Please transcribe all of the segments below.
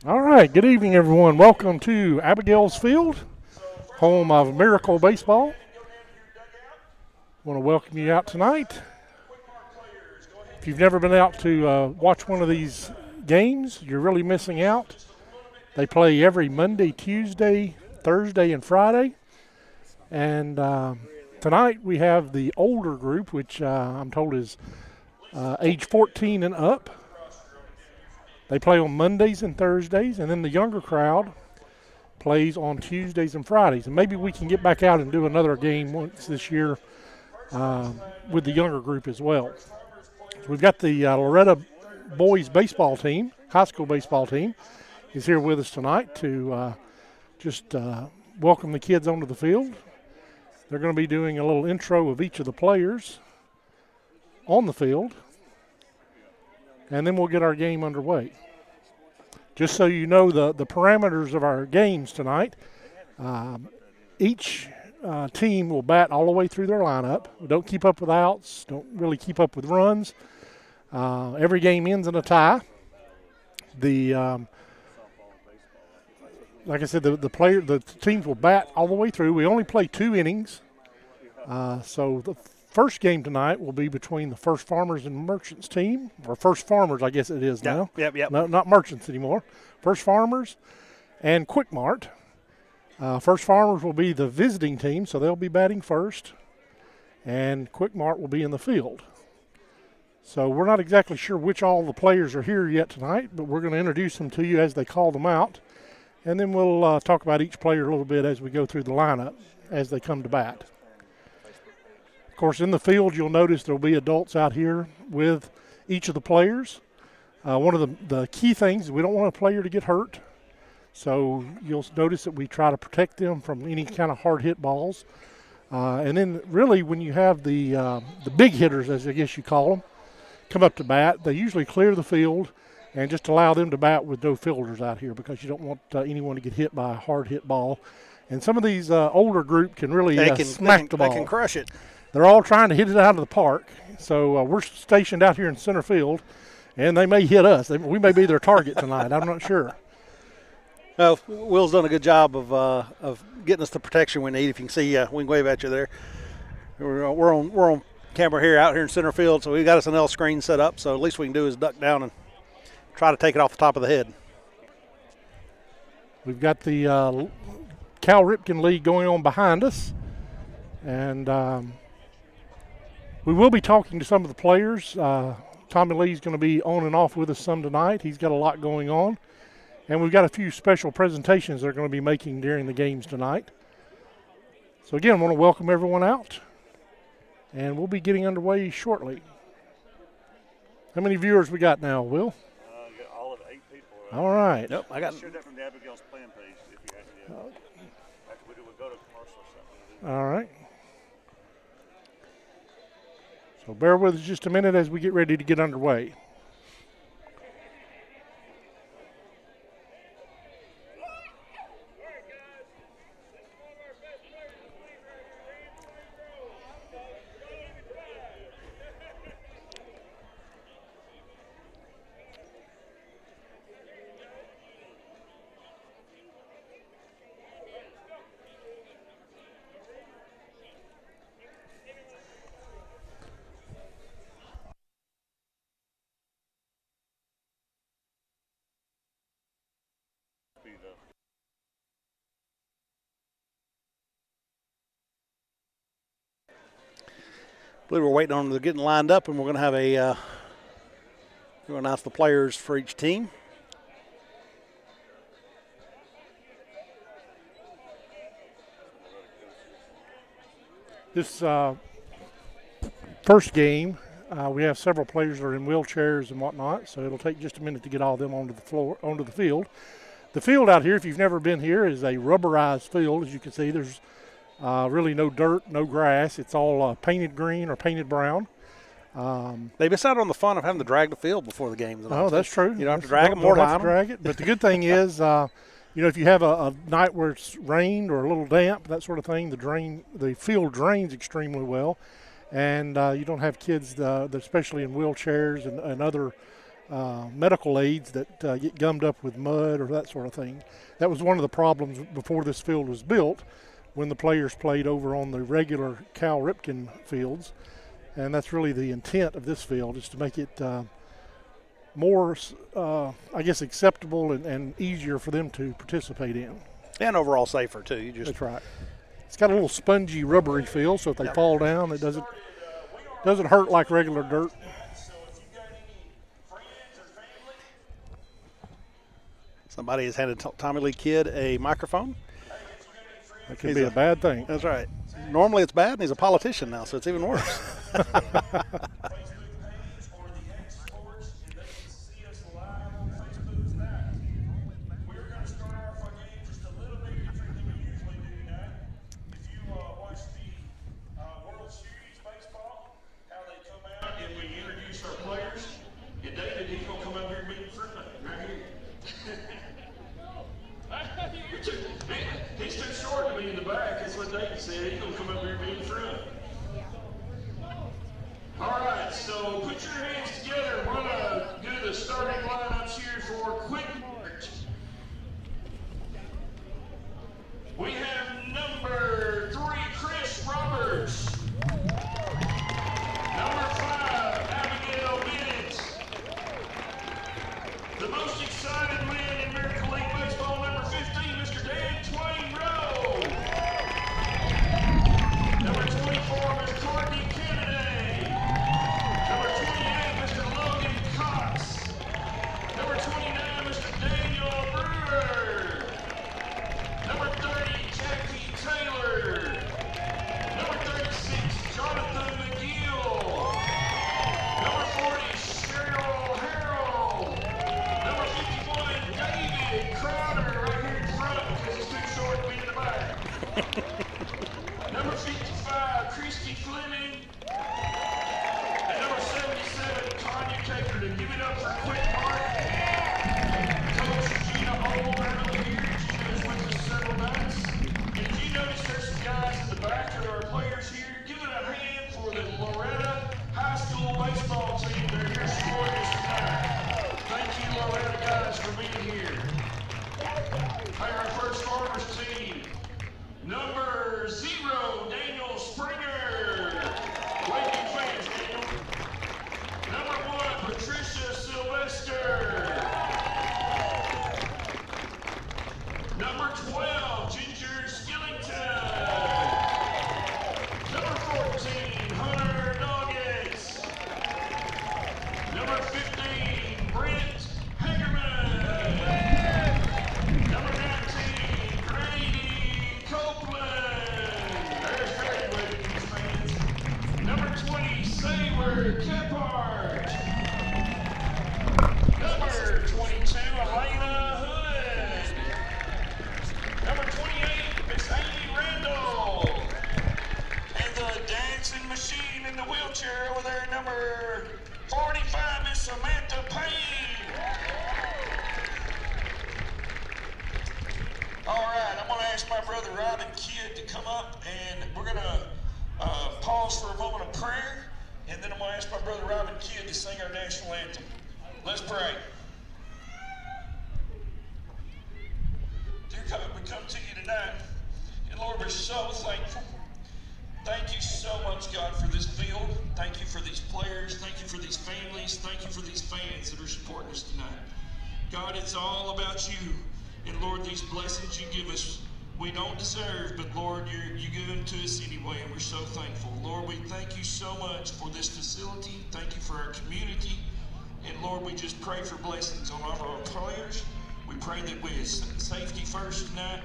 All right, good evening, everyone. Welcome to Abigail's Field, home of Miracle Baseball. Want to welcome you out tonight. If you've never been out to watch one of these games, you're really missing out. They play every Monday, Tuesday, Thursday, and Friday. And tonight we have the older group, which I'm told is age 14 and up. They play on Mondays and Thursdays, and then the younger crowd plays on Tuesdays and Fridays. And maybe we can get back out and do another game once this year with the younger group as well. We've got the Loretta boys baseball team, high school baseball team, is here with us tonight to just welcome the kids onto the field. They're going to be doing a little intro of each of the players on the field, and then we'll get our game underway. Just so you know the parameters of our games tonight, each team will bat all the way through their lineup. We don't keep up with outs, don't really keep up with runs. Every game ends in a tie. Like I said, the teams will bat all the way through. We only play 2 innings. So the first game tonight will be between the First Farmers and Merchants team, or First Farmers, I guess it is now. Yep. No, not Merchants anymore. First Farmers and Quick Mart. First Farmers will be the visiting team, so they'll be batting first, and Quick Mart will be in the field. So we're not exactly sure which all the players are here yet tonight, but we're going to introduce them to you as they call them out, and then we'll talk about each player a little bit as we go through the lineup as they come to bat. Of course, in the field, you'll notice there will be adults out here with each of the players. One of the key things is we don't want a player to get hurt. So you'll notice that we try to protect them from any kind of hard hit balls. And then really when you have the big hitters, as I guess you call them, come up to bat, they usually clear the field and just allow them to bat with no fielders out here because you don't want anyone to get hit by a hard hit ball. And some of these older group can really smack the ball. They can crush it. They're all trying to hit it out of the park. So we're stationed out here in center field, and they may hit us. We may be their target tonight. I'm not sure. Well, Will's done a good job of getting us the protection we need. If you can see, we can wave at you there. We're on camera here out here in center field, so we've got us an L screen set up. So at least we can do is duck down and try to take it off the top of the head. We've got the Cal Ripken League going on behind us, and we will be talking to some of the players. Tommy Lee's going to be on and off with us some tonight. He's got a lot going on. And we've got a few special presentations they're going to be making during the games tonight. So again, I want to welcome everyone out. And we'll be getting underway shortly. How many viewers we got now, Will? Got all of 8 people. All right. Nope, I got shared that from the Abigail's plan page if you actually after we go to commercial or something. All right. So bear with us just a minute as we get ready to get underway. I believe we're waiting on them to getting lined up, and we're going to have we're going to announce the players for each team. This first game, we have several players that are in wheelchairs and whatnot, so it'll take just a minute to get all of them onto the field. The field out here, if you've never been here, is a rubberized field. As you can see, there's really no dirt, no grass. It's all painted green or painted brown. They miss out on the fun of having to drag the field before the games. Oh, that's true. You don't have to drag them or line them. Drag it. But the good thing is, if you have a night where it's rained or a little damp, that sort of thing, the field drains extremely well, and you don't have kids, especially in wheelchairs and other medical aids that get gummed up with mud or that sort of thing. That was one of the problems before this field was built when the players played over on the regular Cal Ripken fields. And that's really the intent of this field, is to make it more, I guess, acceptable and easier for them to participate in. And overall safer, too. That's right. It's got a little spongy, rubbery feel, so if they fall down, it doesn't hurt like regular dirt. Somebody has handed Tommy Lee Kidd a microphone. That could be a bad thing. That's right. Normally it's bad, and he's a politician now, so it's even worse. He's too short to be in the back. That's what David said. He's going to come up here and be in front. All right, so put your hands together. We're going to do the starting lineups here for quick march. We have number 3, Chris Roberts. Number 5, Abigail Bennett. The most excited man in Miracle League Baseball, number 15, Mr. Dan Twain Rowe. Number 24, Ms. Courtney Kennedy. Number 28, Mr. Logan Cox. Number 29, Mr. Daniel Brewer. Number 30, Jackie Taylor. Number 36, Jonathan McGill. Number 40, Cheryl Harrell. Number 51, David Crowder, right here in front because he's too short to be in the back. Number 55, Christy Fleming. And number 77, Tanya Caperton. Give it up for Quick Mark. Coach Gina Old right over here. Gina's with us several nights. And did you notice there's some guys in the back that are players here? Give it a hand for the Loretta High School baseball team. They're here supporting us tonight. Thank you, Loretta guys, for being here. Hey, our first farmers team. Number 0, Daniel Springer. Wave your fans, Daniel. Number 1, Patricia Sylvester. Number 12, Ginger Skillington. Number 14, Hunter Doggett. Number 15, Brent Hagerman. Number 19, Grady Copeland. There's Grady waving his fans. Number 20, Sayward Kephart. Number 22, Elena Hood. Number 28, Miss Amy Randall. And the dancing machine in the wheelchair over there, number 45, Miss Samantha Payne. All right, I'm going to ask my brother Robin Kidd to come up, and we're going to pause for a moment of prayer, and then I'm going to ask my brother Robin Kidd to sing our national anthem. Let's pray. Dear God, we come to you tonight, and Lord, we're so thankful. Thank you so much, God, for this field. Thank you for these players. Thank you for these families. Thank you for these fans that are supporting us tonight. God, it's all about you. And Lord, these blessings you give us, we don't deserve, but Lord, you give them to us anyway, and we're so thankful. Lord, we thank you so much for this facility. Thank you for our community. And Lord, we just pray for blessings on all of our players. We pray that we have safety first tonight.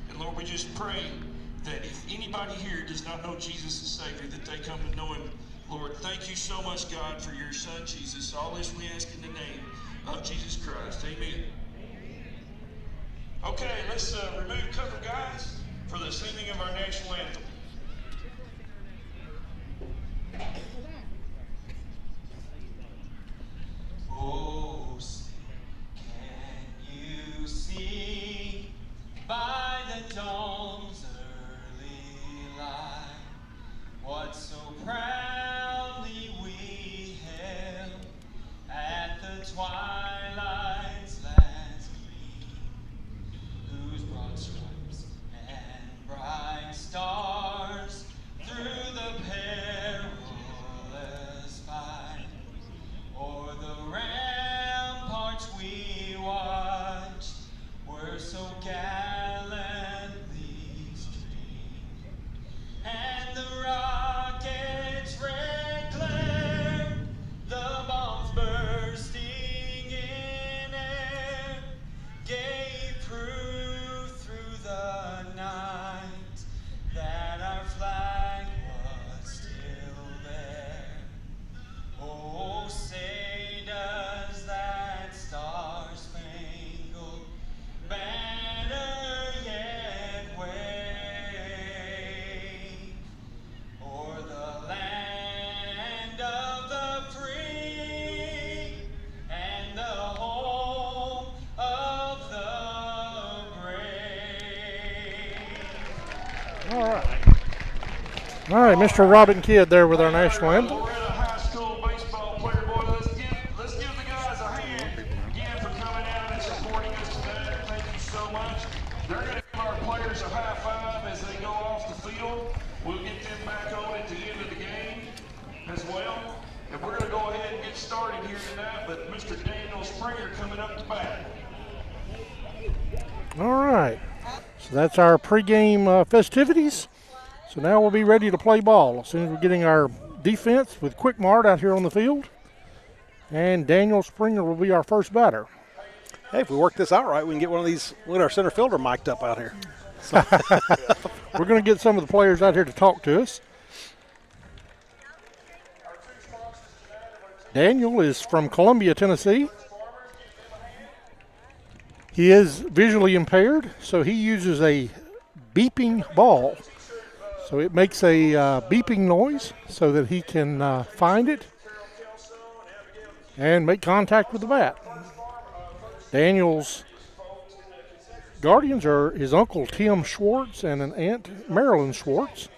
And Lord, we just pray that if anybody here does not know Jesus as Savior, that they come to know him. Lord, thank you so much, God, for your son, Jesus. All this we ask in the name of Jesus Christ. Amen. Okay, let's remove cover, guys, for the singing of our national anthem. Oh, can you see by the dawn's early light what so proudly we held at the twilight All right, Mr. Robin Kidd there with our national anthem. Loretta High School baseball player, boy, let's give the guys a hand again for coming out and supporting us today. Thank you so much. They're going to give our players a high five as they go off the field. We'll get them back on at the end of the game as well. And we're going to go ahead and get started here tonight, but Mr. Daniel Springer coming up to bat. All right, so that's our pregame festivities. So now we'll be ready to play ball as soon as we're getting our defense with Quick Mart out here on the field. And Daniel Springer will be our first batter. Hey, if we work this out right, we can get one of these, look at our center fielder mic'd up out here. We're going to get some of the players out here to talk to us. Daniel is from Columbia, Tennessee. He is visually impaired, so he uses a beeping ball. So it makes a beeping noise so that he can find it and make contact with the bat. Daniel's guardians are his uncle Tim Schwartz and an aunt Marilyn Schwartz.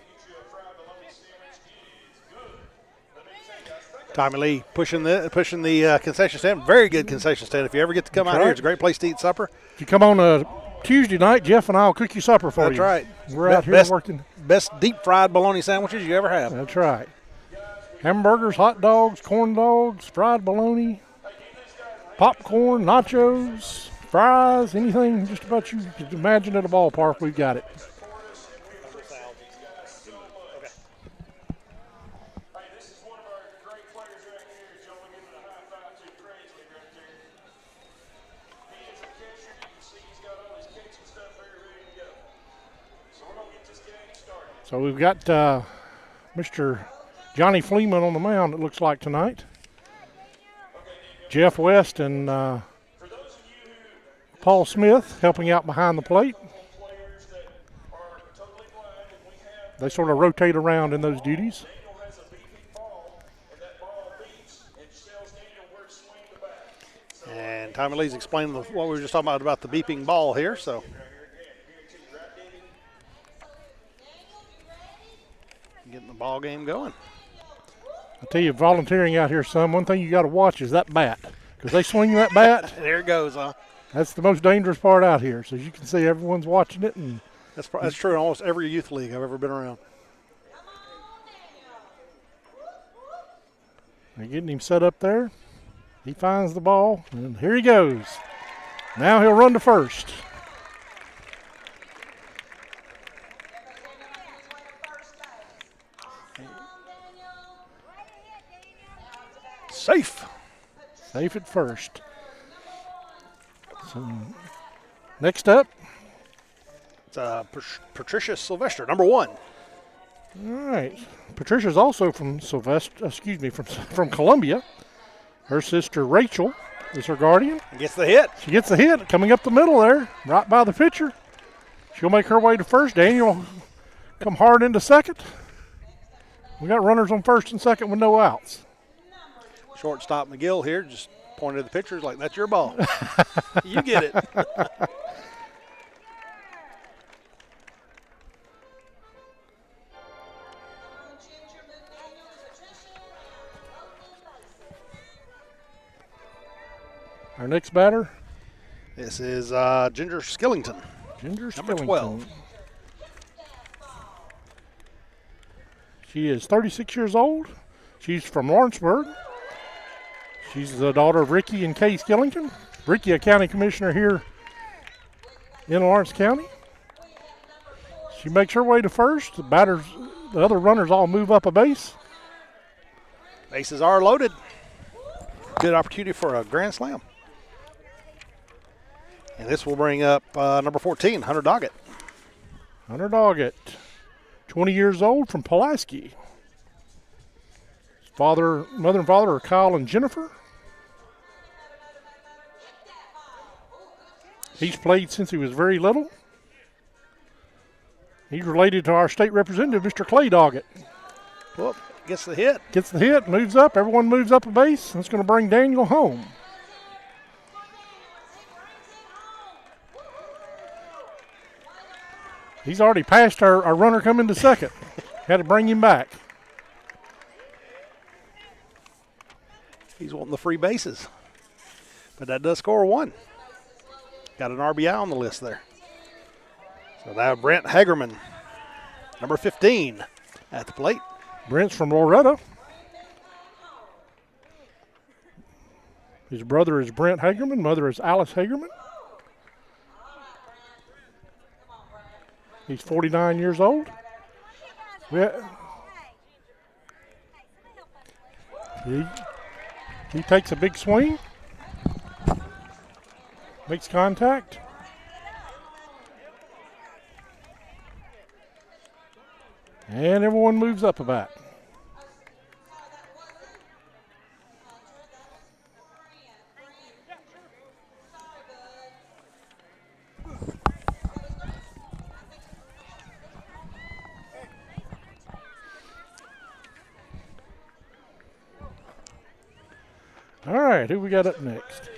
Tommy Lee pushing the concession stand. Very good concession stand. If you ever get to come out here, it's a great place to eat supper. If you come on a Tuesday night, Jeff and I will cook you supper for you. That's right. We're out here working. Best deep fried bologna sandwiches you ever have. That's right. Hamburgers, hot dogs, corn dogs, fried bologna, popcorn, nachos, fries, anything just about you could imagine at a ballpark, we've got it. So we've got Mr. Johnny Fleeman on the mound, it looks like, tonight. Jeff West and Paul Smith helping out behind the plate. They sort of rotate around in those duties. And Tommy Lee's explaining what we were just talking about the beeping ball here. So getting the ball game going. I tell you, volunteering out here, son, one thing you got to watch is that bat. Because they swing that bat. There it goes, huh? That's the most dangerous part out here. So as you can see, everyone's watching it. And that's true in almost every youth league I've ever been around. They're getting him set up there. He finds the ball, and here he goes. Now he'll run to first. Safe. Safe at first. So next up, it's Patricia Sylvester, number 1. All right. Patricia's also from from Columbia. Her sister Rachel is her guardian. Gets the hit. She gets the hit coming up the middle there, right by the pitcher. She'll make her way to first. Daniel will come hard into second. We got runners on first and second with no outs. Shortstop McGill here just pointed at the pitchers like, that's your ball. You get it. Our next batter. This is Ginger Skillington. Ginger number Skillington. 12. She is 36 years old. She's from Lawrenceburg. She's the daughter of Ricky and Kay Skillington. Ricky, a county commissioner here in Lawrence County. She makes her way to first. The other runners all move up a base. Bases are loaded. Good opportunity for a grand slam. And this will bring up number 14, Hunter Doggett. Hunter Doggett, 20 years old, from Pulaski. Mother and father are Kyle and Jennifer. He's played since he was very little. He's related to our state representative, Mr. Clay Doggett. Well, gets the hit. Gets the hit, moves up. Everyone moves up a base. That's going to bring Daniel home. He's already passed our runner coming to second. Had to bring him back. He's wanting the free bases. But that does score 1. Got an RBI on the list there. So now Brent Hagerman, number 15, at the plate. Brent's from Loretta. His brother is Brent Hagerman. Mother is Alice Hagerman. He's 49 years old. He takes a big swing. Makes contact. And everyone moves up a bat. All right, who we got up next?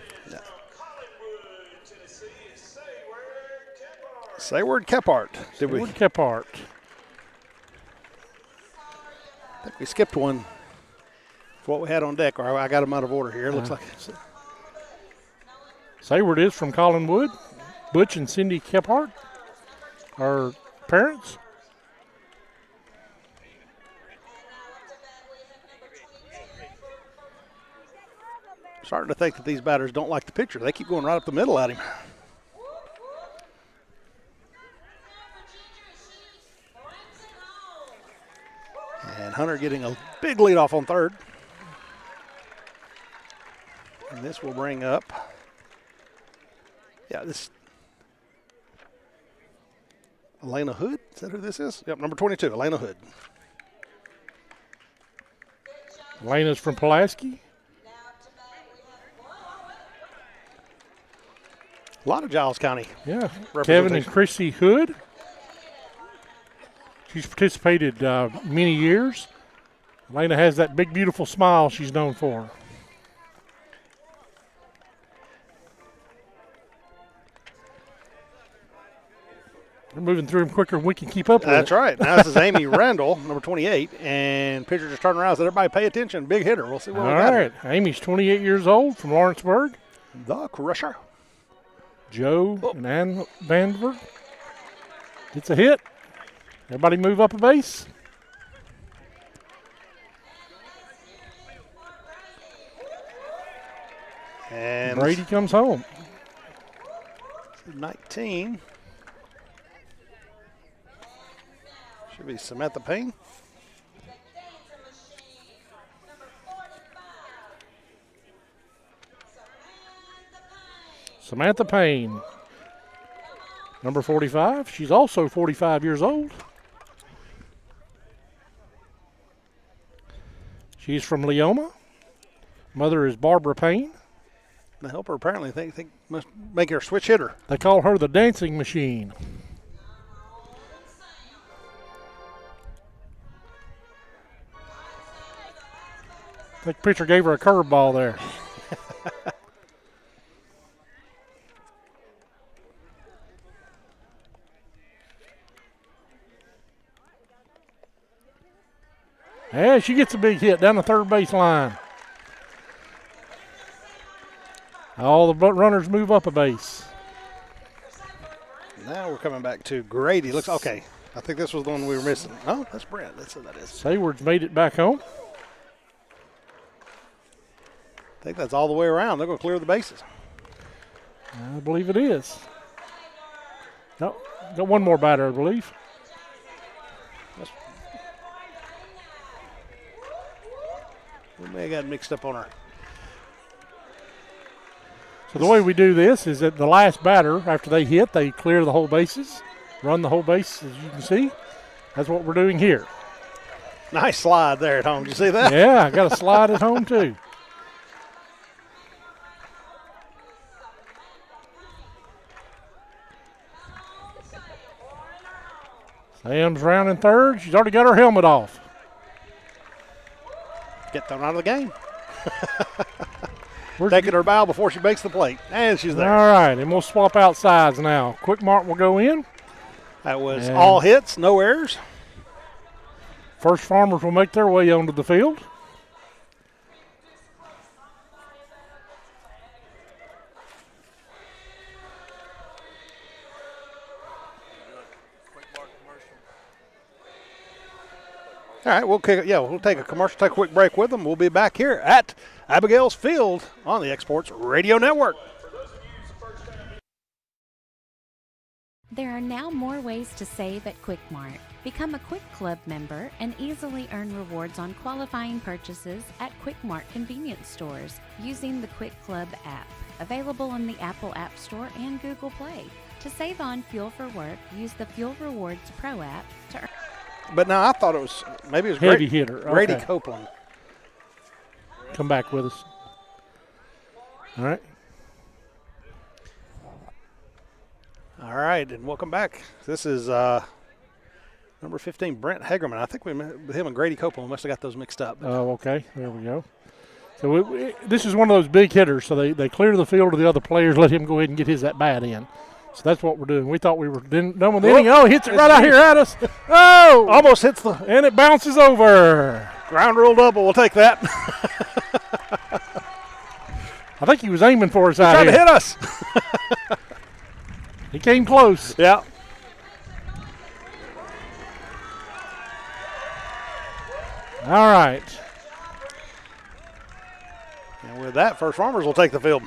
Sayward Kephart. Sayward Kephart. I think we skipped one for what we had on deck, or I got them out of order here. It looks like. Sayward is from Collinwood. Butch and Cindy Kephart are parents. Starting to think that these batters don't like the pitcher. They keep going right up the middle at him. And Hunter getting a big lead off on third. And this will bring up, Elena Hood. Is that who this is? Yep, number 22, Elena Hood. Elena's from Pulaski. A lot of Giles County. Yeah, Kevin and Chrissy Hood. She's participated many years. Elena has that big, beautiful smile she's known for. We're moving through them quicker than we can keep up with. That's right. Now this is Amy Randall, number 28, and pitcher just turning around and said, everybody pay attention, big hitter. We'll see what we got. All right, Amy's 28 years old from Lawrenceburg. The Crusher. Joe and Ann Vandenberg. It's a hit. Everybody move up a base. And Brady comes home. 19. Should be Samantha Payne. Samantha Payne, number 45. She's also 45 years old. She's from Leoma. Mother is Barbara Payne. The helper apparently think must make her a switch hitter. They call her the dancing machine. I think the pitcher gave her a curveball there. Yeah, she gets a big hit down the third base line. All the runners move up a base. Now we're coming back to Grady. Looks okay. I think this was the one we were missing. Oh, that's Brent. That's who that is. Sayward's made it back home. I think that's all the way around. They're going to clear the bases. I believe it is. No, got one more batter, I believe. We may have got mixed up on her. So the way we do this is that the last batter, after they hit, they clear the whole bases, run the whole base, as you can see. That's what we're doing here. Nice slide there at home. Did you see that? Yeah, I got a slide at home too. Sam's rounding third. She's already got her helmet off. Get thrown out of the game. Taking her bow before she makes the plate. And she's there. All right, and we'll swap out sides now. Quick Mark will go in. That was And all hits, no errors. First Farmers will make their way onto the field. All right, we'll take a commercial, take a quick break with them. We'll be back here at Abigail's Field on the Exports Radio Network. There are now more ways to save at Quick Mart. Become a Quick Club member and easily earn rewards on qualifying purchases at Quick Mart convenience stores using the Quick Club app, available on the Apple App Store and Google Play. To save on fuel for work, use the Fuel Rewards Pro app to earn. But now I thought it was Heavy hitter. Grady Okay. Copeland. Come back with us. All right. All right, and welcome back. This is number 15, Brent Hagerman. I think him and Grady Copeland must have got those mixed up. Oh, okay. There we go. So this is one of those big hitters. So they clear the field to the other players, let him go ahead and get his at bat in. So that's what we're doing. We thought we were done with the inning. Oh, he hits it right out here at us. Oh! Almost hits the And it bounces over. ground rule double. We'll take that. I think he was aiming for us out Trying to here. hit us. He came close. Yeah. All right. And with that, First Farmers will take the field.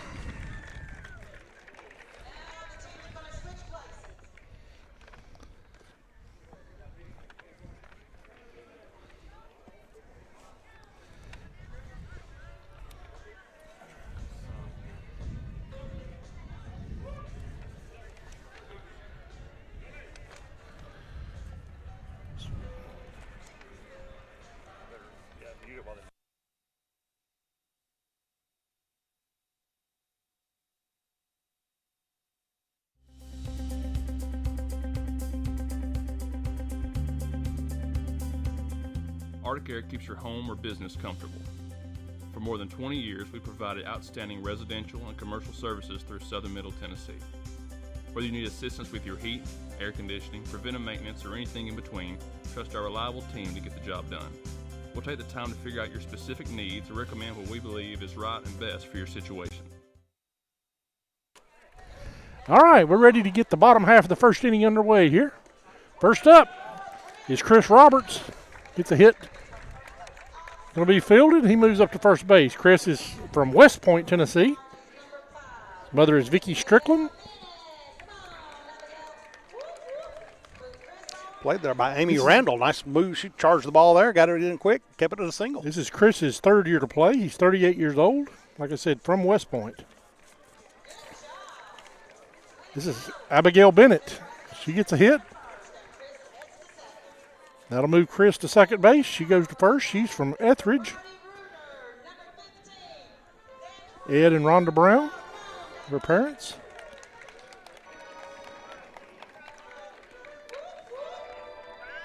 Arctic Air keeps your home or business comfortable. For more than 20 years, we've provided outstanding residential and commercial services through southern Middle Tennessee. Whether you need assistance with your heat, air conditioning, preventive maintenance, or anything in between, trust our reliable team to get the job done. We'll take the time to figure out your specific needs and recommend what we believe is right and best for your situation. All right, we're ready to get the bottom half of the first inning underway here. First up is Chris Roberts. Gets a hit. Going to be fielded. He moves up to first base. Chris is from West Point, Tennessee. His mother is Vicki Strickland. Played there by Amy Randall. Nice move. She charged the ball there, got it in quick, kept it at a single. This is Chris's third year to play. He's 38 years old. Like I said, from West Point. This is Abigail Bennett. She gets a hit. That'll move Chris to second base. She goes to first. She's from Etheridge. Ed and Rhonda Brown, her parents.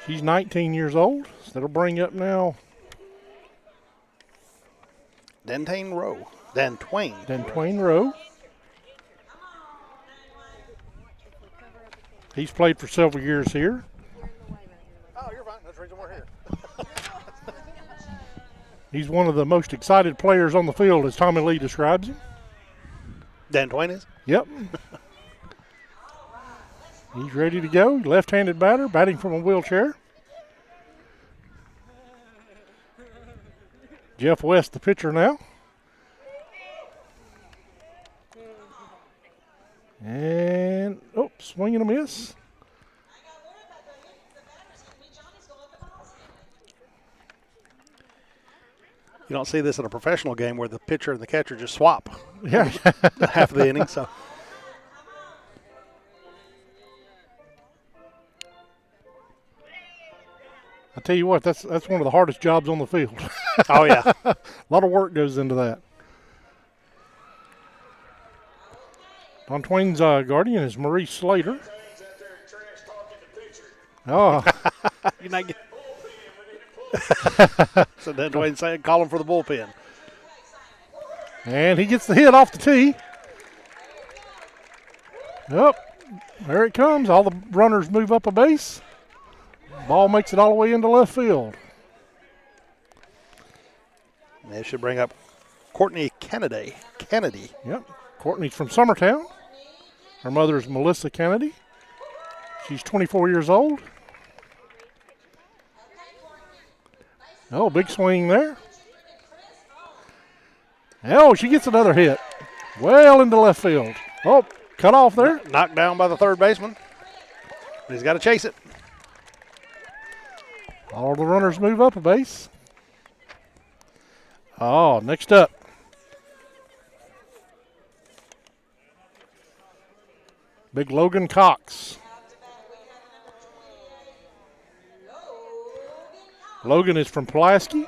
She's 19 years old. So that'll bring up now Dantwain Rowe. Dan Twain Rowe. He's played for several years here. Oh, you're fine. That's the reason we're here. He's one of the most excited players on the field, as Tommy Lee describes him. Dantwain is? Yep. He's ready to go. Left-handed batter, batting from a wheelchair. Jeff West, the pitcher now. And, swing and a miss. You don't see this in a professional game where the pitcher and the catcher just swap Yeah. half of the inning. So I tell you what, that's one of the hardest jobs on the field. oh yeah. A lot of work goes into that. Don Twain's guardian is Maurice Slater. Oh, You're not getting so Dantwain saying call him for the bullpen. and he gets the hit off the tee. there it comes. All the runners move up a base. Ball makes it all the way into left field. They should bring up Courtney Kennedy. Yep. Courtney's from Summertown. Her mother is Melissa Kennedy. She's 24 years old. Oh, big swing there. Oh, she gets another hit. Well into left field. Oh, cut off there. Knocked down by the third baseman. He's got to chase it. All the runners move up a base. Oh, next up. Big Logan Cox. Logan is from Pulaski.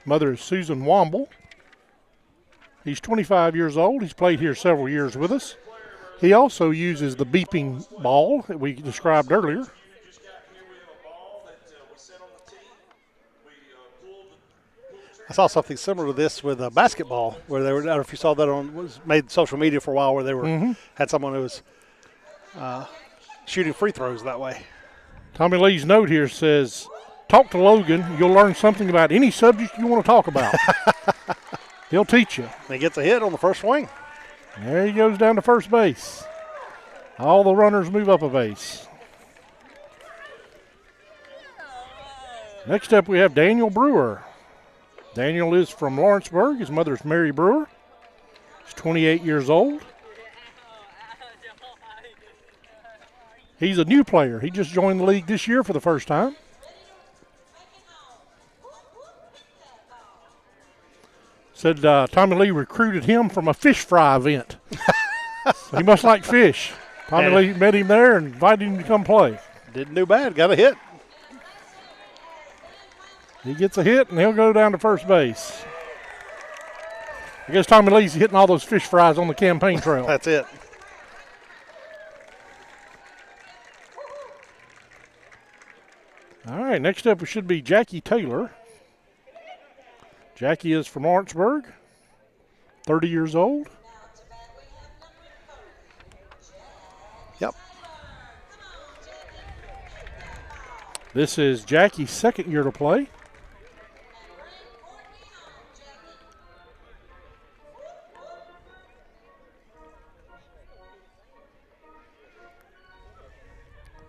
Mother is Susan Womble. He's 25 years old. He's played here several years with us. He also uses the beeping ball that we described earlier. I saw something similar to this with basketball, where they were. I don't know if you saw that was made social media for a while, where they were had someone who was shooting free throws that way. Tommy Lee's note here says, "Talk to Logan. You'll learn something about any subject you want to talk about. He'll teach you." And he gets a hit on the first swing. There he goes down to first base. All the runners move up a base. Next up, we have Daniel Brewer. Daniel is from Lawrenceburg. His mother's Mary Brewer. He's 28 years old. He's a new player. He just joined the league this year for the first time. Said Tommy Lee recruited him from a fish fry event. So he must like fish. Tommy Lee met him there and invited him to come play. Didn't do bad. Got a hit. He gets a hit, and he'll go down to first base. I guess Tommy Lee's hitting all those fish fries on the campaign trail. That's it. All right, next up should be Jackie Taylor. Jackie is from Lawrenceburg, 30 years old. Yep. This is Jackie's second year to play.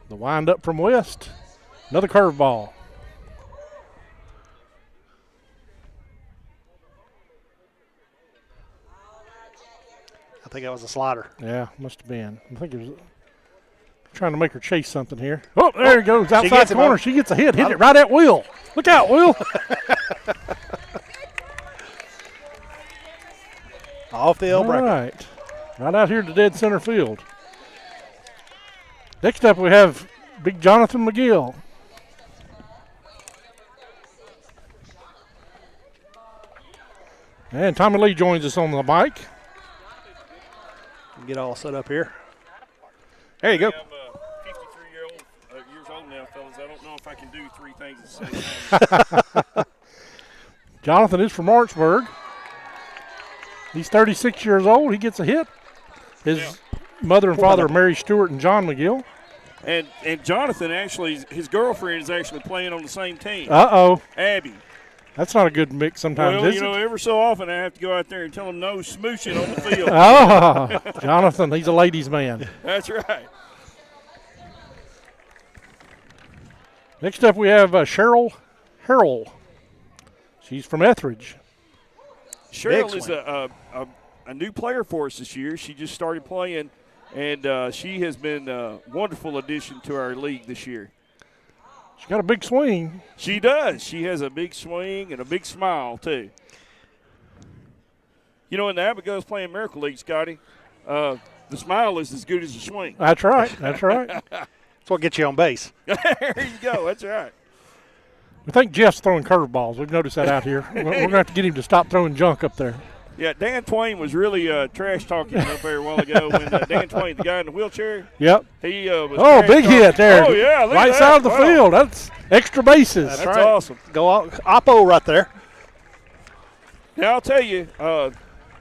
The windup from West. Another curveball. I think that was a slider. Yeah, must have been. I think it was trying to make her chase something here. Oh, there it goes. Outside the corner. She gets a hit. Hit it right at Will. Look out, Will. Off the L bracket. All right. Right out here to dead center field. Next up, we have big Jonathan McGill. And Tommy Lee joins us on the mic. Get all set up here. There you go. I'm 53 years old now, fellas. I don't know if I can do three things at the same time. Jonathan is from Lawrenceburg. He's 36 years old. He gets a hit. His mother and father are Mary Stewart and John McGill. And Jonathan, actually, his girlfriend is actually playing on the same team. Uh-oh. Abby. That's not a good mix sometimes, Well, is you know, it? every so often I have to go out there and tell them no smooching on the field. Oh, Jonathan, he's a ladies' man. That's right. Next up, we have Cheryl Harrell. She's from Etheridge. Cheryl is a new player for us this year. She just started playing, and she has been a wonderful addition to our league this year. She's got a big swing. She does. She has a big swing and a big smile, too. You know, in the Abigail's playing Miracle League, Scotty, the smile is as good as the swing. That's right. That's right. That's what gets you on base. There you go. That's right. We think Jeff's throwing curveballs. We've noticed that out here. We're going to have to get him to stop throwing junk up there. Yeah, Dan Twain was really trash talking up there a while ago. When Dan Twain, the guy in the wheelchair, Yep. he was Oh, trash big talking. hit there. Oh, yeah. Look right at side that. of the Wow. field. That's extra bases. That's right. awesome. Go Oppo right there. Now, I'll tell you,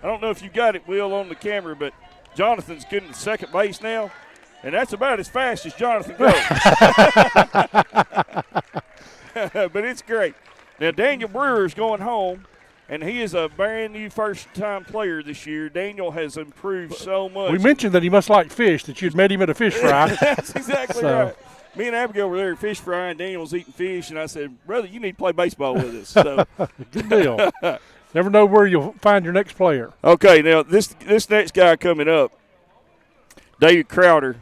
I don't know if you got it, Will, on the camera, but Jonathan's getting to second base now, and that's about as fast as Jonathan goes. But it's great. Now, Daniel Brewer is going home, and he is a brand new first-time player this year. Daniel has improved so much. We mentioned that he must like fish, that you'd met him at a fish fry. That's exactly right. Me and Abigail were there at fish fry, and Daniel was eating fish, and I said, brother, you need to play baseball with us. So. Good deal. Never know where you'll find your next player. Okay, now this next guy coming up, David Crowder.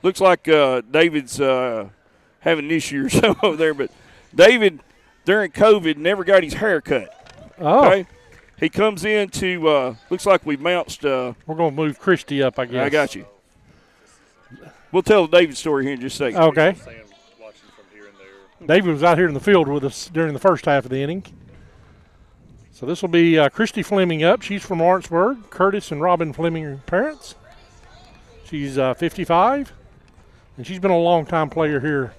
Looks like David's having an issue or something over there, but David, during COVID, never got his hair cut. Oh. Okay? He comes in to looks like we bounced. We're going to move Christy up, I guess. I got you. We'll tell the David story here in just a second. Okay. David was out here in the field with us during the first half of the inning. So this will be Christy Fleming up. She's from Lawrenceburg. Curtis and Robin Fleming are parents. She's 55, and she's been a long-time player here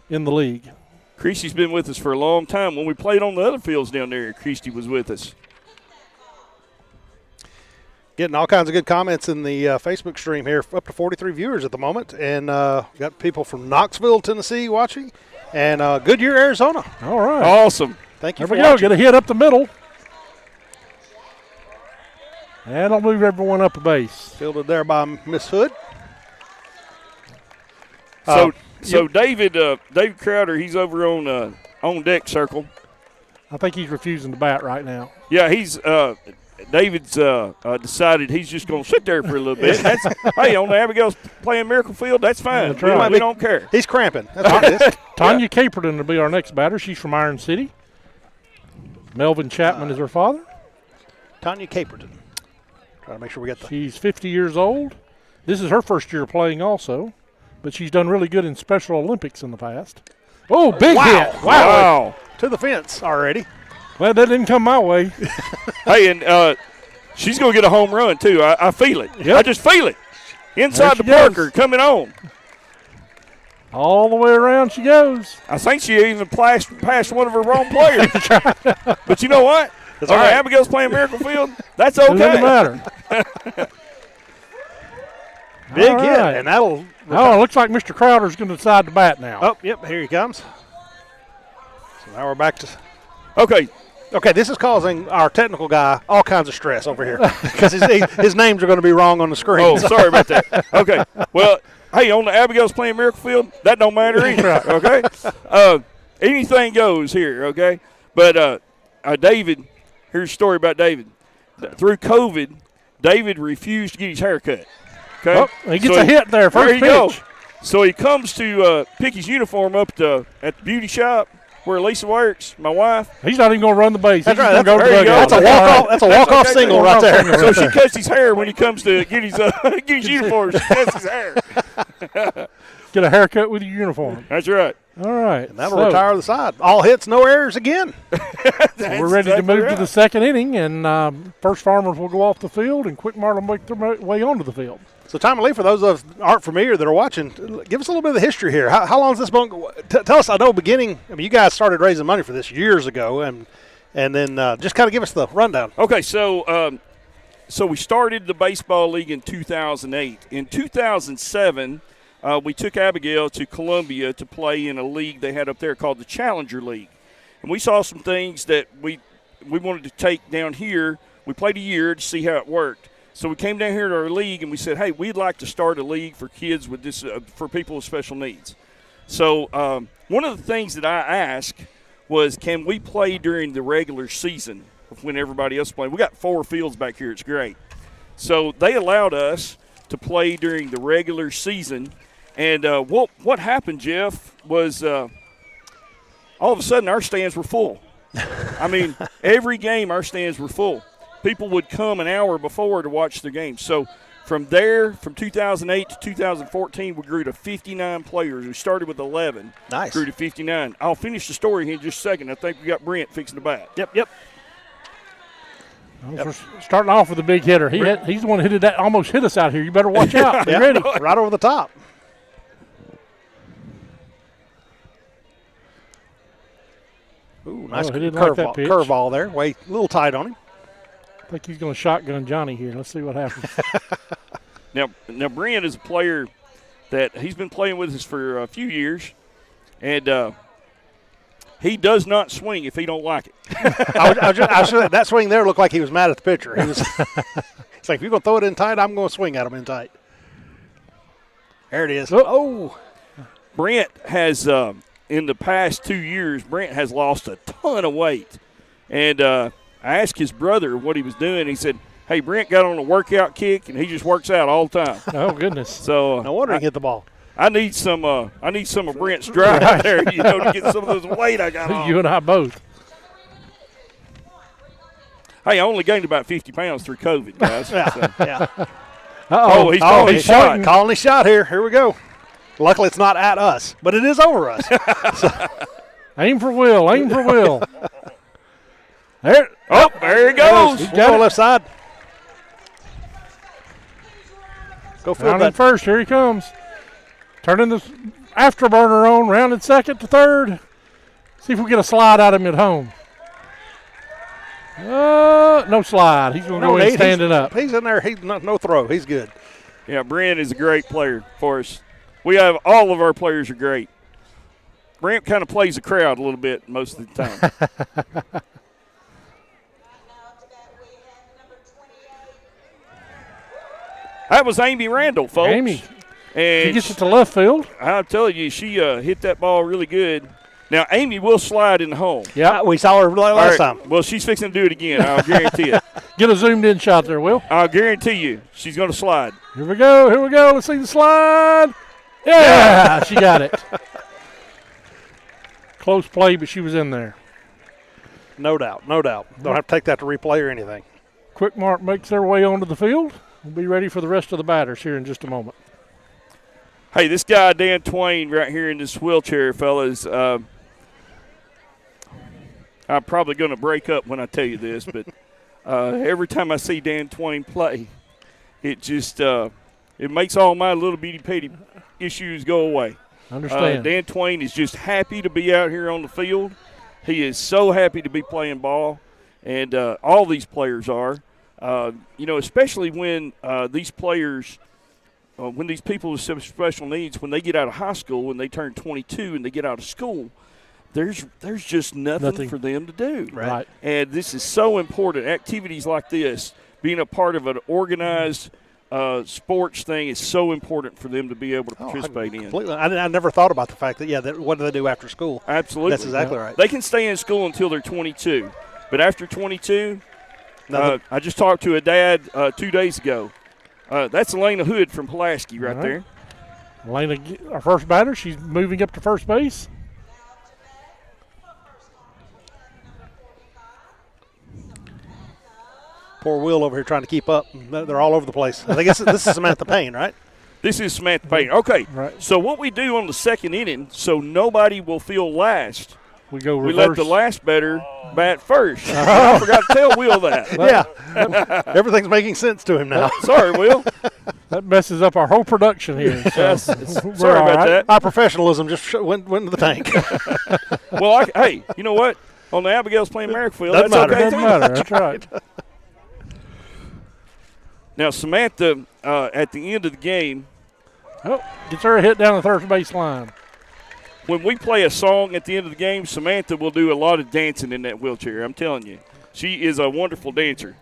in the league. Christy's been with us for a long time. When we played on the other fields down there, Christy was with us. Getting all kinds of good comments in the Facebook stream here. Up to 43 viewers at the moment. And got people from Knoxville, Tennessee watching. And Goodyear, Arizona. All right. Awesome. Thank you There for we go. watching. Get a hit up the middle. And I'll move everyone up a base. Fielded there by Miss Hood. So David Crowder, he's over on deck circle. I think he's refusing to bat right now. Yeah, he's David's decided he's just going to sit there for a little bit. That's, hey, on the Abigail's playing Miracle Field, that's fine. That's right. We don't care. He's cramping. That's what it is. Tanya Caperton will be our next batter. She's from Iron City. Melvin Chapman is her father. Tanya Caperton. Try to make sure we get the. She's 50 years old. This is her first year playing also, but she's done really good in Special Olympics in the past. Oh, big hit. Wow. To the fence already. Well, that didn't come my way. Hey, and she's going to get a home run, too. I feel it. Yep. I just feel it. Inside the There she Parker, goes. coming on. All the way around she goes. I think she even passed one of her wrong players. But you know what? That's All all right, right. Abigail's playing Miracle Field. That's It okay. doesn't matter. Big All hit. right. And that'll. Oh, it looks like Mr. Crowder's going to decide to bat now. Oh, yep. Here he comes. So now we're back to. Okay. Okay, this is causing our technical guy all kinds of stress over here because his names are going to be wrong on the screen. Oh, sorry about that. Okay. Well, hey, on the Abigail's playing Miracle Field, that don't matter either. Okay. Anything goes here. Okay. But David, here's a story about David. Through COVID, David refused to get his hair cut. Okay. Oh, he gets a hit there. First there you go. pitch. So he comes to pick his uniform up at the beauty shop where Lisa works, my wife. He's not even going to run the base. That's He's right. just gonna There go you to the go. dugout. That's a walk-off okay, single right there. So she cuts his hair when he comes to get his uniform. She cuts his hair. Get a haircut with your uniform. That's right. All right. And that'll retire the side. All hits, no errors again. So we're ready to move to the second inning, and First Farmers will go off the field, and Quick Mart will make their way onto the field. So, Tommy Lee, for those of us that aren't familiar that are watching, give us a little bit of the history here. How long has this been? Tell us, I know beginning, you guys started raising money for this years ago, and then just kind of give us the rundown. Okay, so we started the baseball league in 2008. In 2007, we took Abigail to Columbia to play in a league they had up there called the Challenger League. And we saw some things that we wanted to take down here. We played a year to see how it worked. So we came down here to our league and we said, hey, we'd like to start a league for kids with this, for people with special needs. So one of the things that I asked was, can we play during the regular season when everybody else is playing? We got 4 fields back here. It's great. So they allowed us to play during the regular season. And what happened, Jeff, was all of a sudden our stands were full. I mean, every game our stands were full. People would come an hour before to watch the game. So from there, from 2008 to 2014, we grew to 59 players. We started with 11. Nice. Grew to 59. I'll finish the story here in just a second. I think we got Brent fixing the bat. Yep. We're starting off with a big hitter. He's the one who almost hit us out here. You better watch out. Be ready. Right over the top. Ooh, nice he didn't like that pitch. curveball there. Way a little tight on him. I think he's going to shotgun Johnny here. Let's see what happens. Now Brent is a player that he's been playing with us for a few years, and he does not swing if he don't like it. That swing there looked like he was mad at the pitcher. He was. It's like, if you're going to throw it in tight, I'm going to swing at him in tight. There it is. Oh. Brent has, in the past 2 years, Brent has lost a ton of weight. And I asked his brother what he was doing. He said, hey, Brent got on a workout kick, and he just works out all the time. Oh, goodness. So no wonder he hit the ball. I need some of Brent's drive there, to get some of this weight I got on. You and I both. Hey, I only gained about 50 pounds through COVID, guys. Yeah. Oh, he's calling his shot. Calling his shot here. Here we go. Luckily, it's not at us, but it is over us. Aim for Will. Aim for Will. There he goes. We'll go left side. Go field Rounded that. first. Here he comes. Turning the afterburner on. Rounded second to third. See if we get a slide out of him at home. No slide. He's going to go in standing up. He's in there. He's no throw. He's good. Yeah, Brent is a great player for us. We have all of our players are great. Brent kind of plays the crowd a little bit most of the time. That was Amy Randall, folks. Amy. And she gets it to left field. I'll tell you, she hit that ball really good. Now, Amy will slide in home. Yeah, we saw her last time. Well, she's fixing to do it again. I'll guarantee it. Get a zoomed-in shot there, Will. I'll guarantee you she's going to slide. Here we go. Here we go. Let's see the slide. Yeah, she got it. Close play, but she was in there. No doubt. No doubt. Don't have to take that to replay or anything. Quick Mark makes their way onto the field. We'll be ready for the rest of the batters here in just a moment. Hey, this guy, Dan Twain, right here in this wheelchair, fellas, I'm probably going to break up when I tell you this, but every time I see Dan Twain play, it just it makes all my little bitty-patty issues go away. Understand. Dan Twain is just happy to be out here on the field. He is so happy to be playing ball, and all these players are. Especially when these players, when these people with some special needs, when they get out of high school, when they turn 22 and they get out of school, there's just nothing for them to do. Right. And this is so important. Activities like this, being a part of an organized sports thing is so important for them to be able to participate in. I never thought about the fact that, what do they do after school? Absolutely. That's exactly right. They can stay in school until they're 22. But after 22, I just talked to a dad 2 days ago. That's Elena Hood from Pulaski right there. Elena, our first batter, she's moving up to first base. Poor Will over here trying to keep up. They're all over the place. I guess this is Samantha Payne, right? This is Samantha Payne. Okay, right. So what we do on the second inning, so nobody will feel last, we go reverse. We let the last batter bat first. I forgot to tell Will that. Yeah. Everything's making sense to him now. Sorry, Will. That messes up our whole production here. So yes. Sorry about that. Our professionalism just went into the tank. Well, hey, you know what? On the Abigail's playing Merrickfield, Doesn't that's matter. okay. Doesn't matter. That's right. Now, Samantha, at the end of the game, gets her a hit down the third base line. When we play a song at the end of the game, Samantha will do a lot of dancing in that wheelchair. I'm telling you. She is a wonderful dancer.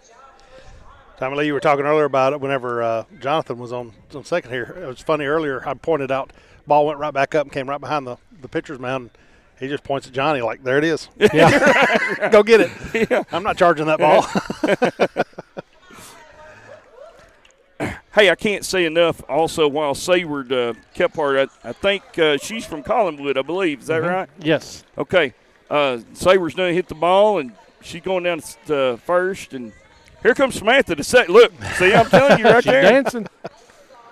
Tommy Lee, you were talking earlier about it whenever Jonathan was on second here. It was funny earlier. I pointed out, ball went right back up and came right behind the pitcher's mound. He just points at Johnny like, there it is. Yeah. Go get it. Yeah. I'm not charging that ball. Hey, I can't say enough also while Sayward Kephart, I think she's from Collinwood, I believe. Is that right? Yes. Okay. Sayward's done hit the ball, and she's going down to first. And here comes Samantha to second. Look, see, I'm telling you right there. She's dancing.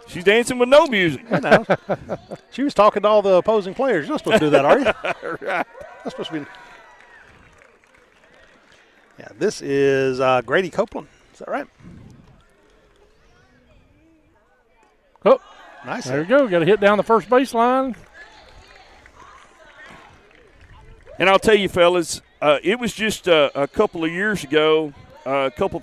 She's dancing with no music. You know. She was talking to all the opposing players. You're not supposed to do that, are you? Right. That's supposed to be. Yeah, this is Grady Copeland. Is that right? Oh, nice. There we go. Got a hit down the first baseline. And I'll tell you, fellas, it was just a couple of years ago a couple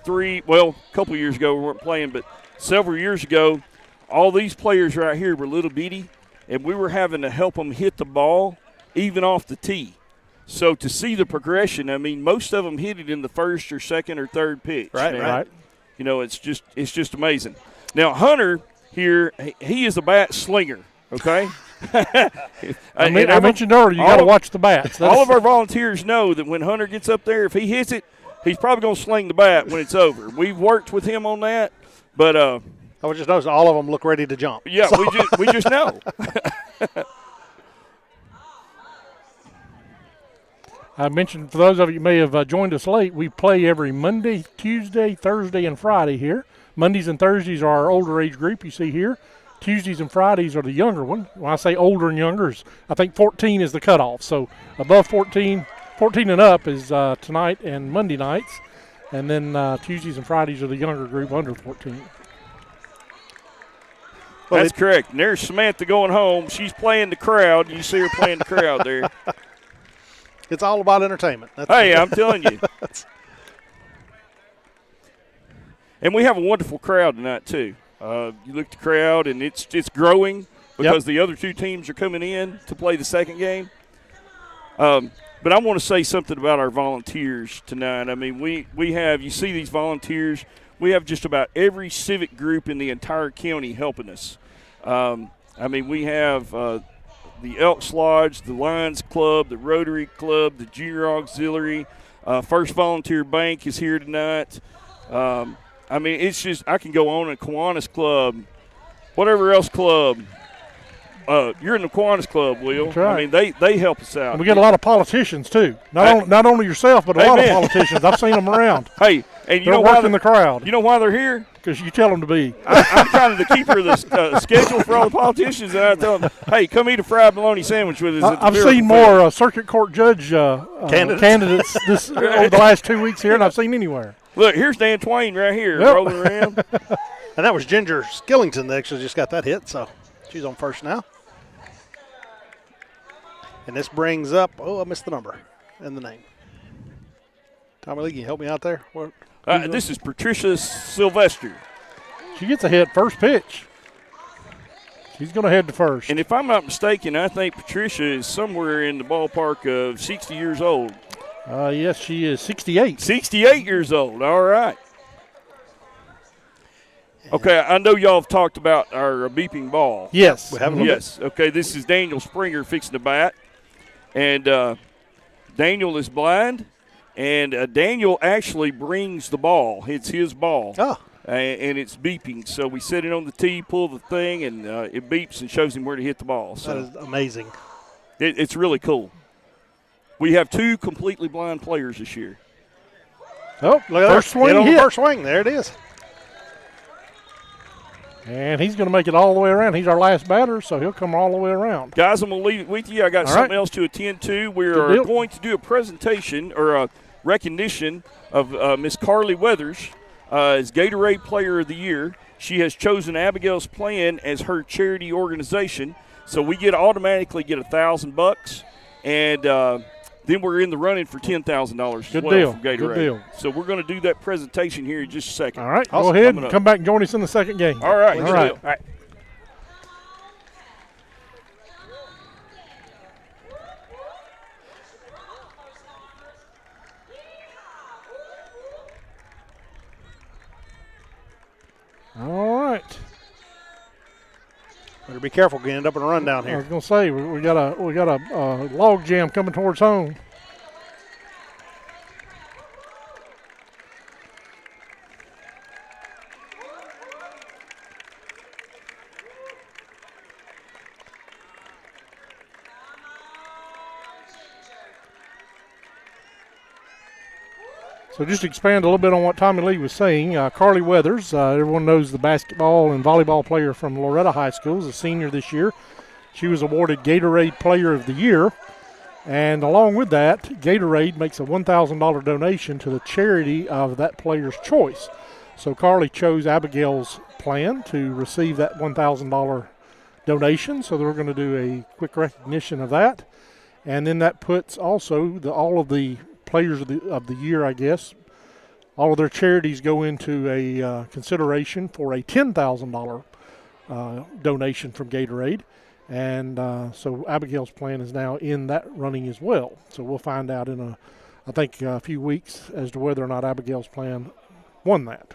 years ago we weren't playing, but several years ago, all these players right here were little bitty, and we were having to help them hit the ball even off the tee. So to see the progression, I mean, most of them hit it in the first or second or third pitch. Right. You know, it's just amazing. Now, Hunter here, he is a bat slinger, okay? I mentioned earlier, you got to watch the bats. All of our volunteers know that when Hunter gets up there, if he hits it, he's probably going to sling the bat when it's over. We've worked with him on that, but I was just noticing all of them look ready to jump. yeah, So- we just know. I mentioned, for those of you who may have joined us late, we play every Monday, Tuesday, Thursday, and Friday here. Mondays and Thursdays are our older age group you see here. Tuesdays and Fridays are the younger one. When I say older and younger, I think 14 is the cutoff. So above 14 and up is tonight and Monday nights. And then Tuesdays and Fridays are the younger group under 14. Well, That's correct. And there's Samantha going home. She's playing the crowd. You see her playing the crowd there. It's all about entertainment. Hey, I'm telling you. And we have a wonderful crowd tonight, too. You look at the crowd, and it's growing because the other two teams are coming in to play the second game. But I want to say something about our volunteers tonight. I mean, we have – you see these volunteers. We have just about every civic group in the entire county helping us. I mean, we have the Elks Lodge, the Lions Club, the Rotary Club, the Junior Auxiliary. First Volunteer Bank is here tonight. I mean, it's just – I can go on. A Kiwanis Club, whatever else club. You're in the Kiwanis Club, Will. That's right. I mean, they help us out. And we get a lot of politicians, too. Not only yourself, but a lot of politicians. I've seen them around. Hey, and you They're know why working the crowd. You know why they're here? Because you tell them to be. I'm kind of the keeper of the schedule for all the politicians, and I tell them, hey, come eat a fried bologna sandwich with us. At the I've Miracle seen Field. more circuit court judge candidates this over the last 2 weeks here than I've seen anywhere. Look, here's Dan Twain right here Yep. rolling around. And that was Ginger Skillington that actually just got that hit, so she's on first now. And this brings up, I missed the number and the name. Tommy Lee, can you help me out there? This is Patricia Sylvester. She gets a hit first pitch. She's going to head to first. And if I'm not mistaken, I think Patricia is somewhere in the ballpark of 60 years old. Yes, she is 68. 68 years old. All right. Okay, I know y'all have talked about our beeping ball. Yes. We have a little Yes. Okay, this is Daniel Springer fixing to bat. And Daniel is blind. And Daniel actually brings the ball. It's his ball. Oh. And it's beeping. So we set it on the tee, pull the thing, and it beeps and shows him where to hit the ball. So That is amazing. it's really cool. We have two completely blind players this year. Oh, Look at first that. swing Hit on the hit. first swing. There it is. And he's going to make it all the way around. He's our last batter, so he'll come all the way around. Guys, I'm going to leave it with you. I got All something right. else to attend to. We Good are deal. going to do a presentation or a recognition of Miss Carly Weathers as Gatorade Player of the Year. She has chosen Abigail's Plan as her charity organization, so we automatically get $1,000, and then we're in the running for $10,000 as Good well deal. from Gatorade. Good deal. So we're going to do that presentation here in just a second. All right, Awesome. go ahead Coming and up. come back and join us in the second game. All right. All Good right. deal. All right. All right. Better be careful. You end up in a run down I here. was going to say we got a log jam coming towards home. So just to expand a little bit on what Tommy Lee was saying, Carly Weathers, everyone knows the basketball and volleyball player from Loretta High School, is a senior this year. She was awarded Gatorade Player of the Year. And along with that, Gatorade makes a $1,000 donation to the charity of that player's choice. So Carly chose Abigail's Plan to receive that $1,000 donation. So they're going to do a quick recognition of that. And then that puts also all of the players of the year, I guess, All of their charities go into a consideration for a $10,000 donation from Gatorade. And so Abigail's plan is now in that running as well. So we'll find out in I think a few weeks as to whether or not Abigail's plan won that.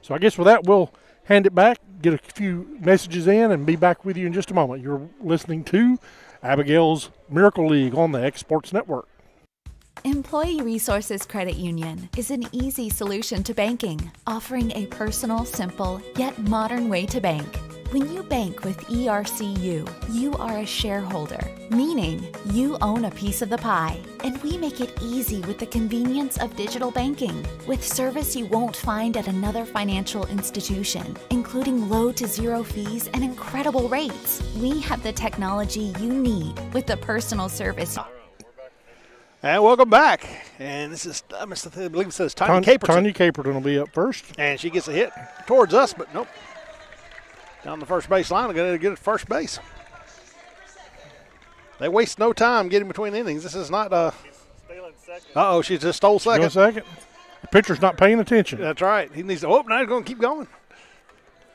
So I guess with that, we'll hand it back, get a few messages in, and be back with you in just a moment. You're listening to Abigail's Miracle League on the X Sports Network. Employee Resources Credit Union is an easy solution to banking, offering a personal, simple, yet modern way to bank. When you bank with ERCU, you are a shareholder, meaning you own a piece of the pie, and we make it easy with the convenience of digital banking, with service you won't find at another financial institution, including low to zero fees and incredible rates. We have the technology you need with the personal service. And welcome back. And this is, I believe it says Tanya Caperton. Tanya Caperton will be up first. And she gets a hit towards us, but nope. Down the first base line, we're going to get it first base. They waste no time getting between innings. This is not Uh-oh, she just stole second. The pitcher's not paying attention. That's right. He needs to, now he's going to keep going.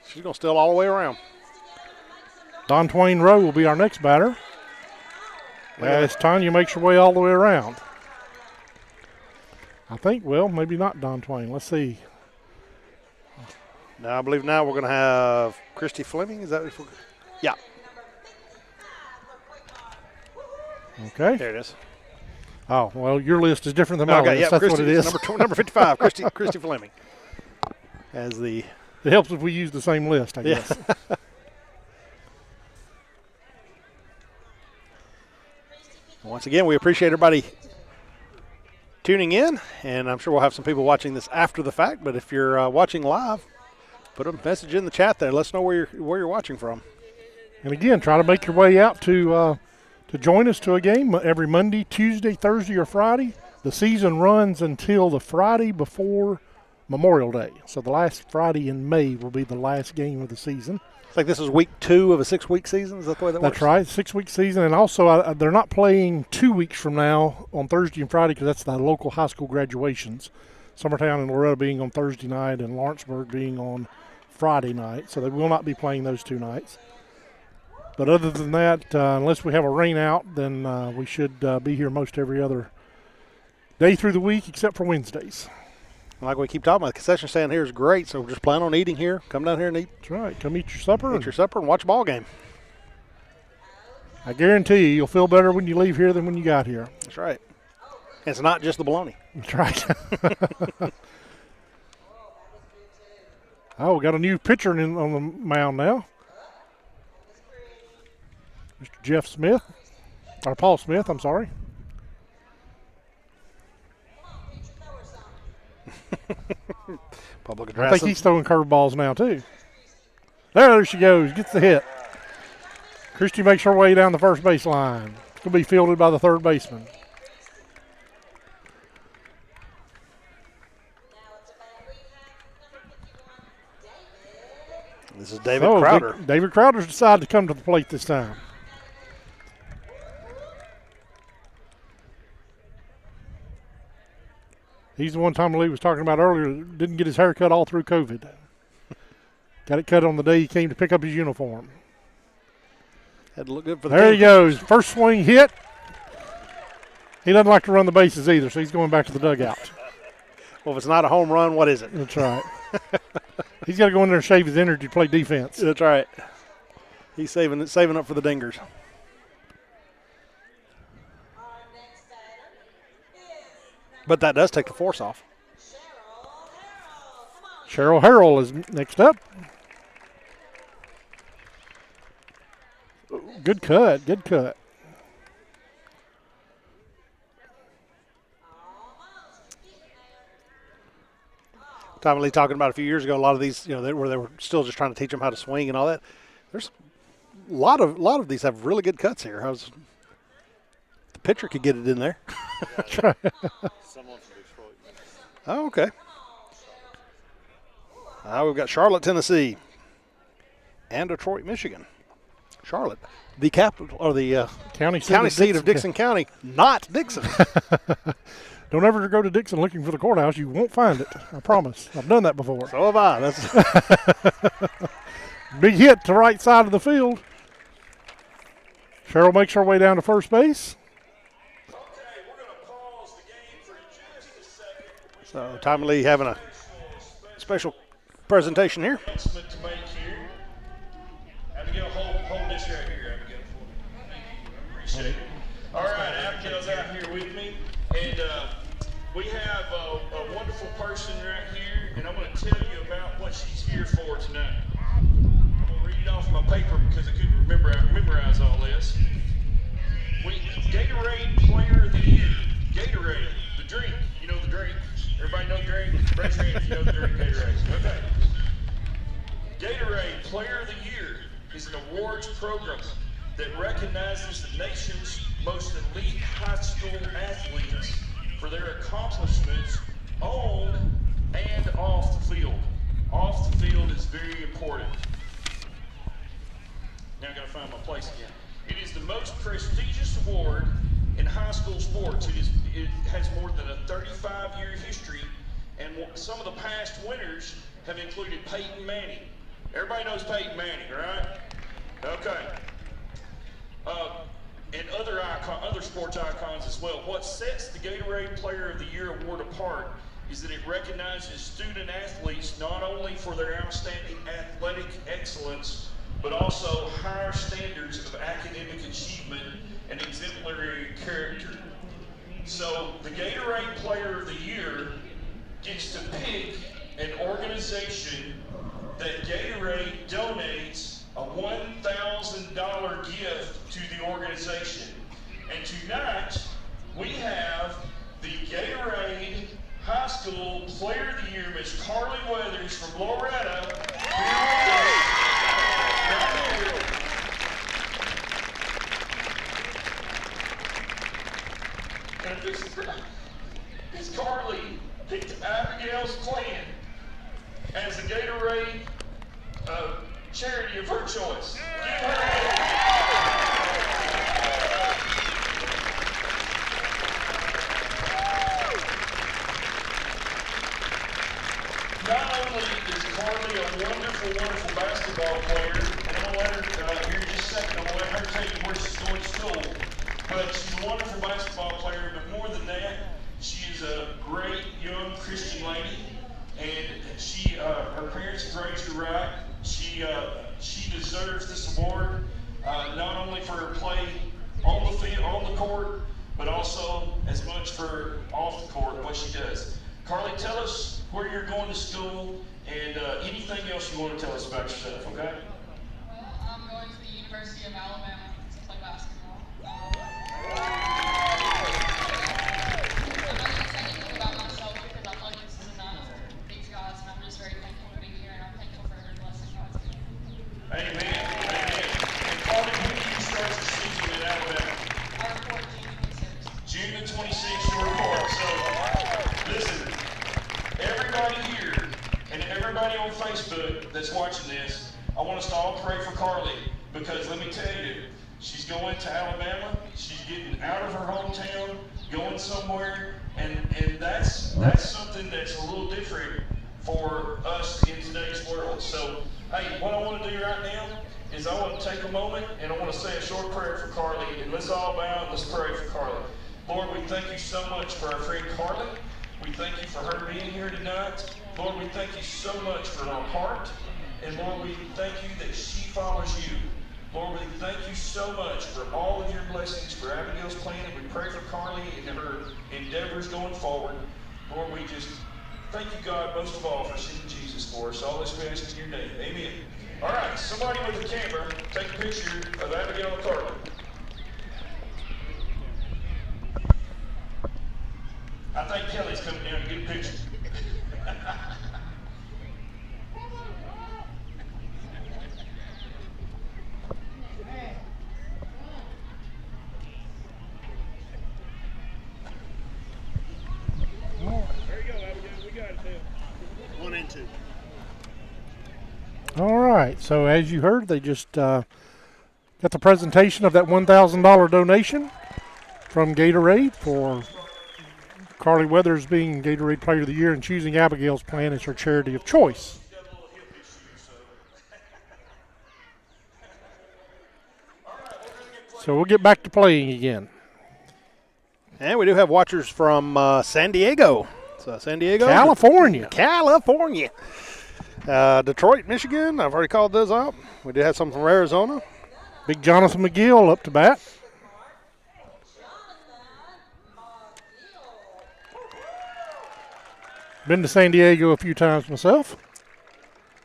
She's going to steal all the way around. Don Twain Rowe will be our next batter. As Tanya makes her way all the way around. I think, well, maybe not Don Twain. Let's see. Now, I believe now we're going to have Christy Fleming. Is that what yeah. Okay. There it is. Oh, well, your list is different than my list. Yeah, That's Christy, what it is. Number 55, Christy Fleming. As the It helps if we use the same list, I guess. Once again, we appreciate everybody tuning in, and I'm sure we'll have some people watching this after the fact, but if you're watching live, put a message in the chat there. Let us know where you're watching from. And again, try to make your way out to join us to a game every Monday, Tuesday, Thursday, or Friday. The season runs until the Friday before Memorial Day. So the last Friday in May will be the last game of the season. It's like this is week 2 of a 6-week season. Is that the way that works? That's right, 6-week season. And also, they're not playing 2 weeks from now on Thursday and Friday because that's the local high school graduations. Summertown and Loretta being on Thursday night and Lawrenceburg being on Friday night. So they will not be playing those 2 nights. But other than that, unless we have a rain out, then we should be here most every other day through the week except for Wednesdays. Like we keep talking about, the concession stand here is great, so just plan on eating here. Come down here and eat. That's right. Come eat your supper. Eat your supper and watch a ball game. I guarantee you'll feel better when you leave here than when you got here. That's right. It's not just the bologna. That's right. Oh, we got a new pitcher on the mound now. Mr. Jeff Smith. Or Paul Smith, I'm sorry. Public I address. think he's throwing curveballs now, too. There she goes. Gets the hit. Christie makes her way down the first base line. It's going to be fielded by the third baseman. This is David Crowder. David Crowder's decided to come to the plate this time. He's the one Tommy Lee was talking about earlier that didn't get his hair cut all through COVID. Got it cut on the day he came to pick up his uniform. Had to look good for the There game. he goes. First swing hit. He doesn't like to run the bases either, so he's going back to the dugout. Well, if it's not a home run, what is it? That's right. He's got to go in there and shave his energy to play defense. That's right. He's saving up for the dingers. But that does take the force off. Cheryl Harrell is next up. Good cut, good cut. Tommy Lee talking about a few years ago, a lot of these, where they were still just trying to teach them how to swing and all that. There's a lot of these have really good cuts here. The pitcher could get it in there. Someone from Detroit. Oh, okay. We've got Charlotte, Tennessee, and Detroit, Michigan. Charlotte, the capital or the County seat of Dixon County, not Dixon. Don't ever go to Dixon looking for the courthouse. You won't find it. I promise. I've done that before. So have I. That's Big hit to right side of the field. Cheryl makes her way down to first base. Okay, we're going to pause the game for just a second. so Tommy Lee having a special presentation here. Announcement to make here. Abigail, hold this right here, Abigail. Thank you. I appreciate it. All right, Abigail's out here with me, and we have a wonderful person right here, and I'm going to tell you about what she's here for tonight. I'm going to read it off my paper because I couldn't memorize all this. Gatorade Player of the Year. Gatorade, the drink. You know the drink. Everybody know the drink? Raise your hand if you know the drink, Gatorade. Okay. Gatorade Player of the Year is an awards program that recognizes the nation's most elite high school athletes for their accomplishments on and off the field. Off the field is very important. Now I gotta find my place again. It is the most prestigious award in high school sports. It has more than a 35-year history, and some of the past winners have included Peyton Manning. Everybody knows Peyton Manning, right? Okay. And other sports icons as well. What sets the Gatorade Player of the Year award apart is that it recognizes student athletes not only for their outstanding athletic excellence, but also higher standards of academic achievement and exemplary character. So the Gatorade Player of the Year gets to pick an organization that Gatorade donates a $1,000 gift to the organization. And tonight, we have the Gatorade High School Player of the Year, Miss Carly Weathers from Loretta. And Miss Carly picked Abigail's plan as the Gatorade charity of her choice. Give her a hand. Not only is Carly a wonderful basketball player, and I'm going to let her, here in just a second, I'm going to let her tell you where she's going to school, but she's a wonderful basketball player, but more than that, she is a great young Christian lady, and she, her parents have raised her right. She deserves this award, not only for her play on the field, on the court, but also as much for off the court, what she does. Carly, tell us where you're going to school and anything else you want to tell us about yourself, okay? Well, I'm going to the University of Alabama to play basketball. I'm not going to say anything about myself because I feel like this is a night for these guys, and I'm just very thankful to be here, and I'm thankful for every blessing God's given me. Amen. Amen. And Carly, when do you start your season in Alabama? I report June 26th. June the 26th, you report. So, listen, everybody here and everybody on Facebook that's watching this, I want us to all pray for Carly, because let me tell you, she's going to Alabama, she's getting out of her hometown, going somewhere, and that's something that's a little different for us in today's world. So, hey, what I want to do right now is I want to take a moment and I want to say a short prayer for Carly, and let's all bow and let's pray for Carly. Lord, we thank you so much for our friend Carly. We thank you for her being here tonight. Lord, we thank you so much for her heart. And Lord, we thank you that she follows you. Lord, we thank you so much for all of your blessings for Abigail's plan. And we pray for Carly and her endeavors going forward. Lord, we just thank you, God, most of all, for sending Jesus for us. All this we ask in your name. Amen. All right, somebody with a camera, take a picture of Abigail and Carly. I think Kelly's coming down to get a picture. There you go, Abigail. We got it now. 1 and 2. All right. So as you heard, they just Got the presentation of that $1,000 donation from Gatorade for Carly Weathers being Gatorade Player of the Year and choosing Abigail's plan as her charity of choice. So we'll get back to playing again. And we do have watchers from San Diego. So San Diego, California. Detroit, Michigan. I've already called those out. We did have some from Arizona. Big Jonathan McGill up to bat. Been to San Diego a few times myself.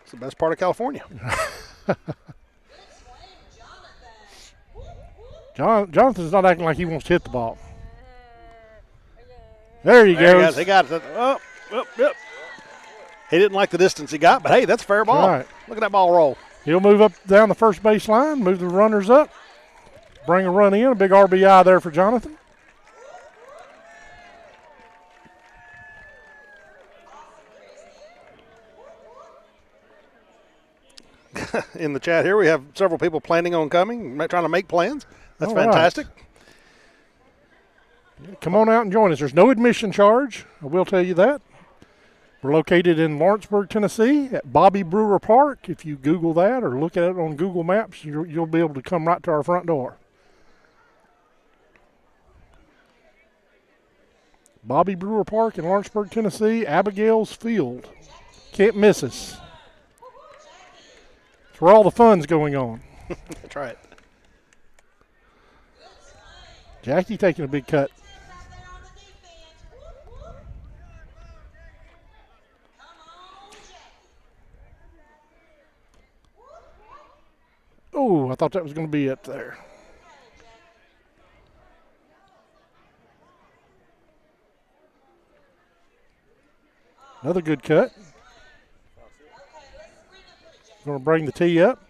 It's the best part of California. Jonathan's not acting like he wants to hit the ball. There he goes. He got it. Oh, yep. He didn't like the distance he got, but hey, that's a fair ball. Right. Look at that ball roll. He'll move up down the first base line, move the runners up, bring a run in. A big RBI there for Jonathan. In the chat here, we have several people planning on coming, trying to make plans. That's All fantastic. Right. Come on out and join us. There's no admission charge. I will tell you that. We're located in Lawrenceburg, Tennessee at Bobby Brewer Park. If you Google that or look at it on Google Maps, you'll be able to come right to our front door. Bobby Brewer Park in Lawrenceburg, Tennessee, Abigail's Field. Can't miss us. It's where all the fun's going on. That's right. Jackie taking a big cut. Oh, I thought that was going to be up there. Another good cut. Going to bring the tee up.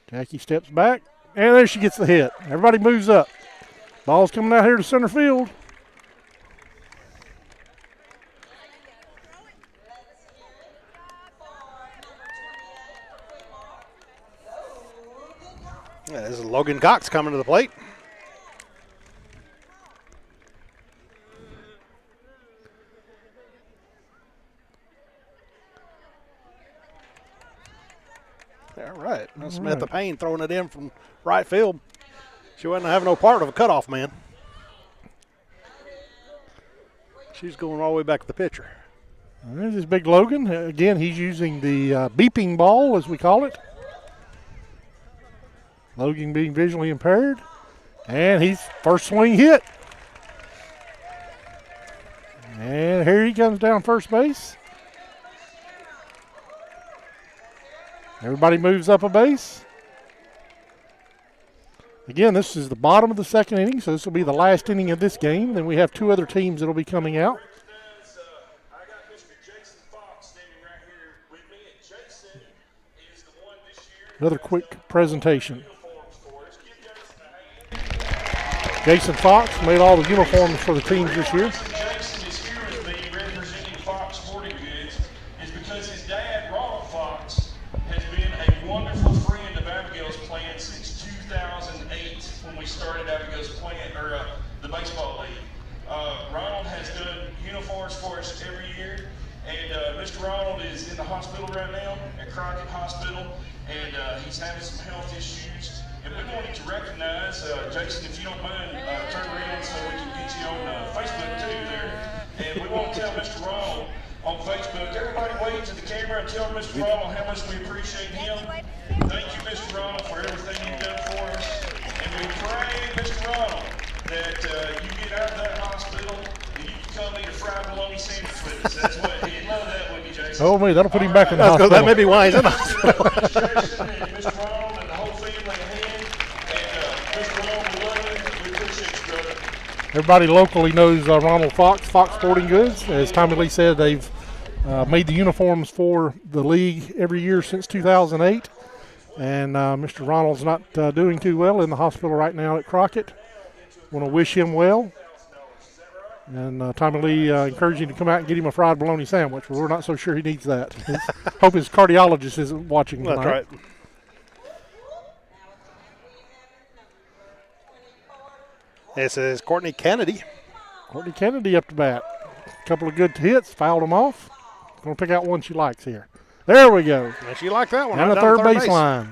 Jackie steps back, and there she gets the hit. Everybody moves up. Ball's coming out here to center field. Yeah, this is Logan Cox coming to the plate. All right. Now Samantha Payne throwing it in from right field. She wasn't having no part of a cutoff man. She's going all the way back to the pitcher. There's this big Logan. Again, he's using the beeping ball, as we call it. Logan being visually impaired. And he's first swing hit. And here he comes down first base. Everybody moves up a base. Again, this is the bottom of the second inning, so this will be the last inning of this game. Then we have two other teams that will be coming out. I got Mr. Jason Fox standing right here with me, and Jason is the one this year. Another quick presentation. Jason Fox made all the uniforms for the teams this year. Jason is here with me representing Fox Sporting Goods is because his dad, Ronald Fox, has been a wonderful friend of Abigail's plan since 2008 when we started Abigail's plan, or the baseball league. Ronald has done uniforms for us every year, and Mr. Ronald is in the hospital right now at Crockett Hospital, and he's having some health issues. And we wanted to recognize, Jason, if you don't mind, turn around so we can get you on Facebook too there. And we want to tell Mr. Ronald on Facebook, everybody wave to the camera and tell Mr. Ronald how much we appreciate him. Thank you, Mr. Ronald, for everything you've done for us. And we pray, Mr. Ronald, that you get out of that hospital and you can come eat a fried bologna sandwich with us. That's what, he'd love that, wouldn't you, Jason? Oh, man, that'll put him back in the hospital. That may be why he's in the hospital. Jason and Mr. Ronald and the whole family ahead. Everybody locally knows Ronald Fox, Fox Sporting Goods. As Tommy Lee said, they've made the uniforms for the league every year since 2008. And Mr. Ronald's not doing too well in the hospital right now at Crockett. Want to wish him well. And Tommy Lee encouraged him to come out and get him a fried bologna sandwich. But we're not so sure he needs that. Hope his cardiologist isn't watching tonight. That's right. This is Courtney Kennedy. Courtney Kennedy up to bat. A couple of good hits, fouled them off. Going to pick out one she likes here. There we go. And she liked that one. And right the down third base line.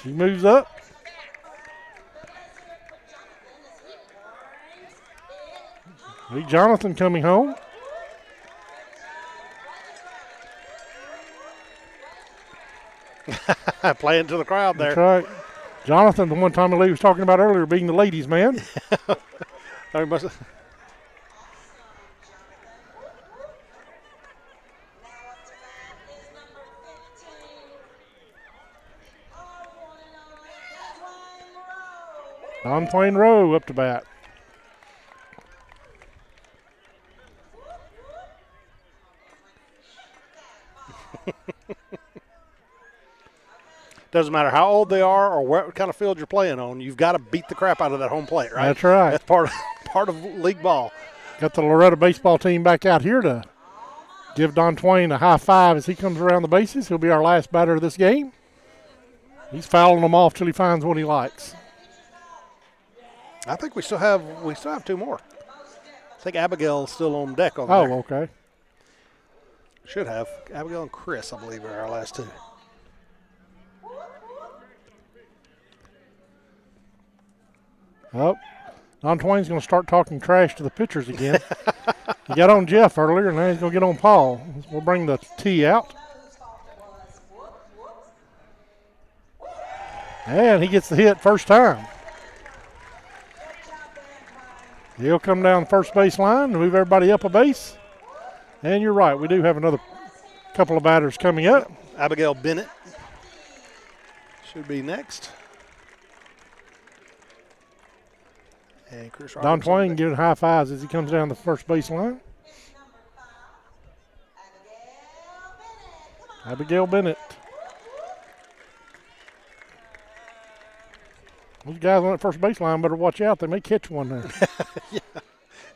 She moves up. Lee Jonathan coming home. Playing to the crowd there. That's right. Jonathan, the one Tommy Lee was talking about earlier, being the ladies' man. Don Twain Rowe up to bat. Doesn't matter how old they are or what kind of field you're playing on, you've got to beat the crap out of that home plate, right? That's right. That's part of league ball. Got the Loretta baseball team back out here to give Don Twain a high five as he comes around the bases. He'll be our last batter of this game. He's fouling them off till he finds one he likes. I think we still have two more. I think Abigail's still on deck over there. Oh, okay. Should have. Abigail and Chris, I believe, are our last two. Oh, Don Twain's going to start talking trash to the pitchers again. He got on Jeff earlier, and now he's going to get on Paul. We'll bring the tee out. And he gets the hit first time. He'll come down the first base line and move everybody up a base. And you're right, we do have another couple of batters coming up. Abigail Bennett should be next. And Chris Don Roberts Twain giving high fives as he comes down the first base line. Abigail Bennett. Those guys on that first base line better watch out. They may catch one there. Yeah.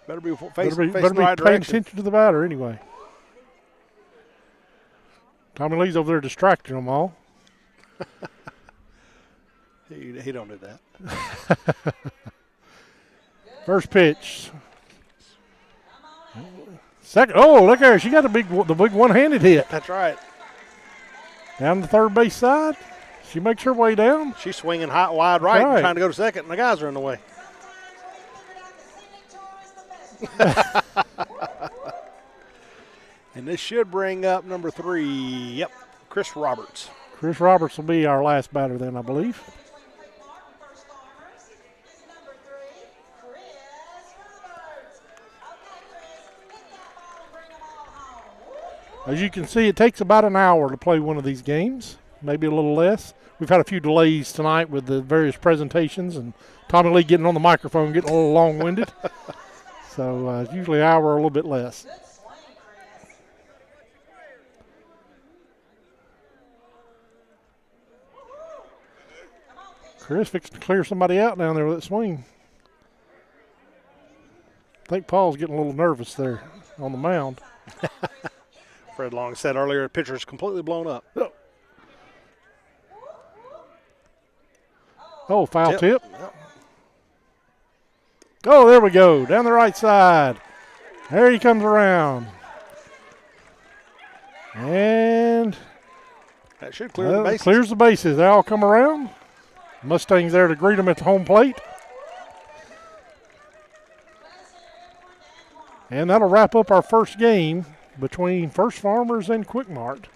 Better be facing Better be the right paying direction. attention to the batter anyway. Tommy Lee's over there distracting them all. He don't do that. First pitch. Second. Oh, look there. She got the big one-handed hit. That's right. Down the third base side. She makes her way down. She's swinging hot, wide right, and trying to go to second, and the guys are in the way. And this should bring up number 3. Yep, Chris Roberts. Chris Roberts will be our last batter then, I believe. As you can see, it takes about an hour to play one of these games, maybe a little less. We've had a few delays tonight with the various presentations, and Tommy Lee getting on the microphone, getting a little long-winded. So it's usually an hour or a little bit less. Chris fixing to clear somebody out down there with that swing. I think Paul's getting a little nervous there on the mound. Fred Long said earlier, the pitcher's completely blown up. Oh, foul tip. Yep. Oh, there we go. Down the right side. There he comes around. And that should clear the bases. Clears the bases. They all come around. Mustangs there to greet them at the home plate. And that'll wrap up our first game between First Farmers and Quick Mart.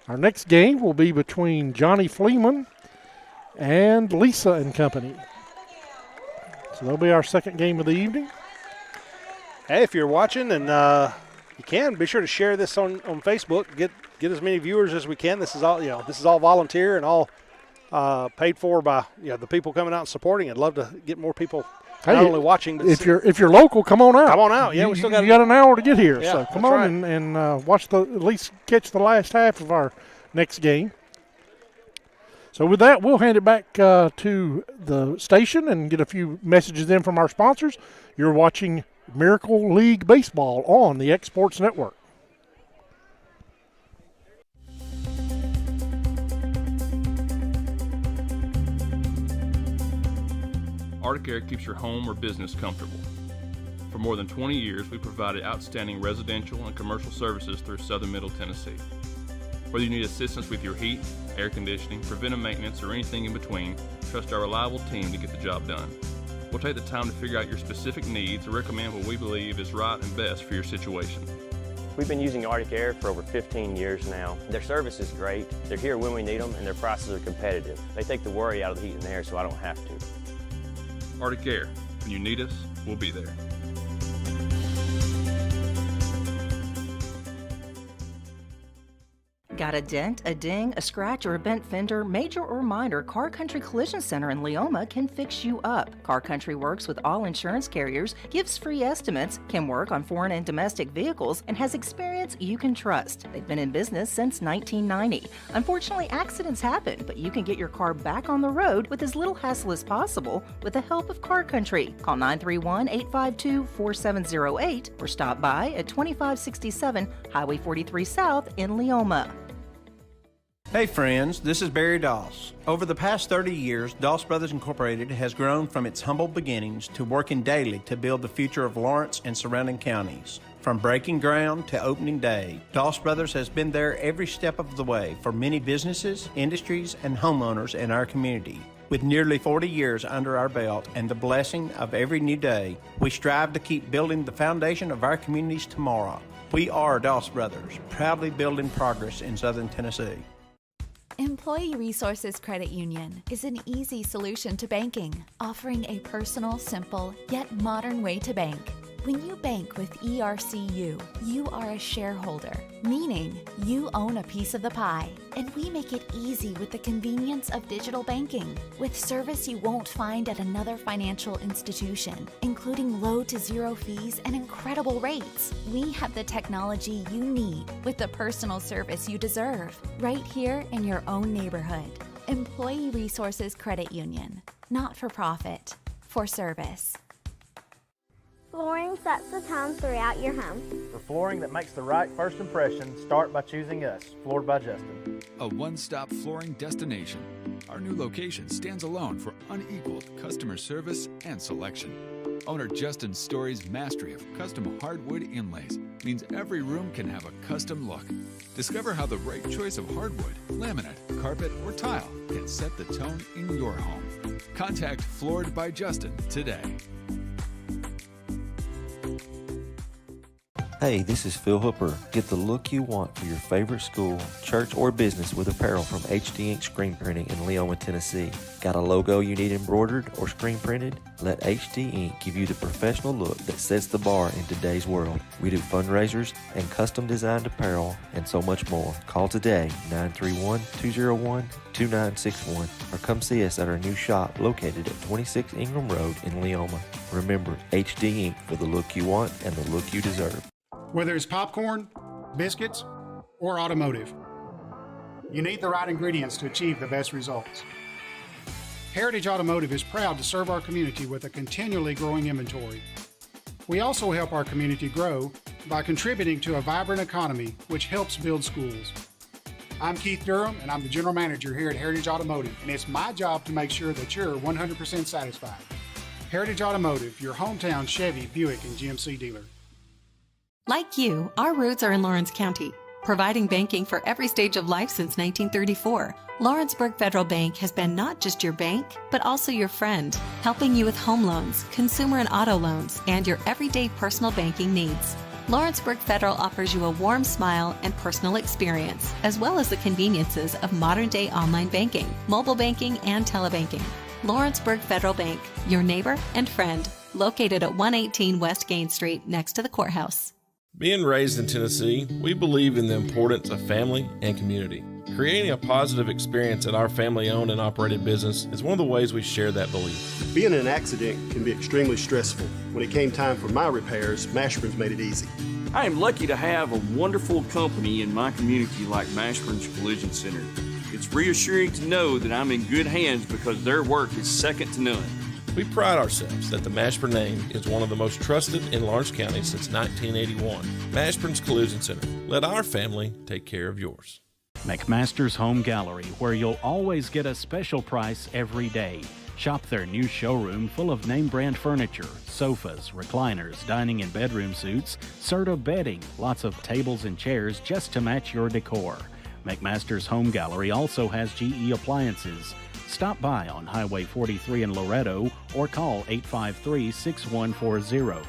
Our next game will be between Johnny Fleeman and Lisa and Company. So that'll be our second game of the evening. Hey, if you're watching and you can, be sure to share this on Facebook. Get as many viewers as we can. This is all volunteer and all paid for by the people coming out and supporting. I'd love to get more people not only watching, but if you're local, come on out. Come on out. Yeah, we still got an hour to get here, so come on right. and watch at least catch the last half of our next game. So with that, we'll hand it back to the station and get a few messages in from our sponsors. You're watching Miracle League Baseball on the X Sports Network. Arctic Air keeps your home or business comfortable. For more than 20 years, we provided outstanding residential and commercial services through southern Middle Tennessee. Whether you need assistance with your heat, air conditioning, preventive maintenance, or anything in between, trust our reliable team to get the job done. We'll take the time to figure out your specific needs and recommend what we believe is right and best for your situation. We've been using Arctic Air for over 15 years now. Their service is great, they're here when we need them, and their prices are competitive. They take the worry out of the heat and air so I don't have to. Arctic Air, when you need us, we'll be there. Got a dent, a ding, a scratch, or a bent fender? Major or minor, Car Country Collision Center in Leoma can fix you up. Car Country works with all insurance carriers, gives free estimates, can work on foreign and domestic vehicles, and has experience you can trust. They've been in business since 1990. Unfortunately, accidents happen, but you can get your car back on the road with as little hassle as possible with the help of Car Country. Call 931-852-4708 or stop by at 2567 Highway 43 South in Leoma. Hey friends, this is Barry Doss. Over the past 30 years, Doss Brothers Incorporated has grown from its humble beginnings to working daily to build the future of Lawrence and surrounding counties. From breaking ground to opening day, Doss Brothers has been there every step of the way for many businesses, industries, and homeowners in our community. With nearly 40 years under our belt and the blessing of every new day, we strive to keep building the foundation of our communities tomorrow. We are Doss Brothers, proudly building progress in Southern Tennessee. Employee Resources Credit Union is an easy solution to banking, offering a personal, simple, yet modern way to bank. When you bank with ERCU, you are a shareholder, meaning you own a piece of the pie. And we make it easy with the convenience of digital banking, with service you won't find at another financial institution, including low to zero fees and incredible rates. We have the technology you need with the personal service you deserve, right here in your own neighborhood. Employee Resources Credit Union, not for profit, for service. Flooring sets the tone throughout your home. For flooring that makes the right first impression, start by choosing us, Floored by Justin. A one-stop flooring destination. Our new location stands alone for unequaled customer service and selection. Owner Justin Story's mastery of custom hardwood inlays means every room can have a custom look. Discover how the right choice of hardwood, laminate, carpet, or tile can set the tone in your home. Contact Floored by Justin today. Hey, this is Phil Hooper. Get the look you want for your favorite school, church, or business with apparel from HD Ink Screen Printing in Leoma, Tennessee. Got a logo you need embroidered or screen printed? Let HD Ink give you the professional look that sets the bar in today's world. We do fundraisers and custom designed apparel and so much more. Call today, 931-201-2961, or come see us at our new shop located at 26 Ingram Road in Leoma. Remember, HD Ink for the look you want and the look you deserve. Whether it's popcorn, biscuits, or automotive, you need the right ingredients to achieve the best results. Heritage Automotive is proud to serve our community with a continually growing inventory. We also help our community grow by contributing to a vibrant economy, which helps build schools. I'm Keith Durham, and I'm the General Manager here at Heritage Automotive, and it's my job to make sure that you're 100% satisfied. Heritage Automotive, your hometown Chevy, Buick, and GMC dealer. Like you, our roots are in Lawrence County, providing banking for every stage of life since 1934. Lawrenceburg Federal Bank has been not just your bank, but also your friend, helping you with home loans, consumer and auto loans, and your everyday personal banking needs. Lawrenceburg Federal offers you a warm smile and personal experience, as well as the conveniences of modern-day online banking, mobile banking, and telebanking. Lawrenceburg Federal Bank, your neighbor and friend, located at 118 West Gain Street next to the courthouse. Being raised in Tennessee, we believe in the importance of family and community. Creating a positive experience at our family-owned and operated business is one of the ways we share that belief. Being in an accident can be extremely stressful. When it came time for my repairs, Mashburn's made it easy. I am lucky to have a wonderful company in my community like Mashburn's Collision Center. It's It's reassuring to know that I'm in good hands because their work is second to none. We pride ourselves that the Mashburn name is one of the most trusted in Lawrence County since 1981. Mashburn's Collision Center. Let our family take care of yours. McMaster's Home Gallery, where you'll always get a special price every day. Shop their new showroom full of name-brand furniture, sofas, recliners, dining and bedroom suites, Serta bedding, lots of tables and chairs just to match your decor. McMaster's Home Gallery also has GE appliances. Stop by on Highway 43 in Loretta or call 853-6140.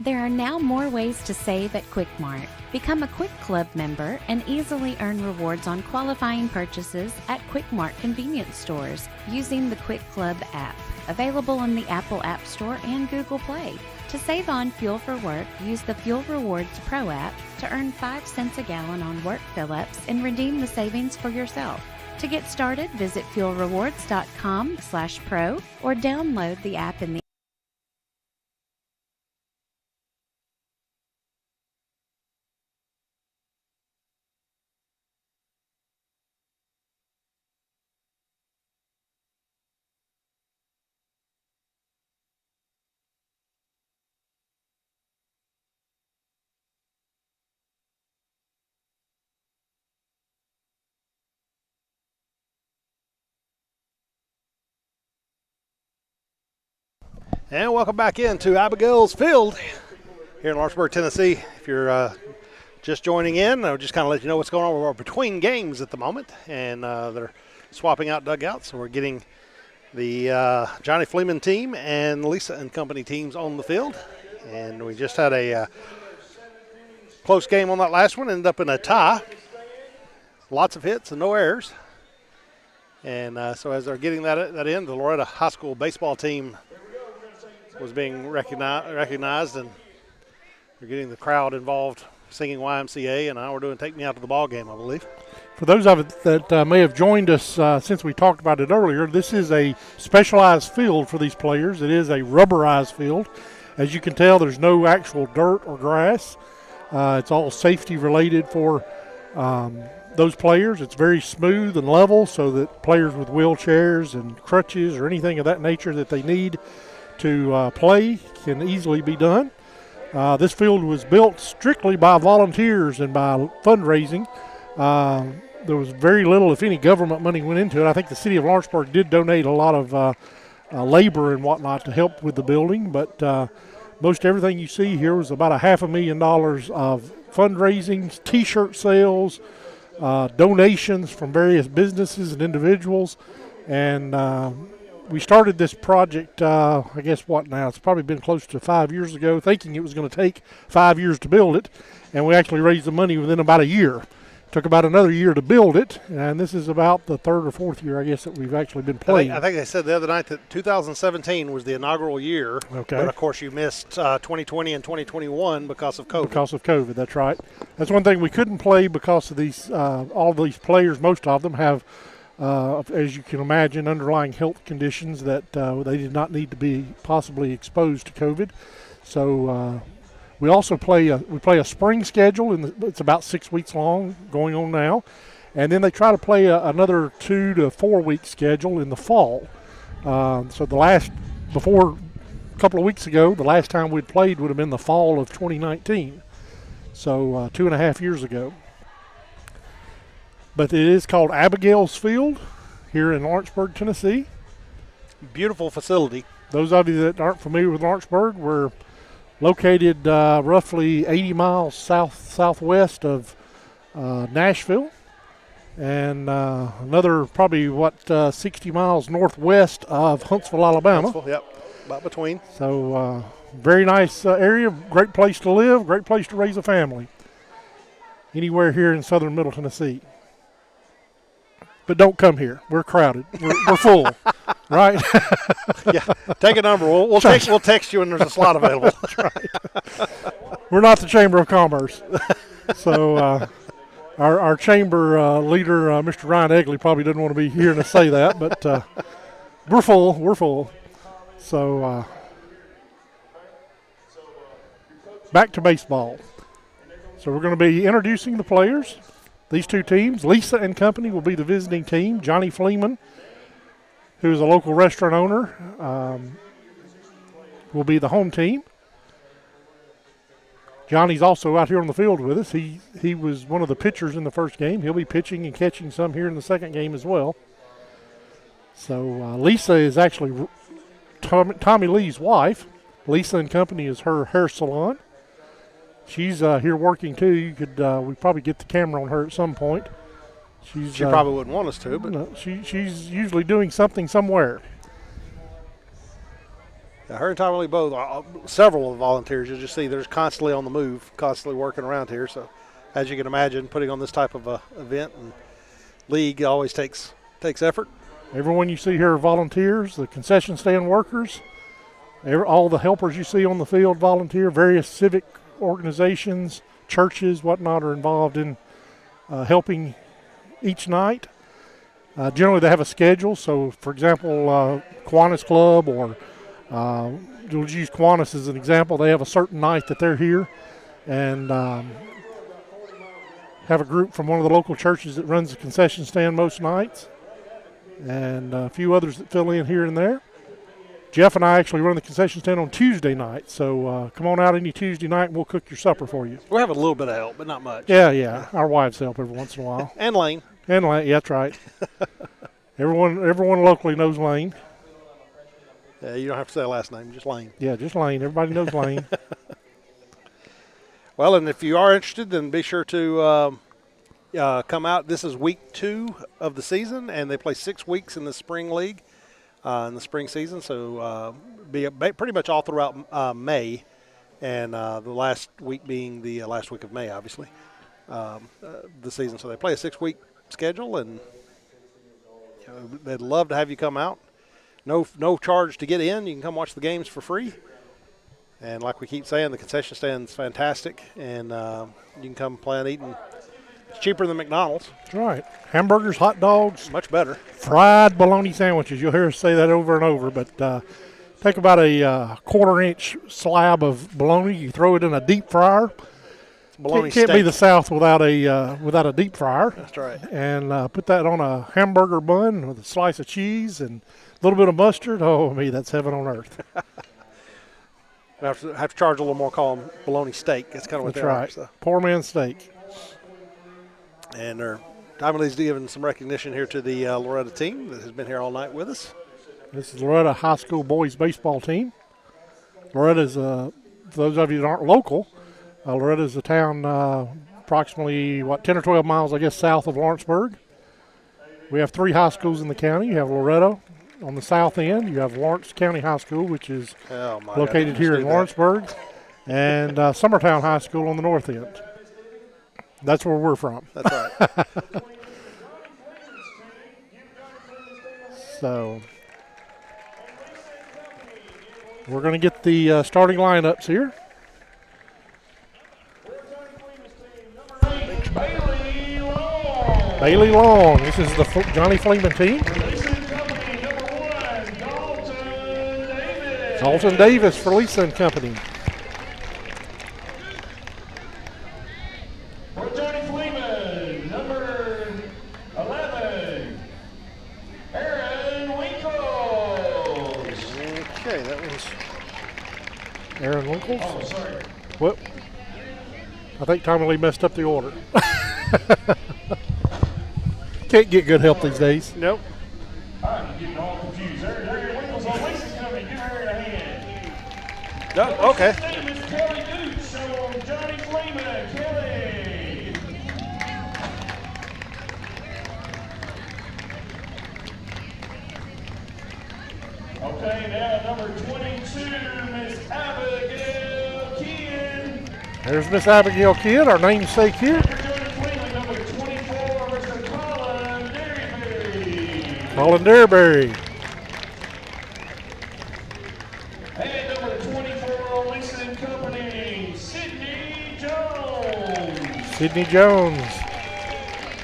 There are now more ways to save at Quick Mart. Become a Quick Club member and easily earn rewards on qualifying purchases at Quick Mart convenience stores using the Quick Club app, available in the Apple App Store and Google Play. To save on fuel for work, use the Fuel Rewards Pro app to earn 5 cents a gallon on work fill-ups and redeem the savings for yourself. To get started, visit fuelrewards.com/pro or download the app in the And welcome back into Abigail's Field here in Lawrenceburg, Tennessee. If you're just joining in, I'll just kind of let you know what's going on. We're between games at the moment, and they're swapping out dugouts. So we're getting the Johnny Fleeman team and Lisa and Company teams on the field. And we just had a close game on that last one, ended up in a tie. Lots of hits and no errors. And so as they're getting that in, the Loretta High School baseball team was being recognized, and we're getting the crowd involved, singing YMCA, and now we're doing Take Me Out to the Ball Game, I believe. For those of it that may have joined us since we talked about it earlier, this is a specialized field for these players. It is a rubberized field. As you can tell, there's no actual dirt or grass. It's all safety related for those players. It's very smooth and level so that players with wheelchairs and crutches or anything of that nature that they need to play can easily be done. This field was built strictly by volunteers and by fundraising. There was very little, if any, government money went into it. I think the city of Lawrenceburg did donate a lot of labor and whatnot to help with the building, but most everything you see here was about $500,000 of fundraising, T-shirt sales, donations from various businesses and individuals, and we started this project, I guess it's probably been close to 5 years ago, thinking it was going to take 5 years to build it, and we actually raised the money within about a year. Took about another year to build it, and this is about the third or fourth year, I guess, that we've actually been playing. I think they said the other night that 2017 was the inaugural year, okay. But of course you missed 2020 and 2021 because of COVID. Because of COVID, that's right. That's one thing we couldn't play because of these. All these players, most of them have, as you can imagine, underlying health conditions that they did not need to be possibly exposed to COVID. So we also play a spring schedule, and it's about 6 weeks long, going on now. And then they try to play another 2 to 4 week schedule in the fall. So before a couple of weeks ago, the last time we'd played would have been the fall of 2019. So 2.5 years ago. But it is called Abigail's Field here in Lawrenceburg, Tennessee. Beautiful facility. Those of you that aren't familiar with Lawrenceburg, we're located roughly 80 miles southwest of Nashville, and another probably 60 miles northwest of Huntsville, Alabama. Huntsville, yep, about between. So very nice area, great place to live, great place to raise a family. Anywhere here in southern Middle Tennessee. But don't come here. We're crowded. We're full, right? Yeah, take a number. We'll text you when there's a slot available. That's right. We're not the Chamber of Commerce. So our chamber leader, Mr. Ryan Egley, probably doesn't want to be hearing us say that, but we're full. We're full. So back to baseball. So we're going to be introducing the players. These two teams, Lisa and Company, will be the visiting team. Johnny Fleeman, who is a local restaurant owner, will be the home team. Johnny's also out here on the field with us. He was one of the pitchers in the first game. He'll be pitching and catching some here in the second game as well. So Lisa is actually Tommy Lee's wife. Lisa and Company is her hair salon. She's here working too. You could we probably get the camera on her at some point. She probably wouldn't want us to, but no, she's usually doing something somewhere. Her and Tommy Lee both, several of the volunteers, you'll just see they're constantly on the move, constantly working around here. So as you can imagine, putting on this type of event and league always takes effort. Everyone you see here are volunteers, the concession stand workers, all the helpers you see on the field volunteer, various civic organizations, churches, whatnot are involved in helping each night. Generally they have a schedule. So for example, Kiwanis Club or we'll use Kiwanis as an example. They have a certain night that they're here and have a group from one of the local churches that runs the concession stand most nights and a few others that fill in here and there. Jeff and I actually run the concession stand on Tuesday night, so come on out any Tuesday night and we'll cook your supper for you. We'll have a little bit of help, but not much. Yeah. Our wives help every once in a while. And Lane. Yeah, that's right. Everyone locally knows Lane. Yeah, you don't have to say a last name, just Lane. Yeah, just Lane. Everybody knows Lane. Well, and if you are interested, then be sure to come out. This is week 2 of the season, and they play 6 weeks in the spring league, in the spring season. So be pretty much all throughout May, and the last week being the last week of May, obviously, the season. So they play a 6-week schedule, and they'd love to have you come out. No charge to get in. You can come watch the games for free. And like we keep saying, the concession stand's fantastic, and you can come play and eat. And it's cheaper than McDonald's. That's right. Hamburgers, hot dogs. Much better. Fried bologna sandwiches. You'll hear us say that over and over. But take about a quarter-inch slab of bologna. You throw it in a deep fryer. Bologna can't steak. be the South without a deep fryer. That's right. And put that on a hamburger bun with a slice of cheese and a little bit of mustard. Oh, me, that's heaven on earth. I have to charge a little more, call them bologna steak. That's kind of what That's they right. are. So. Poor man's steak. And Tommy Lee's giving some recognition here to the Loretta team that has been here all night with us. This is Loretta High School boys baseball team. Loretta's, for those of you that aren't local, Loretta's a town approximately, 10 or 12 miles, I guess, south of Lawrenceburg. We have 3 high schools in the county. You have Loretta on the south end. You have Lawrence County High School, which is located here in Lawrenceburg, and Summertown High School on the north end. That's where we're from. That's right. So we're going to get the starting lineups here. Bailey Long. This is the Johnny Fleeman team. Dalton Davis for Lisa and Company. For Johnny Fleeman, number 11, Aaron Winkles. Okay, that was Aaron Winkles. Oh, sorry. Well, I think Tommy Lee messed up the order. Can't get good help these days. Nope. I'm getting all confused. Aaron Winkles on Lisa's Company. Give her a hand. No, okay. His name is Kelly Dukes. So Johnny Fleeman, Kelly. Okay, now number 22, Miss Abigail Kidd. There's Miss Abigail Kidd, our namesake here. Number 24, Mr. Colin Derryberry. Colin Derryberry. And number 24 on Lisa and Company, Sydney Jones. Sydney Jones.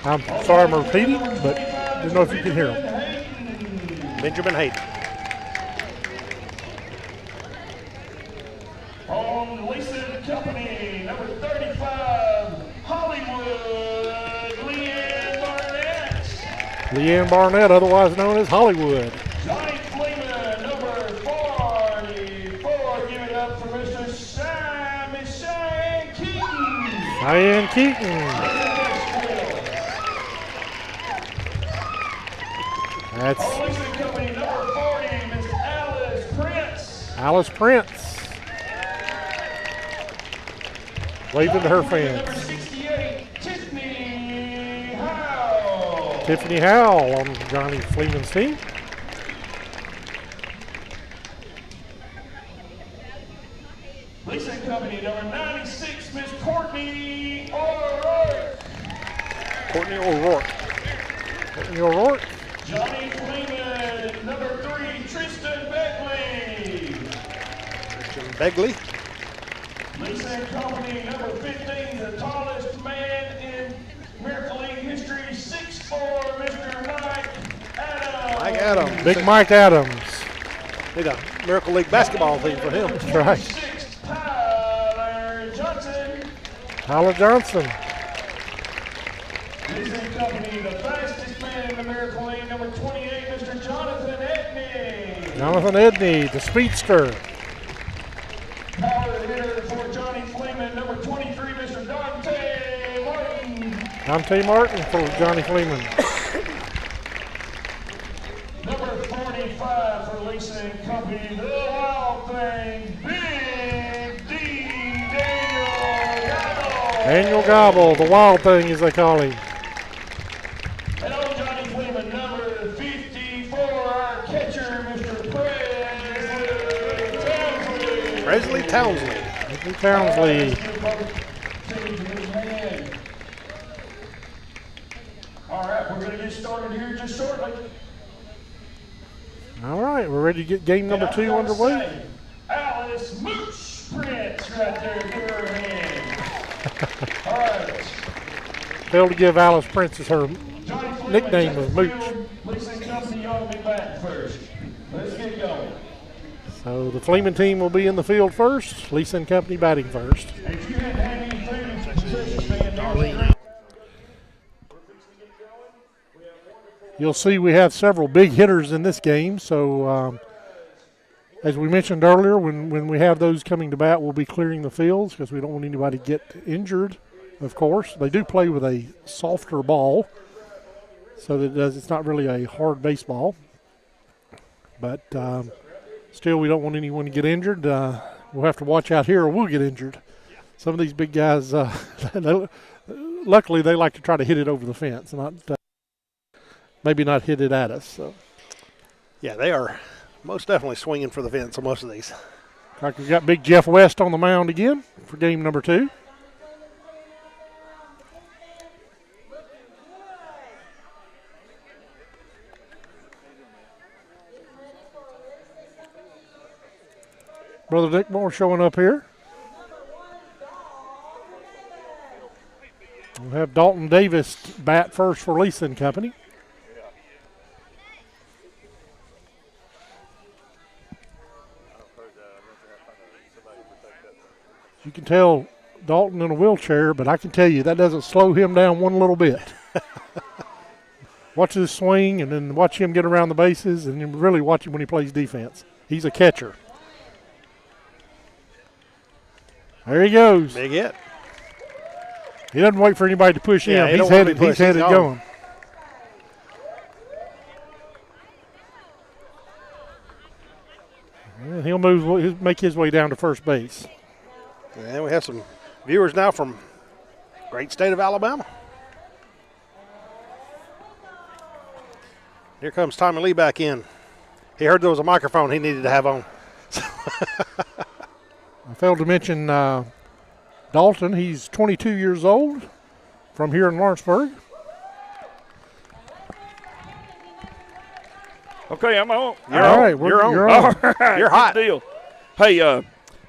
I'm sorry I'm repeating, but I don't know if you can hear him. Benjamin Hayden. On Lisa and Company, number 35, Leanne Barnett, otherwise known as Hollywood. Johnny Fleeman, number 44. Give it up for Mr. Cheyenne Keaton. Cheyenne Keaton. That's Policing Company, number 40, Miss Alice Prince. Alice Prince. Waving to her Number fans. 68, Tiffany Howe. Tiffany Howe on Johnny Fleeman's team. Policing Company, number 96, Miss Courtney O'Rourke. Courtney O'Rourke. Courtney O'Rourke. Johnny Fleeman, number 3, Tristan Beckley. Begley. Lisa and Company, number 15, the tallest man in Miracle League history, 6'4", Mr. Mike Adams. Mike Adams. Big Mike Adams. Need a Miracle League basketball team for him. That's right. 6, Tyler Johnson. Tyler Johnson. Lisa and Company, the fastest man in the Miracle League, number 28, Mr. Jonathan Edney. Jonathan Edney, the speedster. Power hitter for Johnny Fleeman, number 23, Mr. Dante Martin. Dante Martin for Johnny Fleeman. Number 45 for Lisa and Company, the Wild Thing, Big D. Daniel Gobble. Daniel Gobble, the Wild Thing as they call him. And on Johnny Fleeman, number 54, our catcher, Mr. Presley Townsley. Presley Townsley. All right, we're going to get started here just shortly. All right, we're ready to get game number 2 underway. Alice Mooch Prince right there. Give her a hand. All right. Failed to give Alice Prince her nickname of Mooch. Lisa and Company, you ought to be back first. Let's get going. So the Fleeman team will be in the field first. Lisa and Company batting first. If you hadn't had any food, Patricia fan, You'll see we have several big hitters in this game. So as we mentioned earlier, when we have those coming to bat, we'll be clearing the fields because we don't want anybody to get injured, of course. They do play with a softer ball, so that it's not really a hard baseball. But still, we don't want anyone to get injured. We'll have to watch out here or we'll get injured. Some of these big guys, luckily, they like to try to hit it over the fence, not maybe not hit it at us. So. Yeah, they are most definitely swinging for the fence on most of these. Like we've got big Jeff West on the mound again for game number 2. Brother Dick Moore showing up here. We'll have Dalton Davis bat first for Lisa and Company. You can tell Dalton in a wheelchair, but I can tell you that doesn't slow him down one little bit. Watch his swing and then watch him get around the bases and then really watch him when he plays defense. He's a catcher. There he goes. Big hit. He doesn't wait for anybody to push Yeah, him. He's headed going. And he'll make his way down to first base. And we have some viewers now from great state of Alabama. Here comes Tommy Lee back in. He heard there was a microphone he needed to have on. I failed to mention Dalton. He's 22 years old from here in Lawrenceburg. Okay, I'm on. All right, you're on. All right, You're hot. Good deal. Hey,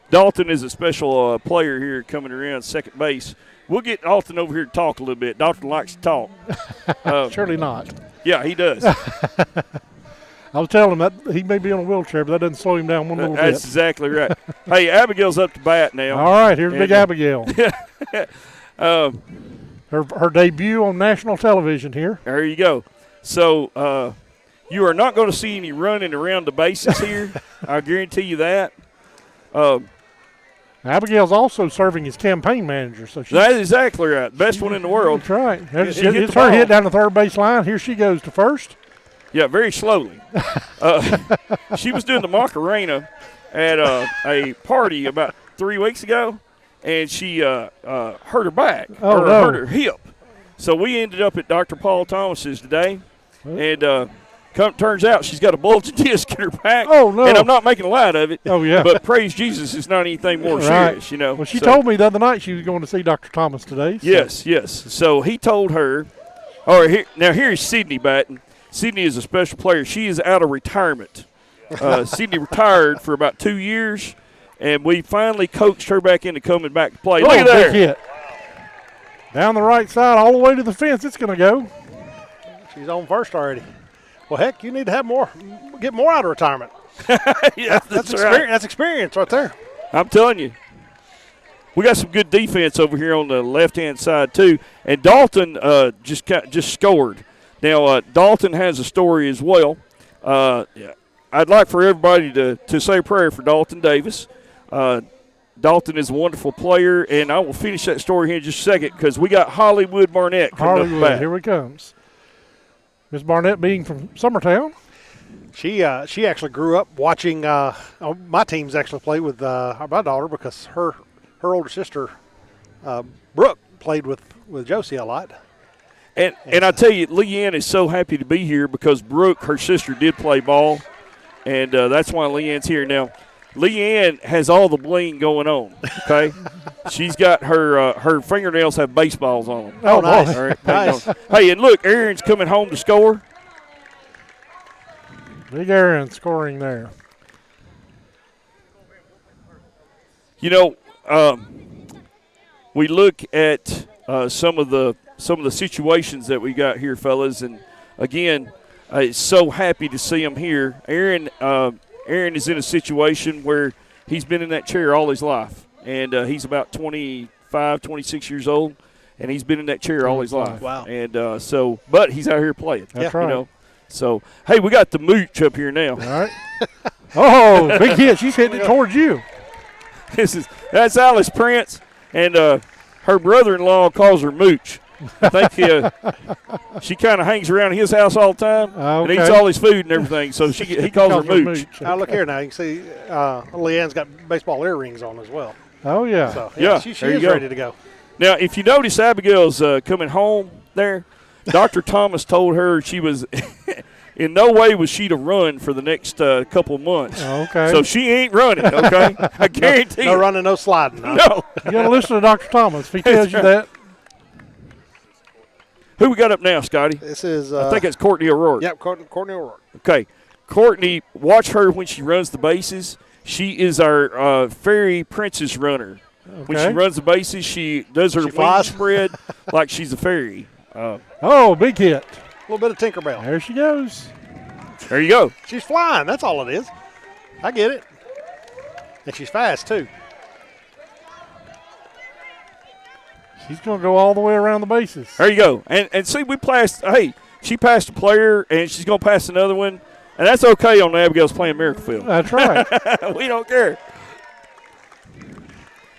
Dalton is a special player here coming around second base. We'll get Dalton over here to talk a little bit. Dalton likes to talk. Surely not. Yeah, he does. I was telling him that he may be on a wheelchair, but that doesn't slow him down one little bit. That's exactly right. Hey, Abigail's up to bat now. All right, here's big Abigail. Her debut on national television here. There you go. So you are not going to see any running around the bases here. I guarantee you that. Abigail's also serving as campaign manager. So that is exactly right. Best one in the world. That's right. It's her hit down the third base line. Here she goes to first. Yeah, very slowly. She was doing the Macarena at a party about 3 weeks ago, and she hurt her back hurt her hip. So we ended up at Dr. Paul Thomas's today, and turns out she's got a bulging disc in her back. Oh, no. And I'm not making light of it. Oh, yeah. But praise Jesus, it's not anything more serious, you know. Well, she told me the other night she was going to see Dr. Thomas today. So. Yes. So he told her, here's Sydney batting. Sydney is a special player. She is out of retirement. Sydney retired for about 2 years, and we finally coaxed her back into coming back to play. Look at there. Big hit. Down the right side, all the way to the fence, it's going to go. She's on first already. Well, heck, you need to get more out of retirement. Yeah, that's right. That's experience right there. I'm telling you. We got some good defense over here on the left-hand side, too. And Dalton just scored. Now, Dalton has a story as well. I'd like for everybody to say a prayer for Dalton Davis. Dalton is a wonderful player, and I will finish that story here in just a second because we got Hollywood Barnett coming up back. Here he comes. Miss Barnett being from Summertown. She actually grew up watching my teams actually play with my daughter because her older sister, Brooke, played with Josie a lot. And I tell you, Leanne is so happy to be here because Brooke, her sister, did play ball, and that's why Leanne's here. Now, Leanne has all the bling going on, okay? She's got her fingernails have baseballs on them. Oh, nice. All right, nice. Hey, and look, Aaron's coming home to score. Big Aaron scoring there. You know, we look at some of the situations that we got here, fellas, and again, so happy to see him here. Aaron is in a situation where he's been in that chair all his life, and he's about 25, 26 years old, and he's been in that chair all his life. Wow. And but he's out here playing. That's right. You know? So, hey, we got the mooch up here now. All right. Oh, big hit. She's hitting it towards you. That's Alice Prince, and her brother-in-law calls her Mooch. I think she kind of hangs around his house all the time and eats all his food and everything, so he calls her Mooch. Now, look here now. You can see Leanne's got baseball earrings on as well. Oh, yeah. So, yeah, she is ready to go. Now, if you notice Abigail's coming home there, Dr. Thomas told her she was in no way was she to run for the next couple months. Okay. So she ain't running, okay? I guarantee you. No running, no sliding. Huh? No. You got to listen to Dr. Thomas if he tells you that. Who we got up now, Scotty? This is I think it's Courtney O'Rourke. Yep, Courtney O'Rourke. Okay. Courtney, watch her when she runs the bases. She is our fairy princess runner. Okay. When she runs the bases, she does her wing spread like she's a fairy. Big hit. A little bit of Tinkerbell. There she goes. There you go. She's flying. That's all it is. I get it. And she's fast, too. She's going to go all the way around the bases. There you go. And see, she passed a player, and she's going to pass another one. And that's okay on Abigail's playing Miracle Field. That's right. We don't care.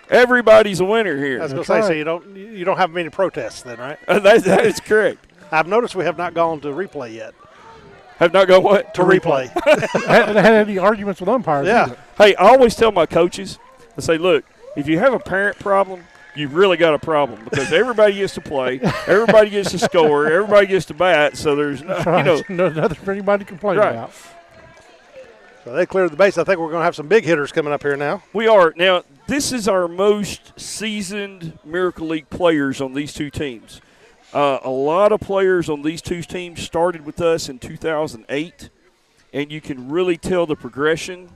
Everybody's a winner here. I was going to say, so you don't have many protests then, right? That is correct. I've noticed we have not gone to replay yet. Have not gone what? To replay. Haven't had any arguments with umpires either. Hey, I always tell my coaches, I say, look, if you have a parent problem, you've really got a problem because everybody gets to play, everybody gets to score, everybody gets to bat, so there's nothing for anybody to complain about. So they cleared the base. I think we're going to have some big hitters coming up here now. We are. Now, this is our most seasoned Miracle League players on these two teams. A lot of players on these two teams started with us in 2008, and you can really tell the progression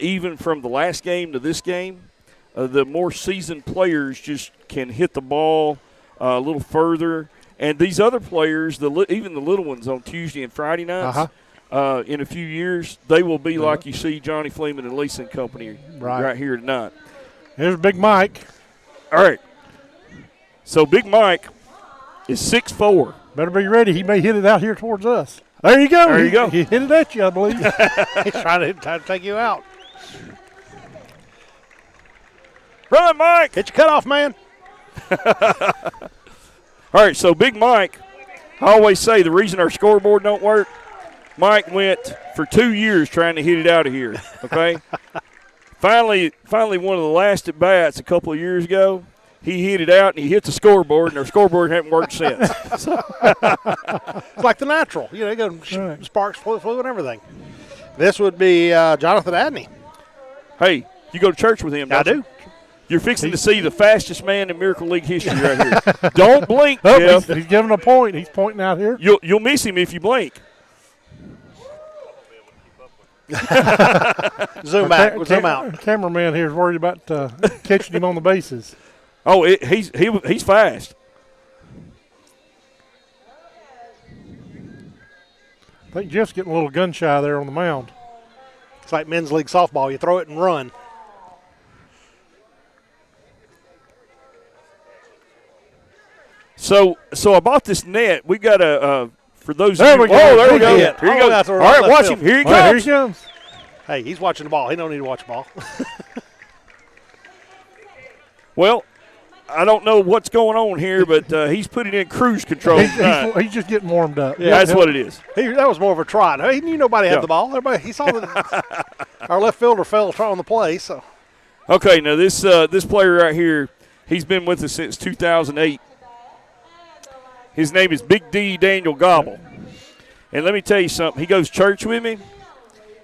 even from the last game to this game. The more seasoned players just can hit the ball a little further. And these other players, even the little ones on Tuesday and Friday nights, in a few years, they will be like you see Johnny Fleeman and Lisa and company right here tonight. Here's Big Mike. All right. So Big Mike is 6'4". Better be ready. He may hit it out here towards us. There you go. There you go. He hit it at you, I believe. He's trying to take you out. Run, Mike. Get your cutoff, man. All right, so Big Mike, I always say the reason our scoreboard don't work, Mike went for 2 years trying to hit it out of here, okay? Finally, one of the last at-bats a couple of years ago, he hit it out and he hit the scoreboard, and our scoreboard hasn't worked since. It's like the natural. You go sparks, fluid, and everything. This would be Jonathan Adney. Hey, you go to church with him, I don't do. you? You're fixing to see the fastest man in Miracle League history right here. Don't blink, Oh, Jeff. he's giving a point. He's pointing out here. You'll miss him if you blink. Zoom back. Zoom out. Cameraman here is worried about catching him on the bases. Oh, he's fast. I think Jeff's getting a little gun shy there on the mound. It's like men's league softball. You throw it and run. So I bought this net. We got for those There of you. we go. Oh, there we go. Hit. Here he Oh, goes. that's All a right, left watch field. him. Here he All right, comes. here he comes. Hey, he's watching the ball. He don't need to watch the ball. Well, I don't know what's going on here, but he's putting in cruise control. He's just getting warmed up. Yeah, that's what it is. That was more of a trot. He knew nobody had the ball. He saw that our left fielder fell on the play. So, Okay, now this player right here, he's been with us since 2008. His name is Big D Daniel Gobble. And let me tell you something. He goes to church with me.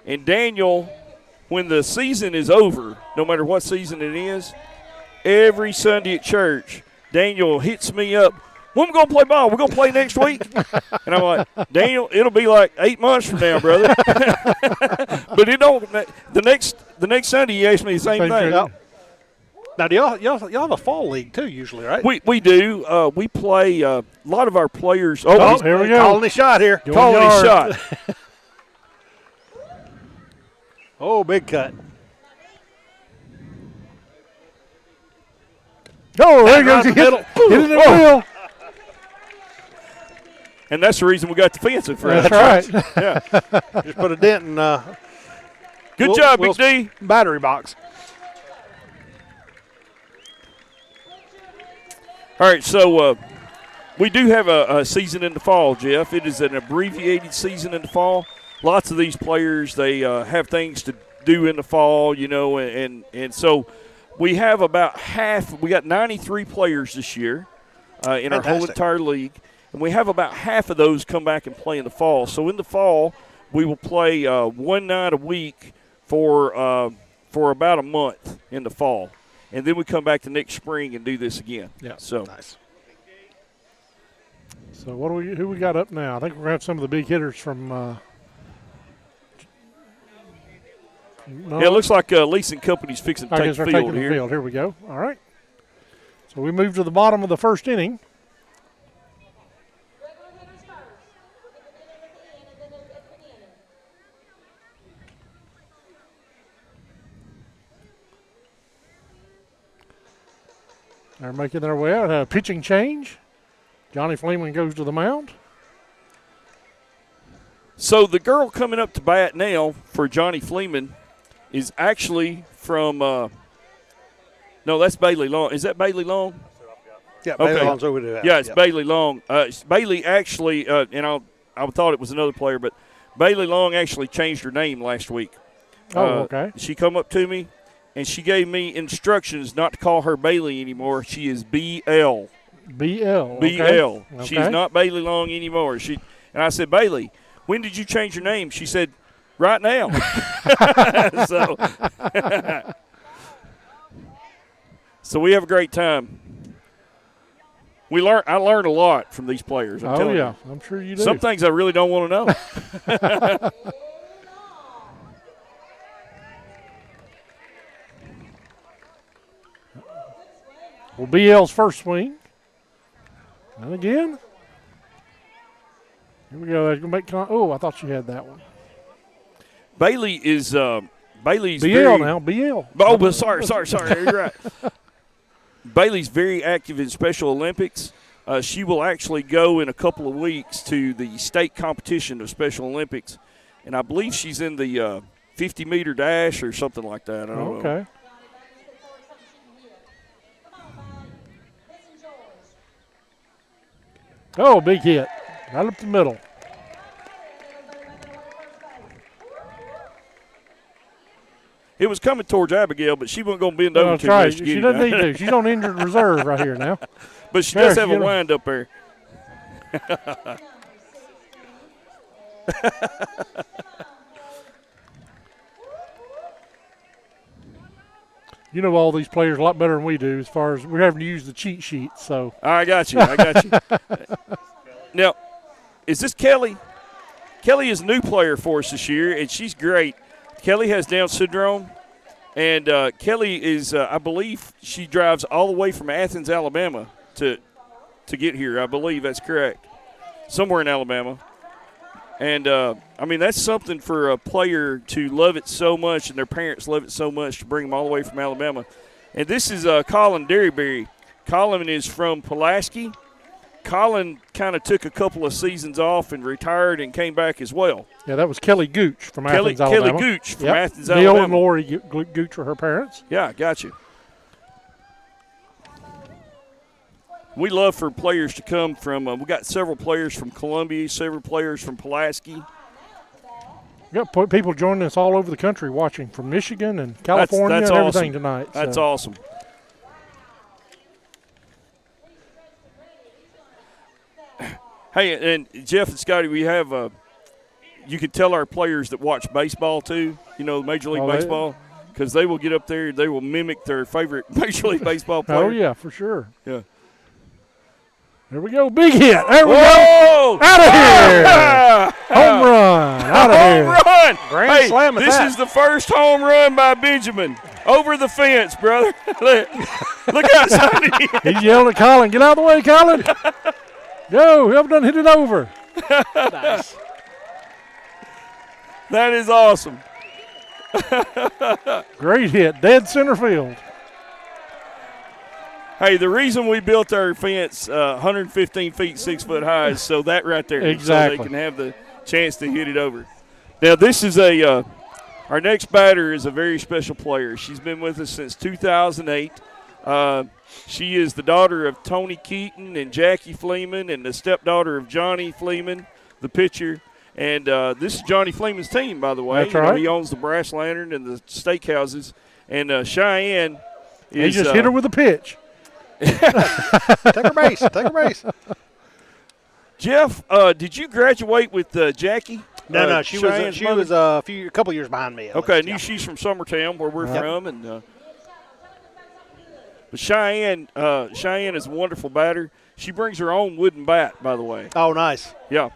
And Daniel, when the season is over, no matter what season it is, every Sunday at church, Daniel hits me up. When we going to play ball? We're going to play next week? And I'm like, Daniel, it'll be like 8 months from now, brother. But it don't. The next Sunday, he asked me the same thing. now, do y'all have a fall league too usually, right? We do. We play a lot of our players. Oh, here we go. Calling his shot here. Calling his shot. Oh, big cut. Oh, there he goes. Right in the middle. Hit it in the middle. And that's the reason we got defensive for us. That's right. Yeah. Just put a dent in. Good job, Big D. Battery box. All right, so we do have a season in the fall, Jeff. It is an abbreviated season in the fall. Lots of these players, they have things to do in the fall, and so we have about half. We got 93 players this year in our whole entire league, and we have about half of those come back and play in the fall. So in the fall, we will play one night a week for about a month in the fall. And then we come back the next spring and do this again. Yeah. So nice. So who we got up now? I think we're gonna have some of the big hitters from. Yeah, it looks like Leasing Company's fixing to I take guess the they're field taking here. the field. Here we go. All right. So we move to the bottom of the first inning. They're making their way out. A pitching change. Johnny Fleeman goes to the mound. So the girl coming up to bat now for Johnny Fleeman is actually from no, that's Bailey Long. Is that Bailey Long? Yeah, Bailey Long's over there. Yeah, it's Bailey Long. Bailey actually, and I thought it was another player, but Bailey Long actually changed her name last week. Okay. She come up to me, and she gave me instructions not to call her Bailey anymore. She is BL. BL. BL. Okay. She's not Bailey Long anymore. And I said, Bailey, when did you change your name? She said, right now. So we have a great time. I learn a lot from these players. I'm telling you. I'm sure you do. Some things I really don't want to know. Well, BL's first swing. And again. Here we go. That's gonna make I thought she had that one. Bailey is Bailey's BL very, now. BL. Oh, but sorry. You're right. Bailey's very active in Special Olympics. She will actually go in a couple of weeks to the state competition of Special Olympics, and I believe she's in the 50-meter dash or something like that. I don't know. Okay. Oh, big hit. Right up the middle. It was coming towards Abigail, but she wasn't going to bend over That's too right. much. to get She it doesn't done. need to. She's on injured reserve right here now. But she There, does have she a get her- wind up there. You know all these players a lot better than we do as far as we're having to use the cheat sheet. So I got you. Now, is this Kelly? Kelly is a new player for us this year, and she's great. Kelly has Down syndrome, and Kelly is, I believe, she drives all the way from Athens, Alabama to get here. I believe that's correct. Somewhere in Alabama. And, I mean, that's something for a player to love it so much and their parents love it so much to bring them all the way from Alabama. And this is Colin Derryberry. Colin is from Pulaski. Colin kind of took a couple of seasons off and retired and came back as well. yeah, that was Kelly Gooch from Athens, Alabama. Kelly Gooch from Yep. Athens, Neil Alabama. and Lori Gooch were her parents. Yeah, got you. We love for players to come from we got several players from Columbia, several players from Pulaski. We got people joining us all over the country watching from Michigan and California that's and everything awesome. tonight. That's so. awesome. Hey, and Jeff and Scotty, we have you can tell our players that watch baseball too, Major League Baseball, because they will get up there, they will mimic their favorite Major League Baseball player. Oh, yeah, for sure. Yeah. There we go. Big hit. There we Whoa! go. Out of here. Home run. Out of here. Home run. Grand slam at this that. is the first home run by Benjamin. Over the fence, brother. Look outside. He's yelling at Colin. Get out of the way, Colin. Go. Whoever done hit it over. Nice. That is awesome. Great hit. Dead center field. Hey, the reason we built our fence 115 feet, 6 foot high is so that right there. Exactly. So they can have the chance to hit it over. Now, this is our next batter is a very special player. She's been with us since 2008. She is the daughter of Tony Keaton and Jackie Fleeman and the stepdaughter of Johnny Fleeman, the pitcher. And this is Johnny Fleeman's team, by the way. That's right. He owns the Brass Lantern and the steakhouses. And Cheyenne He is – just hit her with a pitch. Take her base. Take her base. Jeff, did you graduate with Jackie? No, she was a couple years behind me. Okay, I knew she's from Summertown, where we're from, and but Cheyenne is a wonderful batter. She brings her own wooden bat, by the way. Oh, nice. Yeah,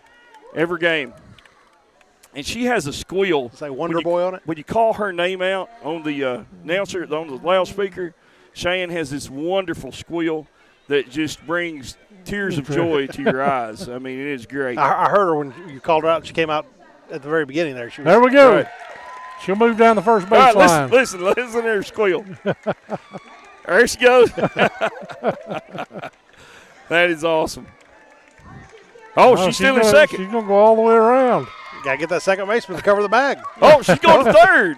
every game, and she has a squeal. Say Wonder Boy on it. When you call her name out on the announcer on the loudspeaker, Cheyenne has this wonderful squeal that just brings tears of joy to your eyes. I mean, it is great. I heard her when you called her out. She came out at the very beginning there. There we go. Right. She'll move down the first All right, baseline. listen to her squeal. There she goes. That is awesome. Oh, she's still in second. She's going to go all the way around. Got to get that second baseman to cover the bag. Oh, she's going to third.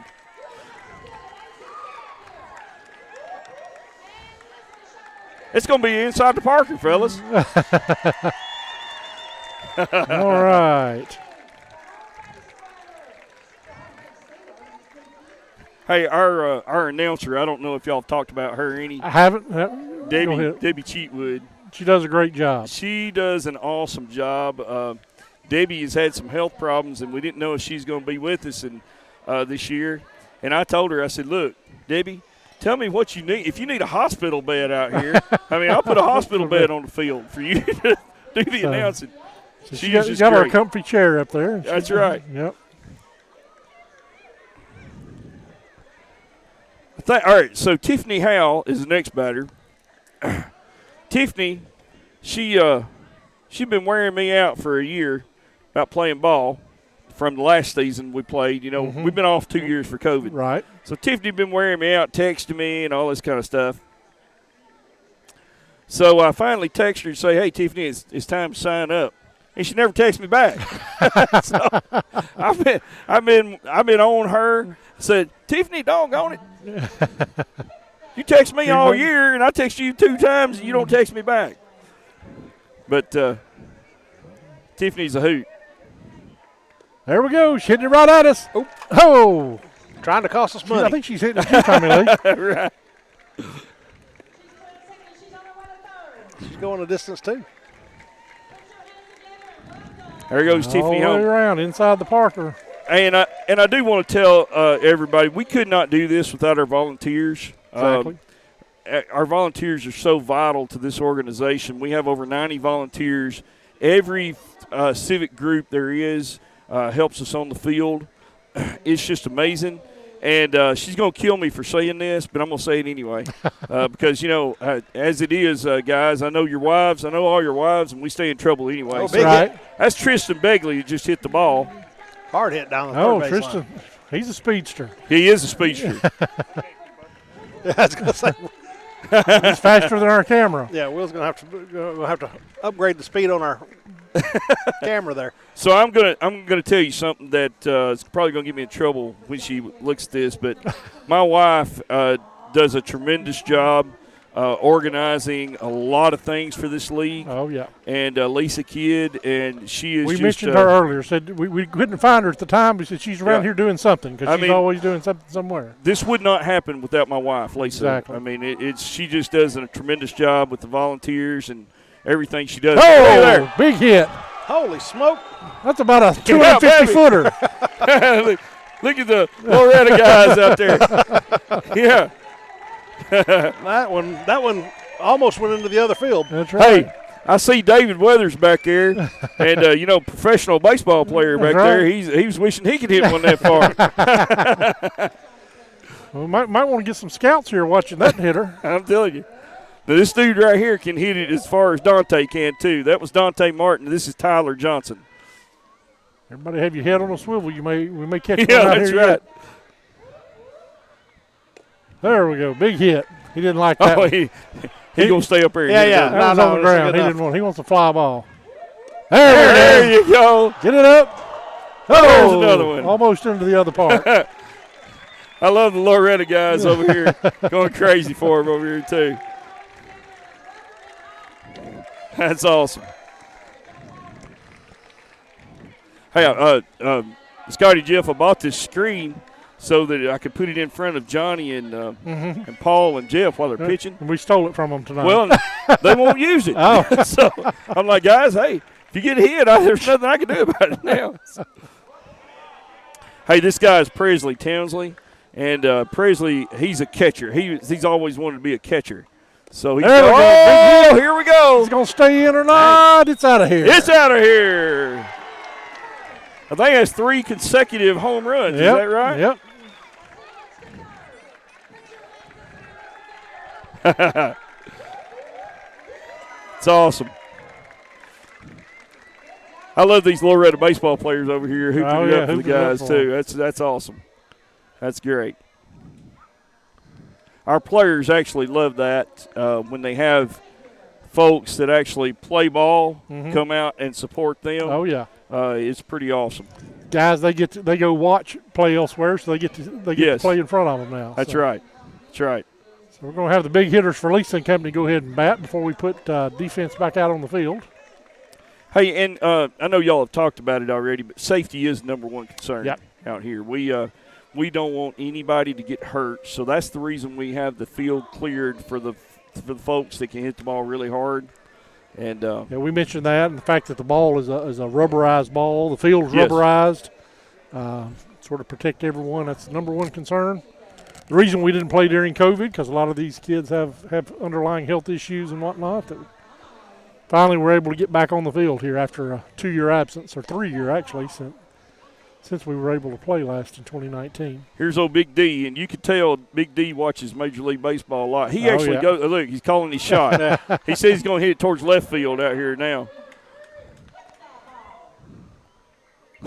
It's going to be inside the Parker, fellas. All right. Hey, our announcer, I don't know if y'all have talked about her any. I haven't. Debbie Cheatwood. She does a great job. She does an awesome job. Debbie has had some health problems, and we didn't know if she's going to be with us this year. And I told her, I said, look, Debbie, tell me what you need. If you need a hospital bed out here, I mean, I'll put a hospital bed on the field for you to do the announcing. So she got her comfy chair up there. That's right. Yep. All right, so Tiffany Howe is the next batter. Tiffany, she's been wearing me out for a year about playing ball from the last season we played. We've been off 2 years for COVID. Right. So Tiffany been wearing me out, texting me and all this kind of stuff. So I finally texted her and say, "Hey, Tiffany, it's time to sign up." And she never texts me back. So I've been on her. Said, "Tiffany, doggone it, you text me all year, and I text you 2 times, and you don't text me back." But Tiffany's a hoot. There we go. She's hitting it right at us. Oh. Trying to cost us money. I think she's hitting it 2 times, Lee. Right. She's going a distance, too. There goes Tiffany All the way Howe. around inside the Parker. And I do want to tell everybody, we could not do this without our volunteers. Exactly. Our volunteers are so vital to this organization. We have over 90 volunteers. Every civic group there is helps us on the field. It's just amazing. And she's going to kill me for saying this, but I'm going to say it anyway. Because, as it is, guys, I know your wives. I know all your wives, and we stay in trouble anyway. Oh, big hit. That's Tristan Begley who just hit the ball. Hard hit down the third base Tristan, line. he's a speedster. He is a speedster. Yeah, I was going to say. He's faster than our camera. Yeah, Will's going to have to upgrade the speed on our camera there. So I'm gonna tell you something that is probably gonna get me in trouble when she looks at this. But my wife does a tremendous job organizing a lot of things for this league. Oh yeah. And Lisa Kidd, and she is. We just, mentioned her earlier. Said we couldn't find her at the time. We said she's around here doing something because she's always doing something somewhere. This would not happen without my wife, Lisa. Exactly. I mean, she just does a tremendous job with the volunteers and everything she does. Oh, Hey there. big hit. Holy smoke. That's about a 250-footer. Look at the Loretta guys out there. Yeah. that one almost went into the other field. That's right. Hey, I see David Weathers back there, and professional baseball player back there. He was wishing he could hit one that far. We might want to get some scouts here watching that hitter. I'm telling you. Now, this dude right here can hit it as far as Dante can, too. That was Dante Martin. This is Tyler Johnson. Everybody have your head on a swivel. We may catch one Yeah, out that's here right. yet. There we go. Big hit. He didn't like that. Oh, he going to stay up there. Yeah. That was on the ground. He wants a fly ball. There you go. Get it up. Oh, there's another one. Almost into the other part. I love the Loretta guys over here going crazy for him over here, too. That's awesome. Hey, Scotty Jeff, I bought this screen so that I could put it in front of Johnny and Paul and Jeff while they're pitching. And we stole it from them tonight. Well, they won't use it. Oh. So I'm like, guys, hey, if you get hit, there's nothing I can do about it now. Hey, this guy is Presley Townsley, and Presley, he's a catcher. He's always wanted to be a catcher. So he's here we go. He's going to stay in or not. It's out of here. It's out of here. I think that's 3 consecutive home runs. Yep. Is that right? Yep. It's awesome. I love these Loretta baseball players over here hooping it up for the guys, too. That's awesome. That's great. Our players actually love that when they have folks that actually play ball come out and support them. Oh yeah, it's pretty awesome. Guys, they go watch play elsewhere, so they get to play in front of them now. That's right. That's right. So we're going to have the big hitters for Lisa and Company go ahead and bat before we put defense back out on the field. Hey, and I know y'all have talked about it already, but safety is the number one concern out here. We don't want anybody to get hurt, so that's the reason we have the field cleared for the folks that can hit the ball really hard. And we mentioned that, and the fact that the ball is a rubberized ball, the field's rubberized, sort of protect everyone. That's the number one concern. The reason we didn't play during COVID, because a lot of these kids have underlying health issues and whatnot. That finally we're able to get back on the field here after a 2-year absence, or 3-year actually, since we were able to play last in 2019. Here's old Big D, and you can tell Big D watches Major League Baseball a lot. He actually goes, look, he's calling his shot. He says he's going to hit it towards left field out here now.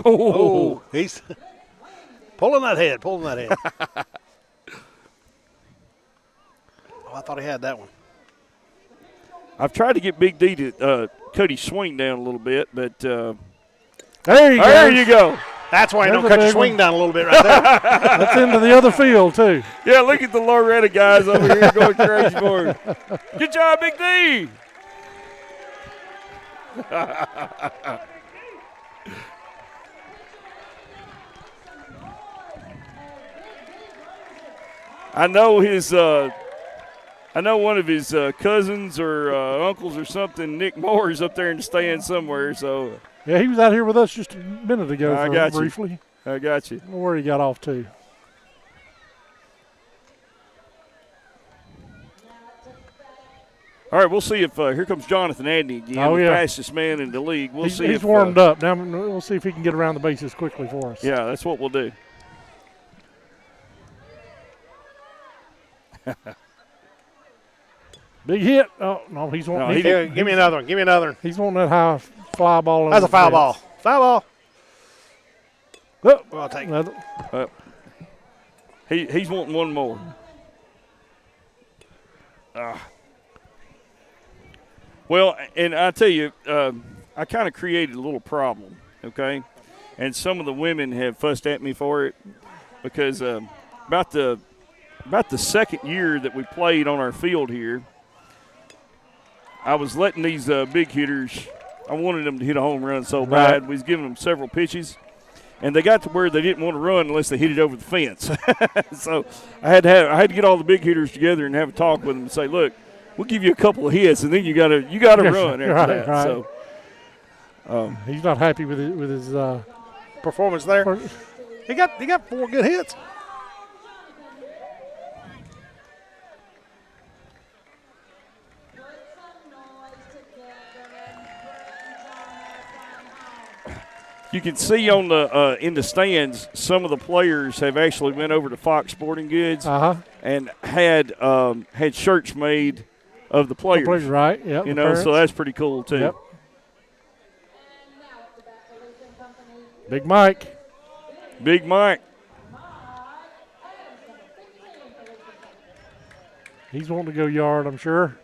Oh, he's pulling that head. I thought he had that one. I've tried to get Big D to cut his swing down a little bit, but there you go. That's why you don't cut your swing down a little bit right there. That's into the other field, too. Yeah, look at the Loretta guys over here going crazy for him. Good job, Big D. I know one of his cousins or uncles or something, Nick Moore, is up there in the stand somewhere. So yeah, he was out here with us just a minute ago. I got briefly. I got you. I don't know where he got off to. All right, we'll see if here comes Jonathan Adney again, the fastest man in the league. He's warmed up. Now we'll see if he can get around the bases quickly for us. Yeah, that's what we'll do. Big hit. Oh, no, he's wanting give me another one. Give me another one. He's wanting that high fly ball. That's a foul ball. Foul ball. Oh, well, I'll take it. He's wanting one more. Well, and I tell you, I kind of created a little problem, okay? And some of the women have fussed at me for it because about the second year that we played on our field here, I was letting these big hitters, I wanted them to hit a home run so bad. We was giving them several pitches, and they got to where they didn't want to run unless they hit it over the fence. So I had to get all the big hitters together and have a talk with them and say, look, we'll give you a couple of hits, and then you got to run after that. Right. So he's not happy with his performance there. He got 4 good hits. You can see on the in the stands, some of the players have actually went over to Fox Sporting Goods and had shirts made of the players. Right? Yeah. You know, so that's pretty cool too. Yep. Big Mike. Big Mike. He's wanting to go yard, I'm sure.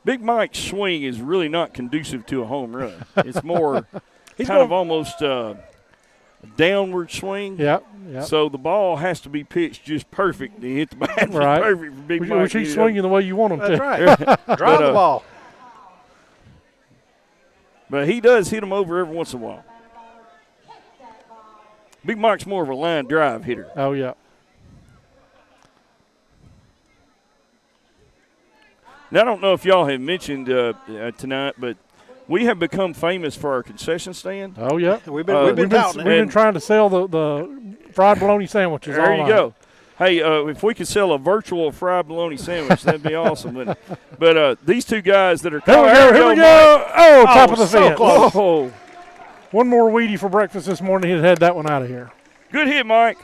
Big Mike's swing is really not conducive to a home run. It's more kind of almost a downward swing. Yep. So the ball has to be pitched just perfect to hit the bat. Right. Perfect for Big Mike. Which he's swinging the way you want him to. That's right. Drive the ball. But he does hit them over every once in a while. Big Mike's more of a line drive hitter. Oh, yeah. Now, I don't know if y'all have mentioned tonight, but we have become famous for our concession stand. Oh, yeah. We've been trying to sell the fried bologna sandwiches all night. There you go. Hey, if we could sell a virtual fried bologna sandwich, that'd be awesome, wouldn't it? But these two guys that are coming. Here we go. Oh, top of the so fence. Close. Whoa. One more Wheatie for breakfast this morning. He'd had that one out of here. Good hit, Mike.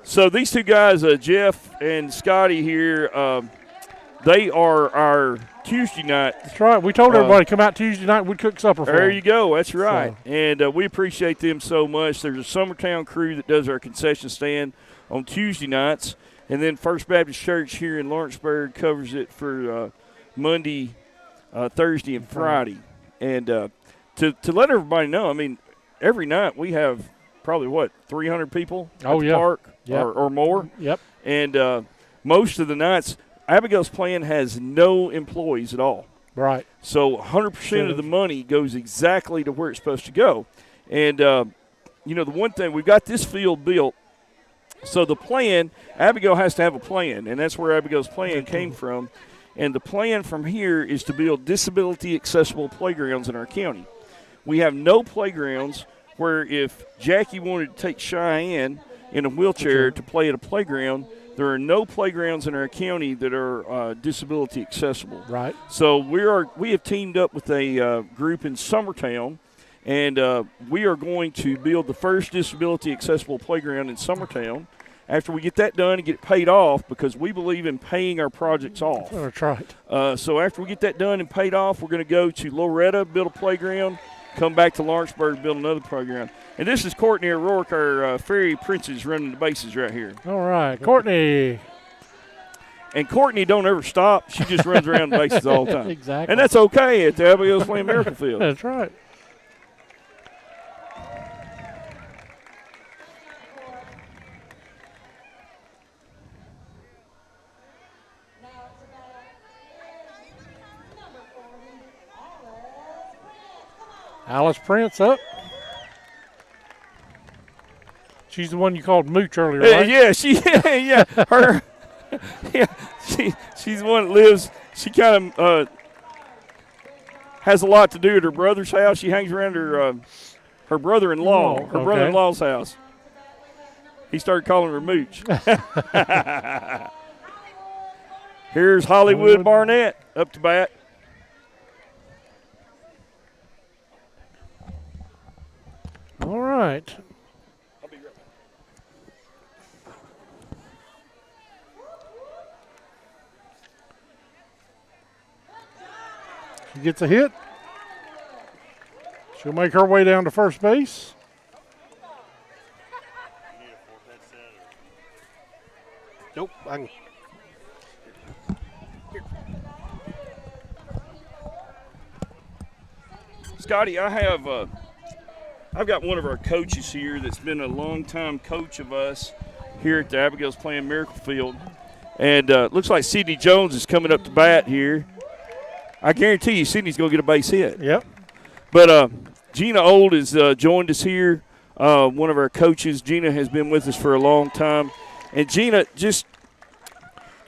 So these two guys, Jeff and Scotty here, they are our Tuesday night. That's right. We told everybody come out Tuesday night. We'd cook supper for them. There you go. That's right. So. And we appreciate them so much. There's a Summertown crew that does our concession stand on Tuesday nights. And then First Baptist Church here in Lawrenceburg covers it for Monday, Thursday, and Friday. And to let everybody know, I mean, every night we have probably, 300 people at the park or more? Yep. And most of the nights – Abigail's plan has no employees at all. Right. So 100% of the money goes exactly to where it's supposed to go. And, the one thing, we've got this field built. So the plan, Abigail has to have a plan, and that's where Abigail's plan came from. And the plan from here is to build disability-accessible playgrounds in our county. We have no playgrounds where if Jackie wanted to take Cheyenne in a wheelchair to play at a playground, there are no playgrounds in our county that are disability accessible. Right. So we have teamed up with a group in Summertown, and we are going to build the first disability accessible playground in Summertown. After we get that done and get it paid off, because we believe in paying our projects off. That's right. So after we get that done and paid off, we're going to go to Loretta, build a playground, come back to Lawrenceburg and build another program. And this is Courtney O'Rourke, our fairy princess, running the bases right here. All right, Courtney. And Courtney don't ever stop. She just runs around the bases all the time. Exactly. And that's okay at the Abigail's playing Miracle Field. That's right. Alice Prince up. She's the one you called Mooch earlier, right? Yeah, her. Yeah, she's the one that lives. She kind of has a lot to do at her brother's house. She hangs around her brother-in-law, her brother-in-law's house. He started calling her Mooch. Here's Hollywood Barnett up to bat. All right. She gets a hit. She'll make her way down to first base. Nope. Scotty, I've got one of our coaches here that's been a long-time coach of us here at the Abigail's playing Miracle Field. And looks like Sidney Jones is coming up to bat here. I guarantee you Sidney's going to get a base hit. Yep. But Gina Old has joined us here, one of our coaches. Gina has been with us for a long time. And, Gina, just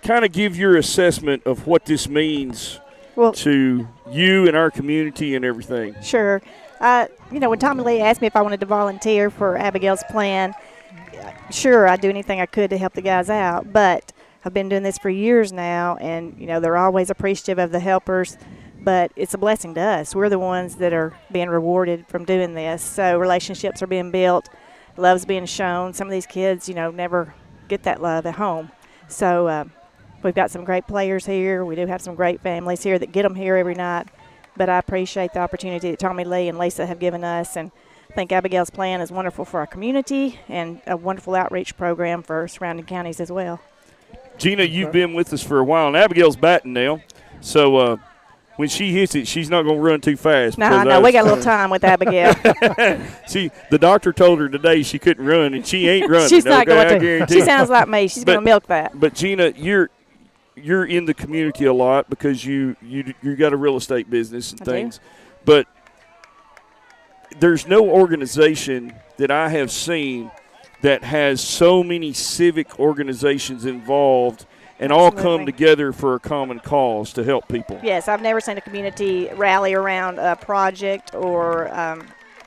kind of give your assessment of what this means to you and our community and everything. Sure. When Tommy Lee asked me if I wanted to volunteer for Abigail's plan, sure, I'd do anything I could to help the guys out. But I've been doing this for years now, and, they're always appreciative of the helpers. But it's a blessing to us. We're the ones that are being rewarded from doing this. So relationships are being built, love's being shown. Some of these kids, never get that love at home. So we've got some great players here. We do have some great families here that get them here every night. But I appreciate the opportunity that Tommy Lee and Lisa have given us, and I think Abigail's plan is wonderful for our community and a wonderful outreach program for surrounding counties as well. Gina, you've been with us for a while, and Abigail's batting now. So when she hits it, she's not going to run too fast. No, we got a little time with Abigail. See, the doctor told her today she couldn't run, and she ain't running. She's not going to. I guarantee. She sounds like me. She's going to milk that. But, Gina, you're in the community a lot because you got a real estate business and things. But there's no organization that I have seen that has so many civic organizations involved and all come together for a common cause to help people. Yes, I've never seen a community rally around a project or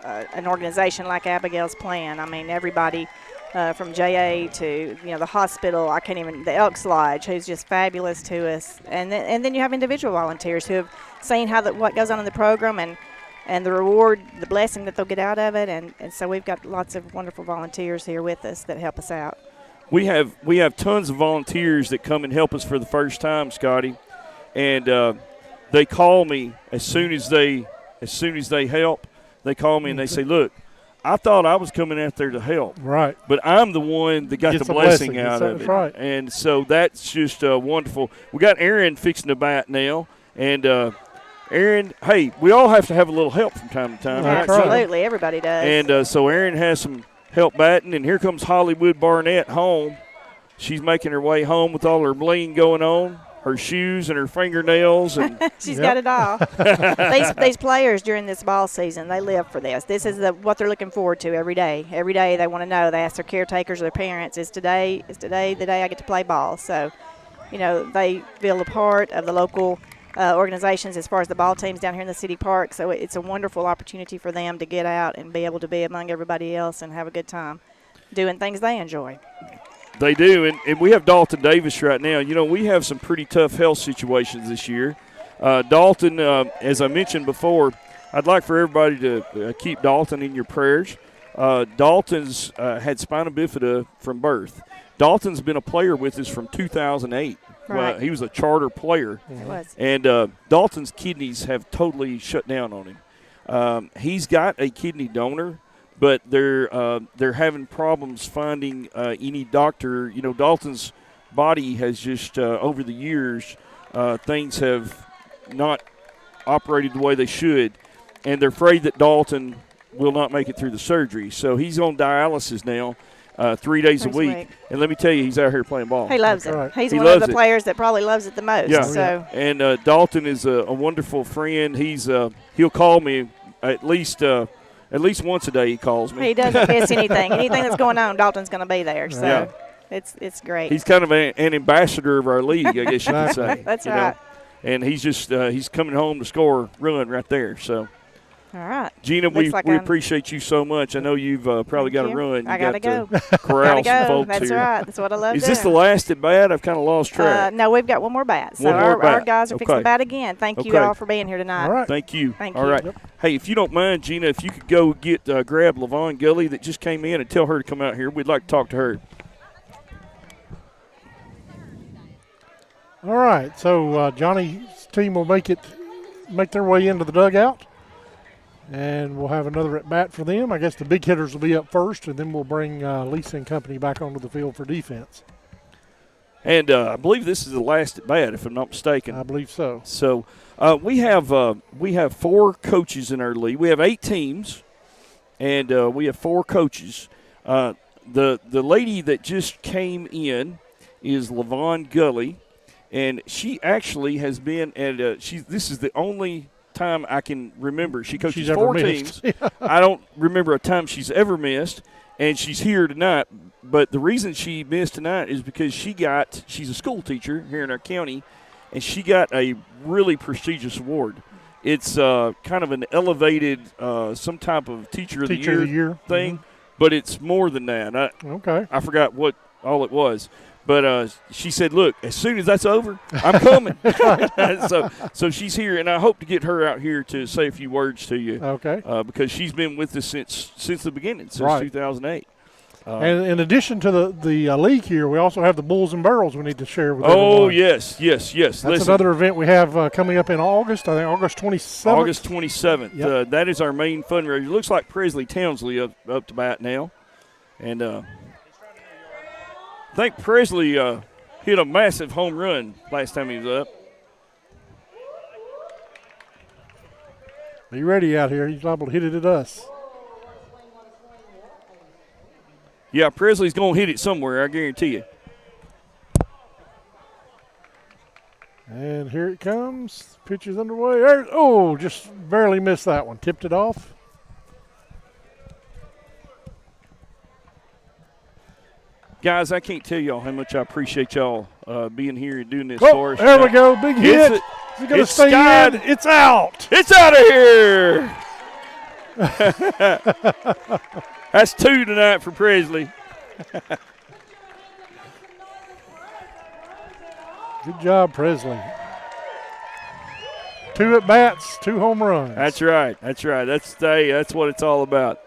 an organization like Abigail's Plan. I mean, everybody from JA to, the hospital, the Elks Lodge, who's just fabulous to us. And then you have individual volunteers who have seen what goes on in the program and the reward, the blessing that they'll get out of it. And so we've got lots of wonderful volunteers here with us that help us out. We have tons of volunteers that come and help us for the first time, Scotty, and they call me as soon as they help. They call me and they say, "Look, I thought I was coming out there to help, right? But I'm the one that got the blessing out of it." Right. And so that's just wonderful. We got Aaron fixing the bat now, and Aaron, hey, we all have to have a little help from time to time. Absolutely, right? Everybody does. And so Aaron has some help batting, and here comes Hollywood Barnett home. She's making her way home with all her bling going on, her shoes and her fingernails. And She's got it all. These players during this ball season, they live for this. This is what they're looking forward to every day. Every day they want to know. They ask their caretakers or their parents, is today the day I get to play ball? So, they feel a part of the local organizations as far as the ball teams down here in the city park. So it's a wonderful opportunity for them to get out and be able to be among everybody else and have a good time doing things they enjoy. They do, and we have Dalton Davis right now. We have some pretty tough health situations this year. Dalton, as I mentioned before, I'd like for everybody to keep Dalton in your prayers. Dalton's had spina bifida from birth. Dalton's been a player with us from 2008. Right. He was a charter player. It was. And Dalton's kidneys have totally shut down on him. He's got a kidney donor, but they're having problems finding any doctor. You know, Dalton's body has just over the years things have not operated the way they should, and they're afraid that Dalton will not make it through the surgery. So he's on dialysis now. 3 days a week. And let me tell you, he's out here playing ball. He loves it. Right. He's one of the players that probably loves it the most. Yeah. So. And Dalton is a wonderful friend. He'll call me at least once a day. He calls me. He doesn't miss anything. Anything that's going on, Dalton's going to be there. So it's great. He's kind of an ambassador of our league, I guess you could say. That's right. And he's just he's coming home to score a run right there. So. All right. Gina, we appreciate you so much. I know you've probably got to run. I got to go. Corral some folks That's here. right. That's what I love Is doing. this the last at bat? I've kind of lost track. No, we've got one more bat. So our guys are fixing to bat again. Thank you all for being here tonight. All right. Thank you. Thank all you. right. Yep. Hey, if you don't mind, Gina, if you could go get grab LaVon Gully that just came in and tell her to come out here. We'd like to talk to her. All right. So Johnny's team will make their way into the dugout. And we'll have another at bat for them. I guess the big hitters will be up first, and then we'll bring Lisa and company back onto the field for defense. And I believe this is the last at bat, if I'm not mistaken. I believe so. So we have 4 coaches in our league. We have 8 teams, and we have 4 coaches. The lady that just came in is LaVon Gully, and she actually has been at this is the only time I can remember. She coaches 4 teams. I don't remember a time she's ever missed, and she's here tonight. But the reason she missed tonight is because she's a school teacher here in our county, and she got a really prestigious award. It's kind of an elevated some type of teacher of the year thing, but it's more than that. I forgot what all it was. But she said, look, as soon as that's over, I'm coming. So she's here, and I hope to get her out here to say a few words to you. Okay. Because she's been with us since the beginning, since 2008. And in addition to the league here, we also have the Bulls and Barrels we need to share with everyone. Oh, yes. That's another event we have coming up in August, I think August 27th. August 27th. Yep. That is our main fundraiser. It looks like Presley Townsley up to bat now. And I think Presley hit a massive home run last time he was up. Be ready out here. He's liable to hit it at us. Yeah, Presley's going to hit it somewhere, I guarantee you. And here it comes. Pitch is underway. Just barely missed that one. Tipped it off. Guys, I can't tell y'all how much I appreciate y'all being here and doing this for us. There we go. Big hit. Is it going to stay in? It's out. It's out of here. That's 2 tonight for Presley. Good job, Presley. 2 at bats, 2 home runs. That's right. That's what it's all about.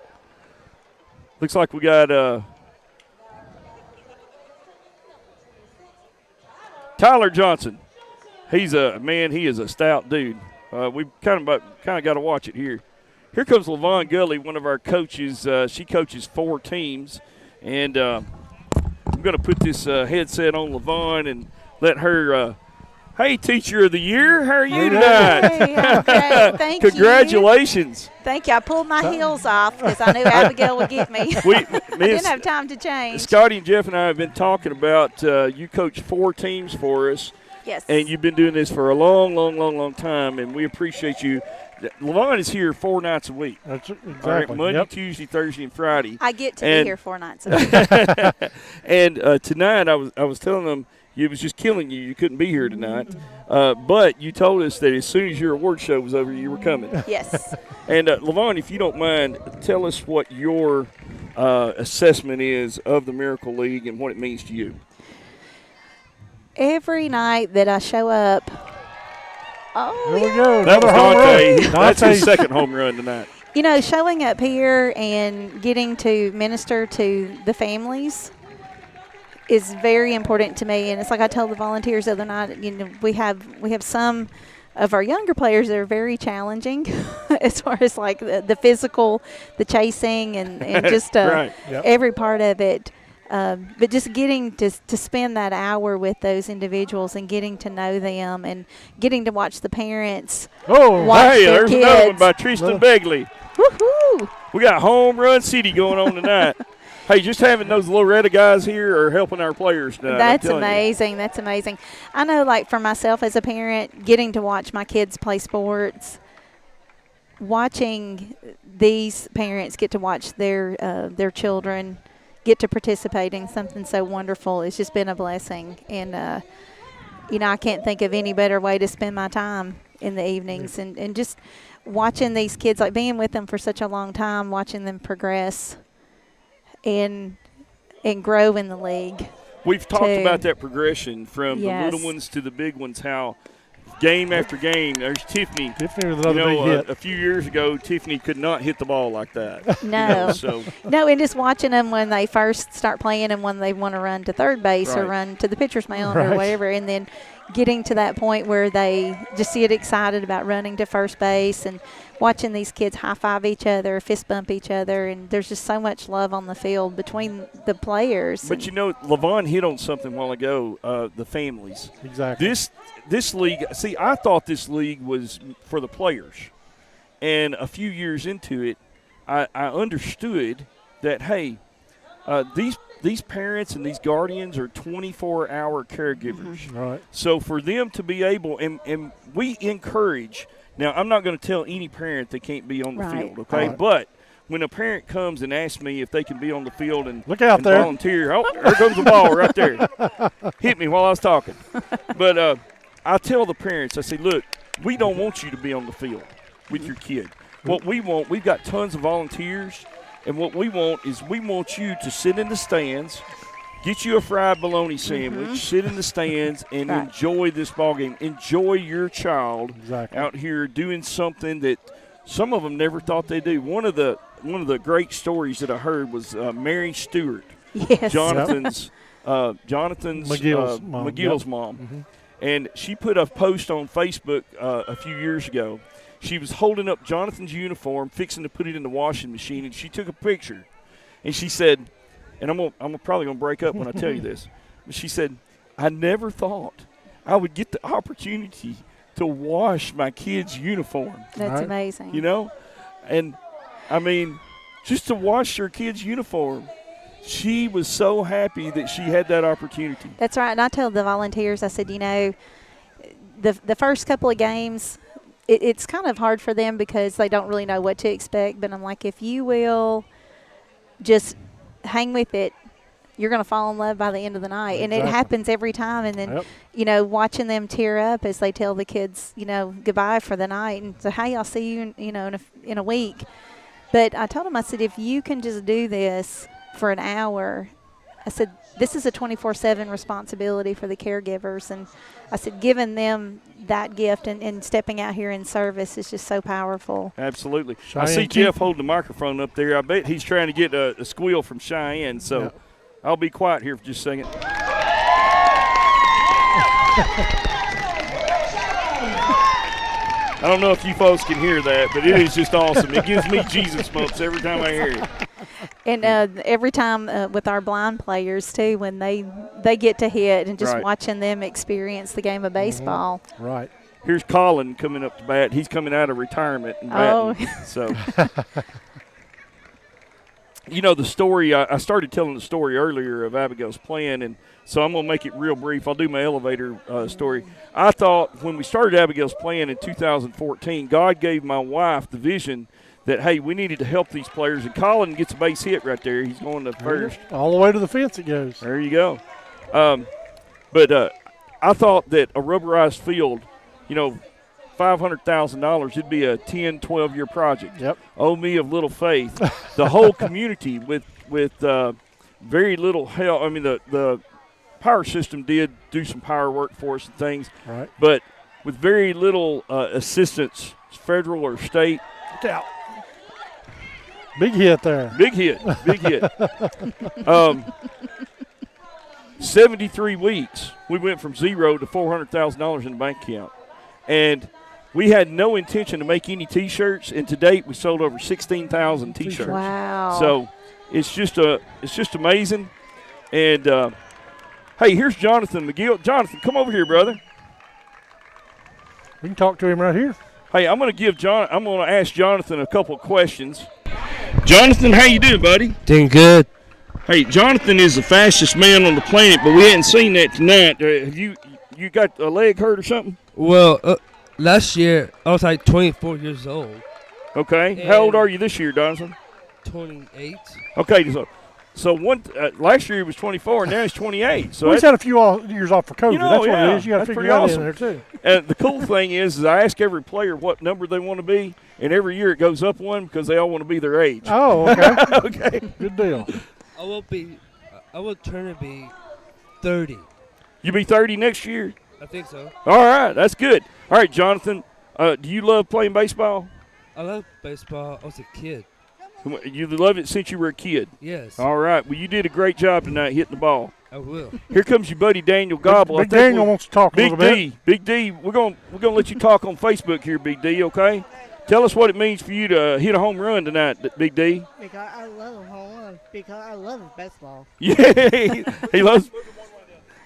Looks like we got Tyler Johnson. He is a stout dude. We kind of got to watch it here. Here comes LaVon Gully, one of our coaches. She coaches 4 teams, and I'm going to put this headset on LaVon and let her. Hey, Teacher of the Year, how are you tonight? Hey, I'm great. Thank Congratulations. you. Thank you. I pulled my heels off because I knew Abigail would get me. I didn't have time to change. Scotty and Jeff and I have been talking about you coach 4 teams for us. Yes. And you've been doing this for a long time, and we appreciate you. LaVon is here 4 nights a week. That's exactly. All right, Monday, Tuesday, Thursday, and Friday. I get to be here 4 nights a week. And tonight I was telling them it was just killing you. You couldn't be here tonight. But you told us that as soon as your award show was over, you were coming. Yes. And LaVon, if you don't mind, tell us what your assessment is of the Miracle League and what it means to you. Every night that I show up. Here we go. That was Dante. Run. That's his second home run tonight. You know, showing up here and getting to minister to the families is very important to me. And it's like I told the volunteers the other night, you know, we have some of our younger players that are very challenging as far as like the physical, the chasing, and just Right. every part of it. But just getting to spend that hour with those individuals and getting to know them and getting to watch the parents watch hey, their there's kids. another one by Tristan Begley. Woohoo! We got Home Run City going on tonight. Hey, just having those Loretta guys here are helping our players tonight. That's amazing. That's amazing. I know, like, for myself as a parent, getting to watch my kids play sports, watching these parents get to watch their children get to participate in something so wonderful, it's just been a blessing. And, I can't think of any better way to spend my time in the evenings. And just watching these kids, like being with them for such a long time, watching them progress and grow in the league. We've talked about that progression from the little ones to the big ones, how game after game, there's Tiffany. Tiffany with another big hit. A few years ago, Tiffany could not hit the ball like that. No. No, and just watching them when they first start playing and when they want to run to third base or run to the pitcher's mound or whatever, and then getting to that point where they just get excited about running to first base and watching these kids high-five each other, fist bump each other, and there's just so much love on the field between the players. But, LaVon hit on something a while ago, the families. Exactly. This league, see, I thought this league was for the players. And a few years into it, I understood that, hey, these parents and these guardians are 24-hour caregivers. Mm-hmm. Right. So for them to be able, and we encourage, now I'm not going to tell any parent they can't be on the field, okay? Right. But when a parent comes and asks me if they can be on the field and, look out and there. volunteer, oh, there comes the ball right there. Hit me while I was talking. But I tell the parents, I say, look, we don't want you to be on the field with your kid. What we want, we've got tons of volunteers, and what we want is we want you to sit in the stands, get you a fried bologna sandwich, sit in the stands, and enjoy this ball game. Enjoy your child out here doing something that some of them never thought they'd do. One of the great stories that I heard was Mary Stewart, Jonathan's McGill's mom. Mm-hmm. And she put a post on Facebook a few years ago. She was holding up Jonathan's uniform, fixing to put it in the washing machine, and she took a picture. And she said, and I'm probably going to break up when I tell you this, but she said, I never thought I would get the opportunity to wash my kid's uniform. That's amazing. And, I mean, just to wash her kid's uniform, she was so happy that she had that opportunity. That's right. And I told the volunteers, I said, the first couple of games, it's kind of hard for them because they don't really know what to expect. But I'm like, if you will just hang with it, you're going to fall in love by the end of the night. Exactly. And it happens every time. And then, watching them tear up as they tell the kids, goodbye for the night. And so, hey, I'll see you, in a week. But I told them, I said, if you can just do this for an hour, I said, this is a 24/7 responsibility for the caregivers. And I said, giving them that gift and stepping out here in service is just so powerful. Absolutely. I see Jeff holding the microphone up there. I bet he's trying to get a squeal from Cheyenne. So I'll be quiet here for just a second. I don't know if you folks can hear that, but it is just awesome. It gives me Jesus bumps every time I hear it. And every time with our blind players, too, when they get to hit and just watching them experience the game of baseball. Mm-hmm. Right. Here's Colin coming up to bat. He's coming out of retirement and batting. So, the story, I started telling the story earlier of Abigail's plan, and so I'm going to make it real brief. I'll do my elevator story. I thought when we started Abigail's plan in 2014, God gave my wife the vision that, hey, we needed to help these players. And Colin gets a base hit right there. He's going to first. All the way to the fence it goes. There you go. But I thought that a rubberized field, $500,000, it'd be a 10, 12-year project. Yep. Oh, me of little faith. The whole community with very little help. I mean, the power system did do some power work for us and things. Right. But with very little assistance, federal or state. Look out. Big hit there. Big hit. 73 weeks, we went from zero to $400,000 in the bank account. And We had no intention to make any T-shirts, and to date we sold over 16,000 T-shirts. Wow! So it's just amazing. And hey, here's Jonathan McGill. Jonathan, come over here, brother. We can talk to him right here. Hey, I'm going to ask Jonathan a couple of questions. Jonathan, how you doing, buddy? Doing good. Hey, Jonathan is the fastest man on the planet, but we hadn't seen that tonight. Have you got a leg hurt or something? Well, last year I was like 24 years old. Okay. How old are you this year, Jonathan? 28. Okay, so last year he was 24, and now he's 28. So he's had a few years off for COVID. That's what it is. You got to figure that awesome. in there too. And the cool thing is I ask every player what number they want to be, and every year it goes up one because they all want to be their age. Oh, okay. Okay. Good deal. I will turn to be 30. You be 30 next year? I think so. All right, that's good. All right, Jonathan, do you love playing baseball? I love baseball. I was a kid. You loved it since you were a kid? Yes. All right. Well, you did a great job tonight hitting the ball. I will. Here comes your buddy Daniel Gobble. Big Daniel wants to talk a little bit. Big D, we're gonna let you talk on Facebook here, Big D, okay? Tell us what it means for you to hit a home run tonight, Big D. Because I love home run. Because I love baseball. Yeah, he loves.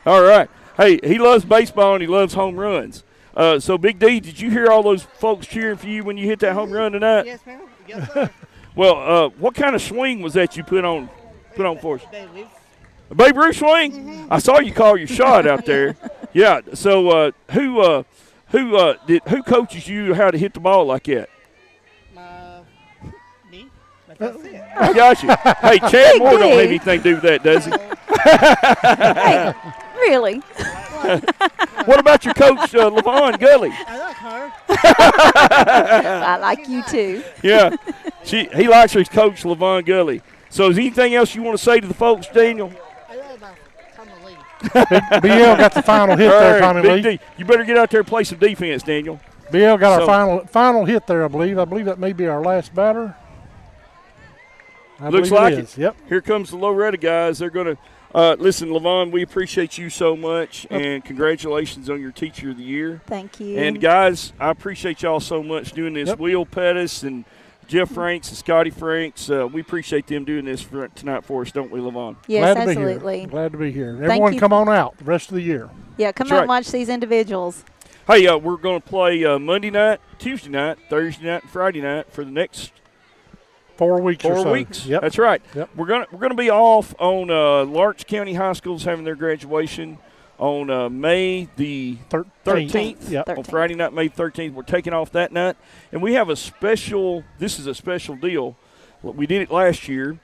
All right. Hey, he loves baseball and he loves home runs. So, Big D, did you hear all those folks cheering for you when you hit that home run tonight? Yes, ma'am. Yes, sir. Well, what kind of swing was that you put on for us? A Babe Ruth swing? Mm-hmm. I saw you call your shot out there. Yeah. So who coaches you how to hit the ball like that? Me. That's it. I got you. Hey, Chad Moore don't have anything to do with that, does he? Hey, really? What about your coach, LaVon Gully? I like her. I like you too. Yeah. He likes his coach, LaVon Gully. So is there anything else you want to say to the folks, Daniel? I love Tommy Lee. BL got the final hit there, Tommy Lee. D, you better get out there and play some defense, Daniel. BL got our final hit there, I believe. I believe that may be our last batter. Looks like it. Yep. Here comes the Loretta guys. They're going to listen, LaVon, we appreciate you so much, and congratulations on your Teacher of the Year. Thank you. And, guys, I appreciate y'all so much doing this. Yep. Will Pettis and Jeff Franks and Scotty Franks, we appreciate them doing this tonight for us, don't we, LaVon? Yes, Glad absolutely. Glad to be here. Everyone come on out the rest of the year. Yeah, come out and watch these individuals. Hey, we're going to play Monday night, Tuesday night, Thursday night, and Friday night for the next 4 weeks or so. 4 weeks. Yep. That's right. Yep. We're gonna be off on Lawrence County High School's having their graduation on May the 13th. Yep. On Friday night, May 13th. We're taking off that night. And we have a special – this is a special deal. We did it last year.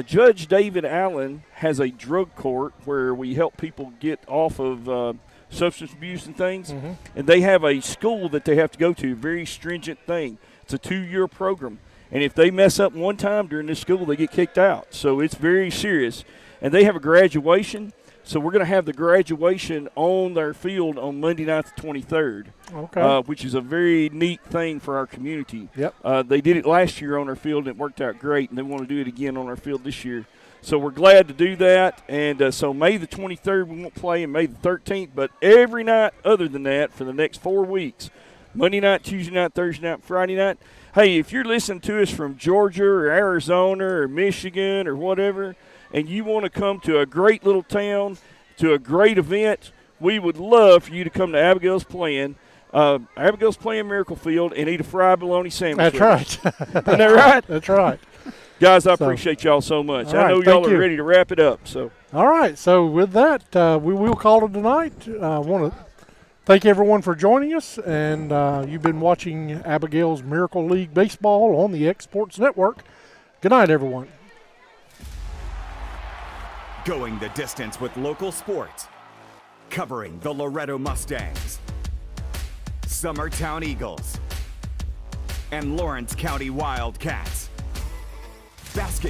Judge David Allen has a drug court where we help people get off of substance abuse and things. Mm-hmm. And they have a school that they have to go to, very stringent thing. It's a 2-year program. And if they mess up one time during this school, they get kicked out. So it's very serious. And they have a graduation. So we're going to have the graduation on their field on Monday night the 23rd, okay. Which is a very neat thing for our community. Yep. They did it last year on our field, and it worked out great, and they want to do it again on our field this year. So we're glad to do that. And so May the 23rd we won't play, and May the 13th. But every night other than that for the next 4 weeks, Monday night, Tuesday night, Thursday night, Friday night. Hey, if you're listening to us from Georgia or Arizona or Michigan or whatever, and you want to come to a great little town, to a great event, we would love for you to come to Abigail's Playing Miracle Field and eat a fried bologna sandwich. That's right. Isn't that right? That's right. Guys, I appreciate y'all so much. I know y'all are ready to wrap it up. So. All right. So with that, we will call it tonight. I want to thank everyone for joining us, and you've been watching Abigail's Miracle League Baseball on the X-Sports Network. Good night, everyone. Going the distance with local sports. Covering the Loretta Mustangs, Summertown Eagles, and Lawrence County Wildcats. Basket